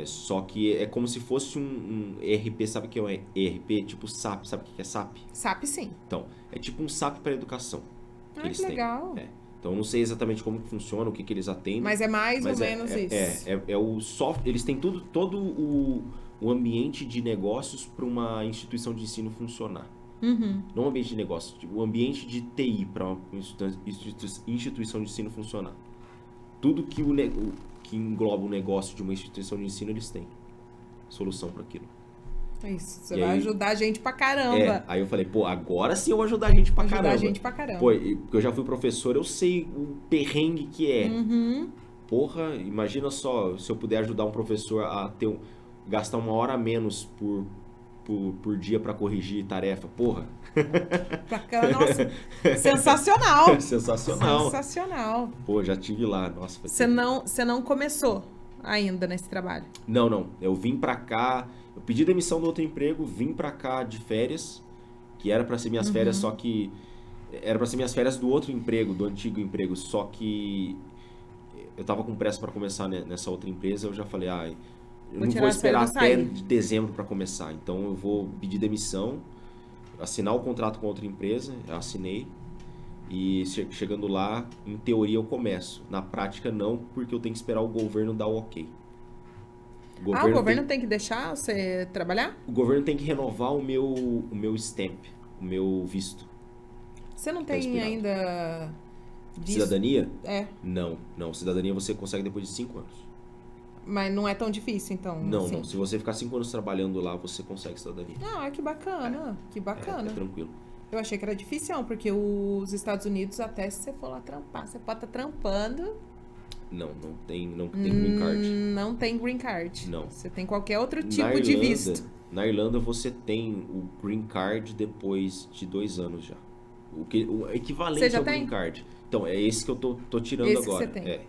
Só que é como se fosse um ERP, sabe o que é um ERP? Tipo SAP, sabe o que é SAP? SAP, sim. Então, é tipo um SAP para educação. Ah, eles que têm. legal. Então, eu não sei exatamente como que funciona, o que eles atendem. Mas é mais ou Mas menos isso. É o software. Eles têm todo o ambiente de negócios para uma instituição de ensino funcionar. Não o ambiente de negócios, o ambiente de TI para uma instituição de ensino funcionar. Tudo que que engloba o negócio de uma instituição de ensino, eles têm solução para aquilo. É isso. Você E vai aí- ajudar a gente pra caramba. Aí eu falei, pô, agora sim eu vou ajudar a gente pra Ajudar caramba. a gente pra caramba. Pô, porque eu já fui professor, eu sei o perrengue que é. Porra, imagina só, se eu puder ajudar um professor a gastar 1 hora a menos por dia pra corrigir tarefa. Porra, Pra caramba. Nossa, sensacional. sensacional. Sensacional. Pô, já tive lá, nossa. foi Você não começou ainda nesse trabalho? Não. Eu vim pra cá, eu pedi demissão do outro emprego, vim pra cá de férias, que era pra ser minhas férias, só que era pra ser minhas férias do outro emprego, do antigo emprego, só que eu tava com pressa pra começar nessa outra empresa, eu já falei, eu não tirar vou as esperar férias, até vou sair. de dezembro pra começar, então eu vou pedir demissão, assinar o contrato com outra empresa, eu assinei. E chegando lá, em teoria eu começo. Na prática não, porque eu tenho que esperar o governo dar o ok. O governo tem que deixar você trabalhar? O governo tem que renovar o meu stamp, o meu visto. Você não tem expirado. ainda visto? Cidadania? É, Não. Cidadania você consegue depois de 5 anos. mas não é tão difícil, então. Não, assim. não. Se você ficar 5 anos trabalhando lá, você consegue cidadania. Ah, que bacana, que bacana. É tranquilo. Eu achei que era difícil, porque os Estados Unidos, até se você for lá trampar, você pode estar trampando, Não tem green card. não tem green card. Não. Você tem qualquer outro Na tipo de Irlanda- visto. Na Irlanda você tem o green card depois de 2 anos já. O equivalente Você já ao tem? green card. Então, é esse que eu tô tirando Esse que agora. você tem.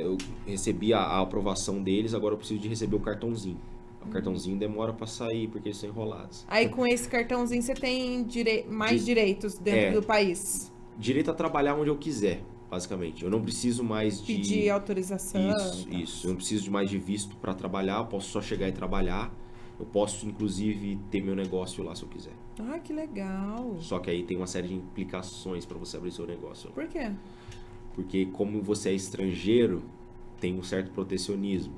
Eu recebi a aprovação deles, agora eu preciso de receber o cartãozinho. Uhum. O cartãozinho demora pra sair, porque eles são enrolados. Aí com esse cartãozinho você tem mais direitos dentro do país. Direito a trabalhar onde eu quiser, basicamente. Eu não preciso mais de... Pedir autorização. Isso. Eu não preciso de mais de visto para trabalhar, eu posso só chegar e trabalhar. Eu posso, inclusive, ter meu negócio lá se eu quiser. Ah, que legal. Só que aí tem uma série de implicações para você abrir seu negócio. Por quê? Porque como você é estrangeiro, tem um certo protecionismo.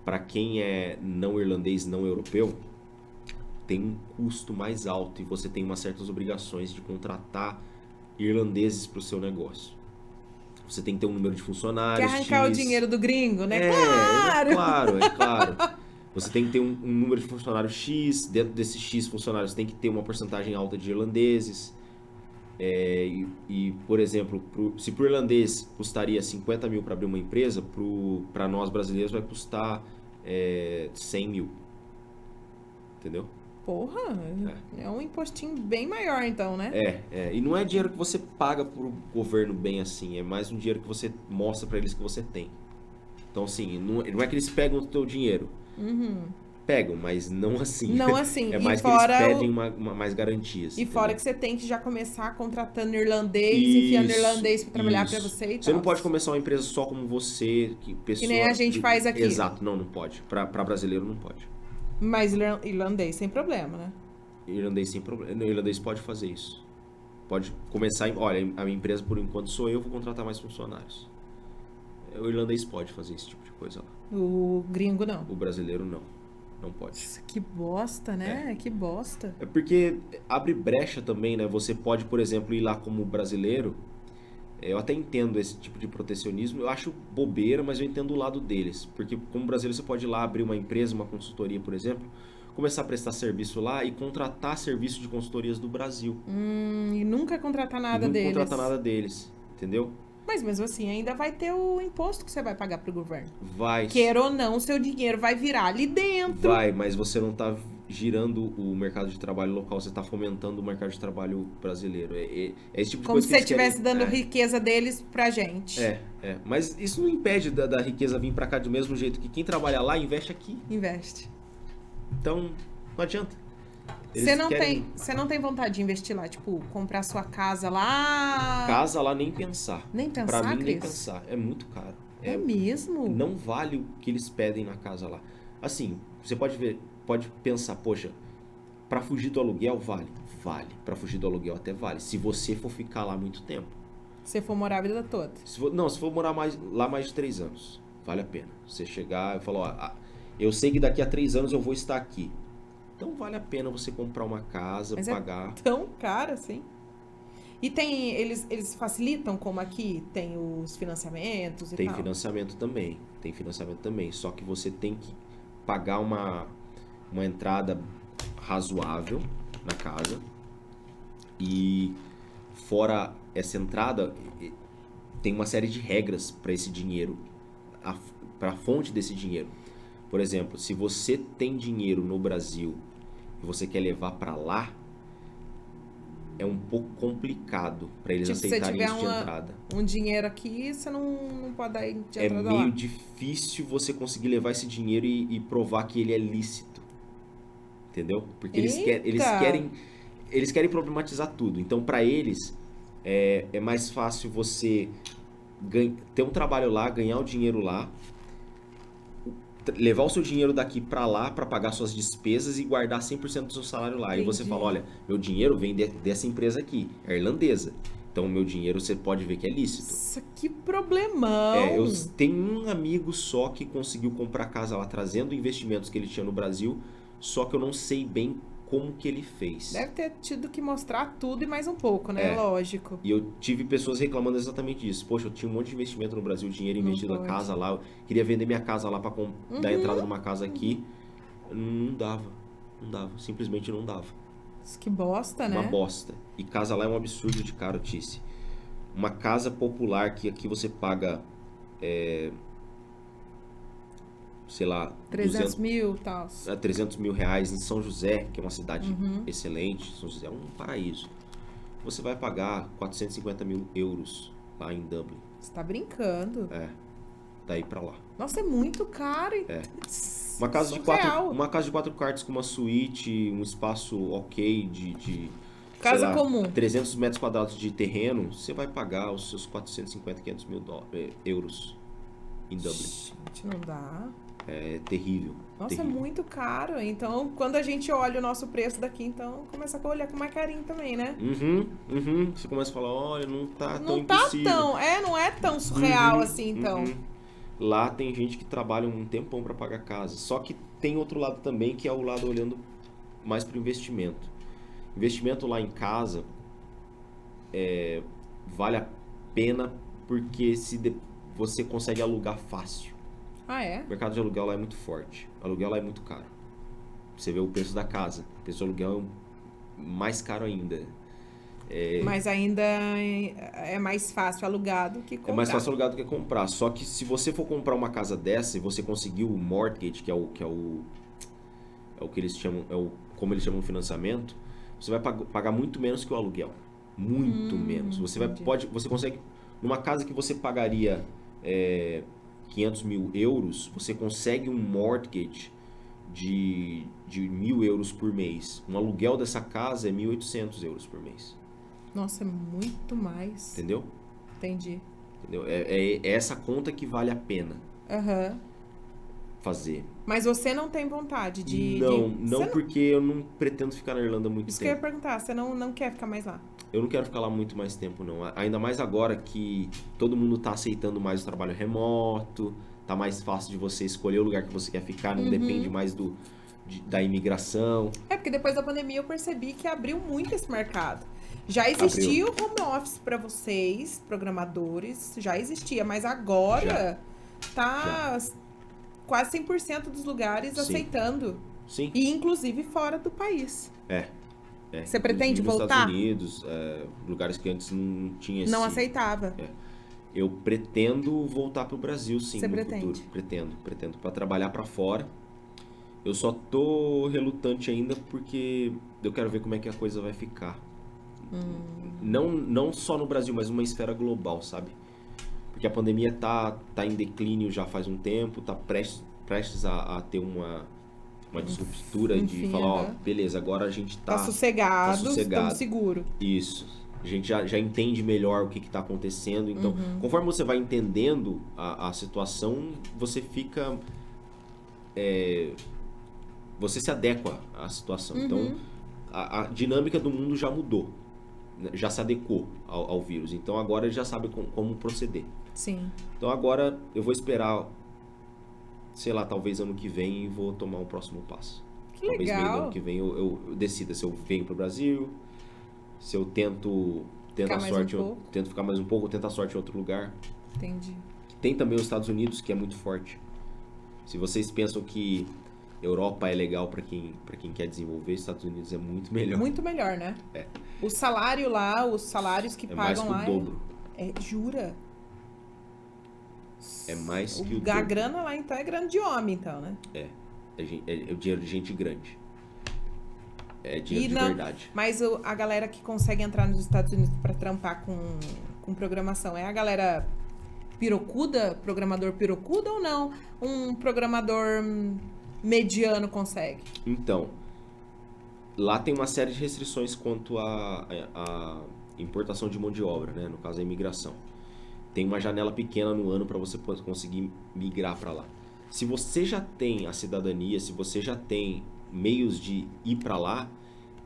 Para quem é não irlandês, não europeu, tem um custo mais alto e você tem umas certas obrigações de contratar irlandeses para o seu negócio. Você tem que ter um número de funcionários. Quer arrancar o X. dinheiro do gringo, né? Claro. Você tem que ter um número de funcionários X, dentro desses X funcionários tem que ter uma porcentagem alta de irlandeses. Por exemplo, se para o irlandês custaria 50 mil para abrir uma empresa, para nós brasileiros vai custar 100 mil. Entendeu? Porra, é um impostinho bem maior então, né? E não é dinheiro que você paga pro governo bem assim, é mais um dinheiro que você mostra para eles que você tem. Então assim, não é que eles pegam o teu dinheiro. Pegam, mas não assim. Não assim. É E mais que fora eles pedem mais garantias. E fora entendeu? que você tem que já começar contratando irlandês, enfiando irlandês pra trabalhar pra você e tal. Você não pode começar uma empresa só como você, que nem a gente faz aqui. Exato, não pode. Pra brasileiro não pode. Mas irlandês sem problema, né? Irlandês sem problema. Irlandês pode fazer isso. Pode começar. Olha, a minha empresa por enquanto sou eu, vou contratar mais funcionários. O irlandês pode fazer esse tipo de coisa lá. O gringo não. O brasileiro não. Não pode. Que bosta, né? Que bosta. É porque abre brecha também, né? Você pode, por exemplo, ir lá como brasileiro. Eu até entendo esse tipo de protecionismo. Eu acho bobeira, mas eu entendo o lado deles. Porque como brasileiro você pode ir lá abrir uma empresa, uma consultoria, por exemplo, começar a prestar serviço lá e contratar serviço de consultorias do Brasil. E nunca contratar nada deles. Não contratar nada deles, entendeu? Mas mesmo assim, ainda vai ter o imposto que você vai pagar pro governo. Vai. Queira ou não, seu dinheiro vai virar ali dentro. Vai, mas você não tá girando o mercado de trabalho local, você tá fomentando o mercado de trabalho brasileiro. É esse tipo de Como coisa se que você estivesse dando querem... riqueza deles pra gente. Mas isso não impede da riqueza vir pra cá do mesmo jeito que quem trabalha lá investe aqui. Investe. Então, não adianta. Você não tem vontade de investir lá, tipo, comprar sua casa lá? Casa lá nem pensar. Nem pensar, Pra mim, nem Cris? pensar. É muito caro. É mesmo? Não vale o que eles pedem na casa lá. Assim, você pode pensar, poxa, pra fugir do aluguel, vale. Vale. Pra fugir do aluguel até vale. Se você for ficar lá muito tempo. Se for morar a vida toda. Se for morar lá mais de 3 anos, vale a pena. Você chegar e falar, ó, eu sei que daqui a 3 anos eu vou estar aqui. Então vale a pena você comprar uma casa, Mas pagar. É tão caro assim. E eles facilitam como aqui tem os financiamentos e Tem tal? financiamento também. Só que você tem que pagar uma entrada razoável na casa. E fora essa entrada, tem uma série de regras para esse dinheiro, para a fonte desse dinheiro. Por exemplo, se você tem dinheiro no Brasil e você quer levar para lá, é um pouco complicado para eles aceitarem isso de entrada. Um dinheiro aqui, você não pode dar de É entrada meio lá. difícil você conseguir levar esse dinheiro e provar que ele é lícito. Entendeu? Porque eles querem problematizar tudo. Então, para eles, é mais fácil você ter um trabalho lá, ganhar o dinheiro lá, levar o seu dinheiro daqui para lá para pagar suas despesas e guardar 100% do seu salário lá. Entendi. E você fala, olha, meu dinheiro vem dessa empresa aqui, é irlandesa. Então, o meu dinheiro você pode ver que é lícito. Nossa, que problemão! Eu tenho um amigo só que conseguiu comprar casa lá, trazendo investimentos que ele tinha no Brasil, só que eu não sei bem como que ele fez. Deve ter tido que mostrar tudo e mais um pouco, né? É. Lógico. E eu tive pessoas reclamando exatamente disso. Poxa, eu tinha um monte de investimento no Brasil, dinheiro Não investido na pode. casa lá. Eu queria vender minha casa lá pra dar entrada numa casa aqui. Não dava. Não dava. Simplesmente não dava. Que bosta, né? Uma bosta. E casa lá é um absurdo de caro, Tice. Uma casa popular que aqui você paga, sei lá, 300 mil e tal. 300 mil reais em São José, que é uma cidade excelente. São José é um paraíso. Você vai pagar 450 mil euros lá em Dublin. Você tá brincando. Daí pra lá. Nossa, é muito caro. Uma casa, Surreal. uma casa de 4 quartos com uma suíte, um espaço ok de Casa sei lá, comum. 300 metros quadrados de terreno, você vai pagar os seus 450, 500 mil euros em Dublin. Gente, não dá. É terrível. Nossa, terrível. é muito caro. Então, quando a gente olha o nosso preço daqui, então começa a olhar com mais carinho também, né? Você começa a falar, olha, não tá tão Não tá impossível. não é tão surreal assim, então. Lá tem gente que trabalha um tempão para pagar casa. Só que tem outro lado também, que é o lado olhando mais para o investimento. Investimento lá em casa vale a pena porque você consegue alugar fácil. Ah, é? O mercado de aluguel lá é muito forte. O aluguel lá é muito caro. Você vê o preço da casa. O preço do aluguel é mais caro ainda. Mas ainda é mais fácil alugar do que comprar. É mais fácil alugar do que comprar. Só que se você for comprar uma casa dessa e você conseguir o mortgage, que é o que eles chamam, como eles chamam de financiamento, você vai pagar muito menos que o aluguel. Muito menos. Você consegue, numa casa que você pagaria 500 mil euros, você consegue um mortgage de 1.000 euros por mês. Um aluguel dessa casa é 1.800 euros por mês. Nossa, é muito mais. Entendeu? Entendi. Entendeu? É essa conta que vale a pena Aham. fazer. Mas você não tem vontade de... Não porque eu não pretendo ficar na Irlanda muito Isso que eu ia tempo. perguntar, você não quer ficar mais lá? Eu não quero ficar lá muito mais tempo, não. Ainda mais agora que todo mundo tá aceitando mais o trabalho remoto, tá mais fácil de você escolher o lugar que você quer ficar, não depende mais da imigração. É, porque depois da pandemia eu percebi que abriu muito esse mercado. Já existia o home office para vocês, programadores, já existia, mas agora tá quase 100% dos lugares Sim. aceitando. Sim. E inclusive fora do país. Você pretende Inclusive nos voltar? Estados Unidos, lugares que antes não tinha esse... Não aceitava. Eu pretendo voltar pro Brasil, sim, Você no pretende? futuro. Pretendo para trabalhar para fora. Eu só tô relutante ainda porque eu quero ver como é que a coisa vai ficar. Não só no Brasil, mas numa esfera global, sabe? Porque a pandemia tá em declínio já faz um tempo, tá prestes a ter uma disruptura de Enfim, falar, ó, aham. beleza, agora a gente Tá sossegado, estamos seguros. Isso. A gente já entende melhor o que está acontecendo. Então, conforme você vai entendendo a situação, você fica... você se adequa à situação. Então, a dinâmica do mundo já mudou. Né? Já se adequou ao vírus. Então, agora ele já sabe como proceder. Sim. Então, agora eu vou esperar, sei lá, talvez ano que vem e vou tomar um próximo passo. Que Talvez meio do legal. ano que vem eu decida se eu venho pro Brasil, se eu tento Ficar a mais sorte, um pouco. tento ficar mais um pouco, ou tento a sorte em outro lugar. Entendi. Tem também os Estados Unidos, que é muito forte. Se vocês pensam que Europa é legal para quem quer desenvolver, Estados Unidos é muito melhor. Muito melhor, né? O salário lá, os salários que É mais pagam que o lá. dobro. Jura? É mais que o A dobro. grana lá então é grana de homem, então, né? É o dinheiro de gente grande. É dinheiro de não- verdade. Mas a galera que consegue entrar nos Estados Unidos pra trampar com programação é a galera pirocuda, programador pirocuda ou não? Um programador mediano consegue? Então, lá tem uma série de restrições quanto à importação de mão de obra, né? No caso, a imigração. Tem uma janela pequena no ano para você conseguir migrar para lá. Se você já tem a cidadania, se você já tem meios de ir para lá,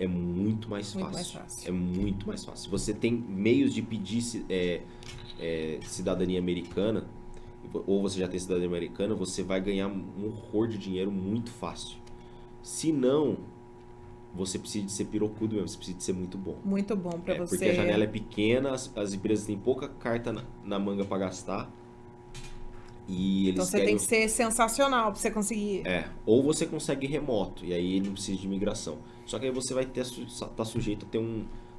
é muito mais fácil. Muito mais fácil. É muito mais fácil. Se você tem meios de pedir cidadania americana, ou você já tem cidadania americana, você vai ganhar um horror de dinheiro muito fácil. Se não, você precisa de ser pirocudo mesmo, você precisa de ser muito bom. Muito bom pra você. Porque a janela é pequena, as empresas têm pouca carta na manga pra gastar. E eles Então você tem que ser sensacional pra você conseguir. Ou você consegue remoto, e aí ele não precisa de imigração. Só que aí você vai tá sujeito a ter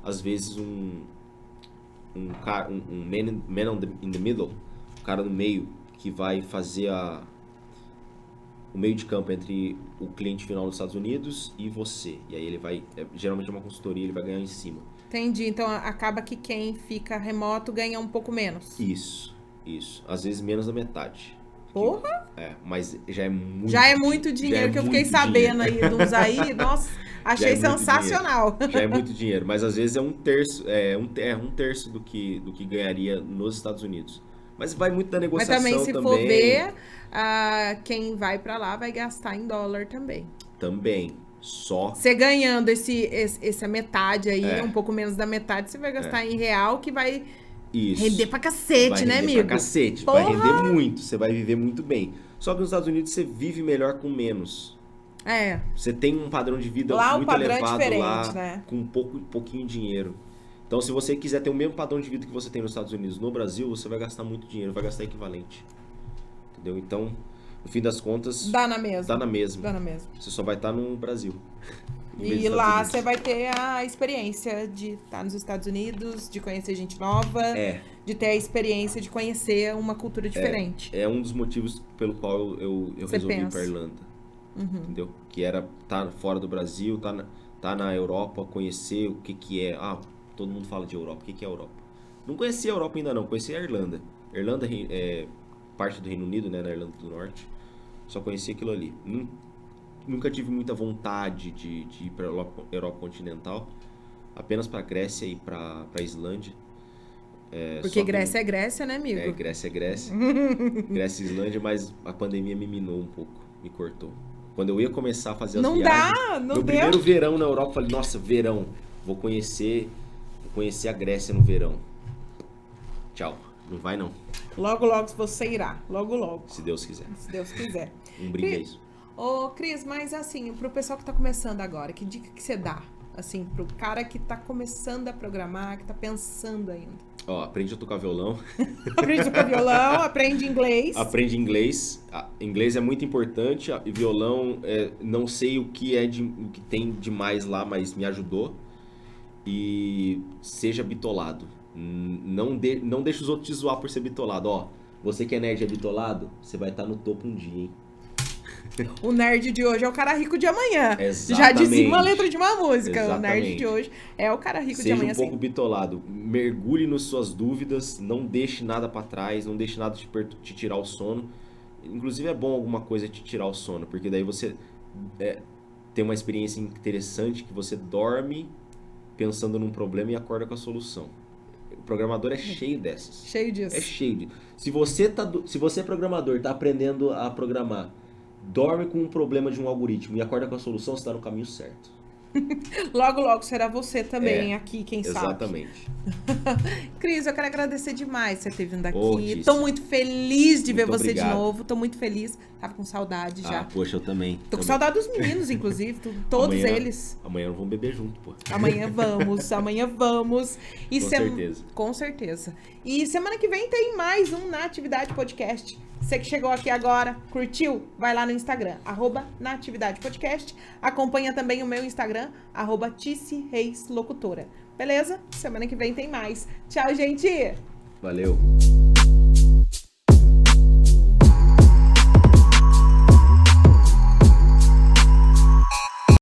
às vezes um man in the middle, um cara no meio, que vai fazer o meio de campo entre o cliente final dos Estados Unidos e você. E aí ele vai, geralmente é uma consultoria, ele vai ganhar em cima. Entendi, então acaba que quem fica remoto ganha um pouco menos. Isso. Às vezes menos da metade. Porra! Mas já é muito Já é muito dinheiro, que eu fiquei sabendo aí de uns aí. Nossa, achei sensacional. Já é muito dinheiro, mas às vezes é um terço do que ganharia nos Estados Unidos. Mas vai muito da negociação também. Mas também, se for ver, quem vai pra lá vai gastar em dólar também. Também. Só. Você ganhando essa metade aí, um pouco menos da metade, você vai gastar em real, que vai render pra cacete, né, amigo? Vai render pra cacete, vai render muito, você vai viver muito bem. Só que nos Estados Unidos você vive melhor com menos. Você tem um padrão de vida lá muito o padrão elevado é diferente, lá, né? com pouquinho dinheiro. Então, se você quiser ter o mesmo padrão de vida que você tem nos Estados Unidos no Brasil, você vai gastar muito dinheiro, vai gastar equivalente. Entendeu? Então, no fim das contas... Dá na mesma. Você só vai estar no Brasil. E lá você vai ter a experiência de estar nos Estados Unidos, de conhecer gente nova, de ter a experiência de conhecer uma cultura diferente. É um dos motivos pelo qual eu resolvi ir pra Irlanda. Entendeu? Que era estar fora do Brasil, tá na Europa, conhecer o que é. Todo mundo fala de Europa. O que é a Europa? Não conhecia a Europa ainda não, conhecia a Irlanda. Irlanda é parte do Reino Unido, né, na Irlanda do Norte. Só conhecia aquilo ali. Nunca tive muita vontade de ir para Europa continental, apenas para Grécia e para Islândia. Porque Grécia é Grécia, né, amigo? Grécia é Grécia. Grécia e Islândia, mas a pandemia me minou um pouco, me cortou. Quando eu ia começar a fazer as viagens... Não deu. Primeiro verão na Europa, eu falei, nossa, verão, vou conhecer a Grécia no verão. Tchau, não vai não. Logo, logo você irá, logo. Se Deus quiser. Se Deus quiser. Um brinde é isso. Ô, Cris, mas assim, pro pessoal que tá começando agora, que dica que você dá? Assim, pro cara que tá começando a programar, que tá pensando ainda. Aprende a tocar violão. Aprende a tocar violão, aprende inglês. Aprende inglês. Inglês é muito importante. E violão, não sei o que tem de mais lá, mas me ajudou. E seja bitolado. Não deixe os outros te zoar por ser bitolado. Você que é nerd e é bitolado, você vai estar no topo um dia, hein? O nerd de hoje é o cara rico de amanhã. Exatamente. Já dizia uma letra de uma música. Exatamente. O nerd de hoje é o cara rico de amanhã. Seja um pouco bitolado. Mergulhe nas suas dúvidas. Não deixe nada pra trás. Não deixe nada te tirar o sono. Inclusive é bom alguma coisa te tirar o sono. Porque daí você tem uma experiência interessante que você dorme pensando num problema e acorda com a solução. O programador é cheio dessas. Cheio disso. É cheio de... Se você é programador, tá aprendendo a programar, dorme com um problema de um algoritmo e acorda com a solução, você está no caminho certo. Logo, logo será você também aqui, quem sabe. Exatamente. Cris, eu quero agradecer demais você ter vindo aqui. Tô muito feliz de ver você obrigado. de novo. Tô muito feliz. Tava com saudade já. Poxa, eu também. Tô com saudade dos meninos, inclusive. Todos eles. Amanhã vamos beber junto, pô. Amanhã vamos. E com certeza. Com certeza. E semana que vem tem mais um Na Atividade Podcast. Você que chegou aqui agora, curtiu? Vai lá no Instagram, @NaAtividadePodcast. Acompanha também o meu Instagram, @TiciReisLocutora. Beleza? Semana que vem tem mais. Tchau, gente! Valeu!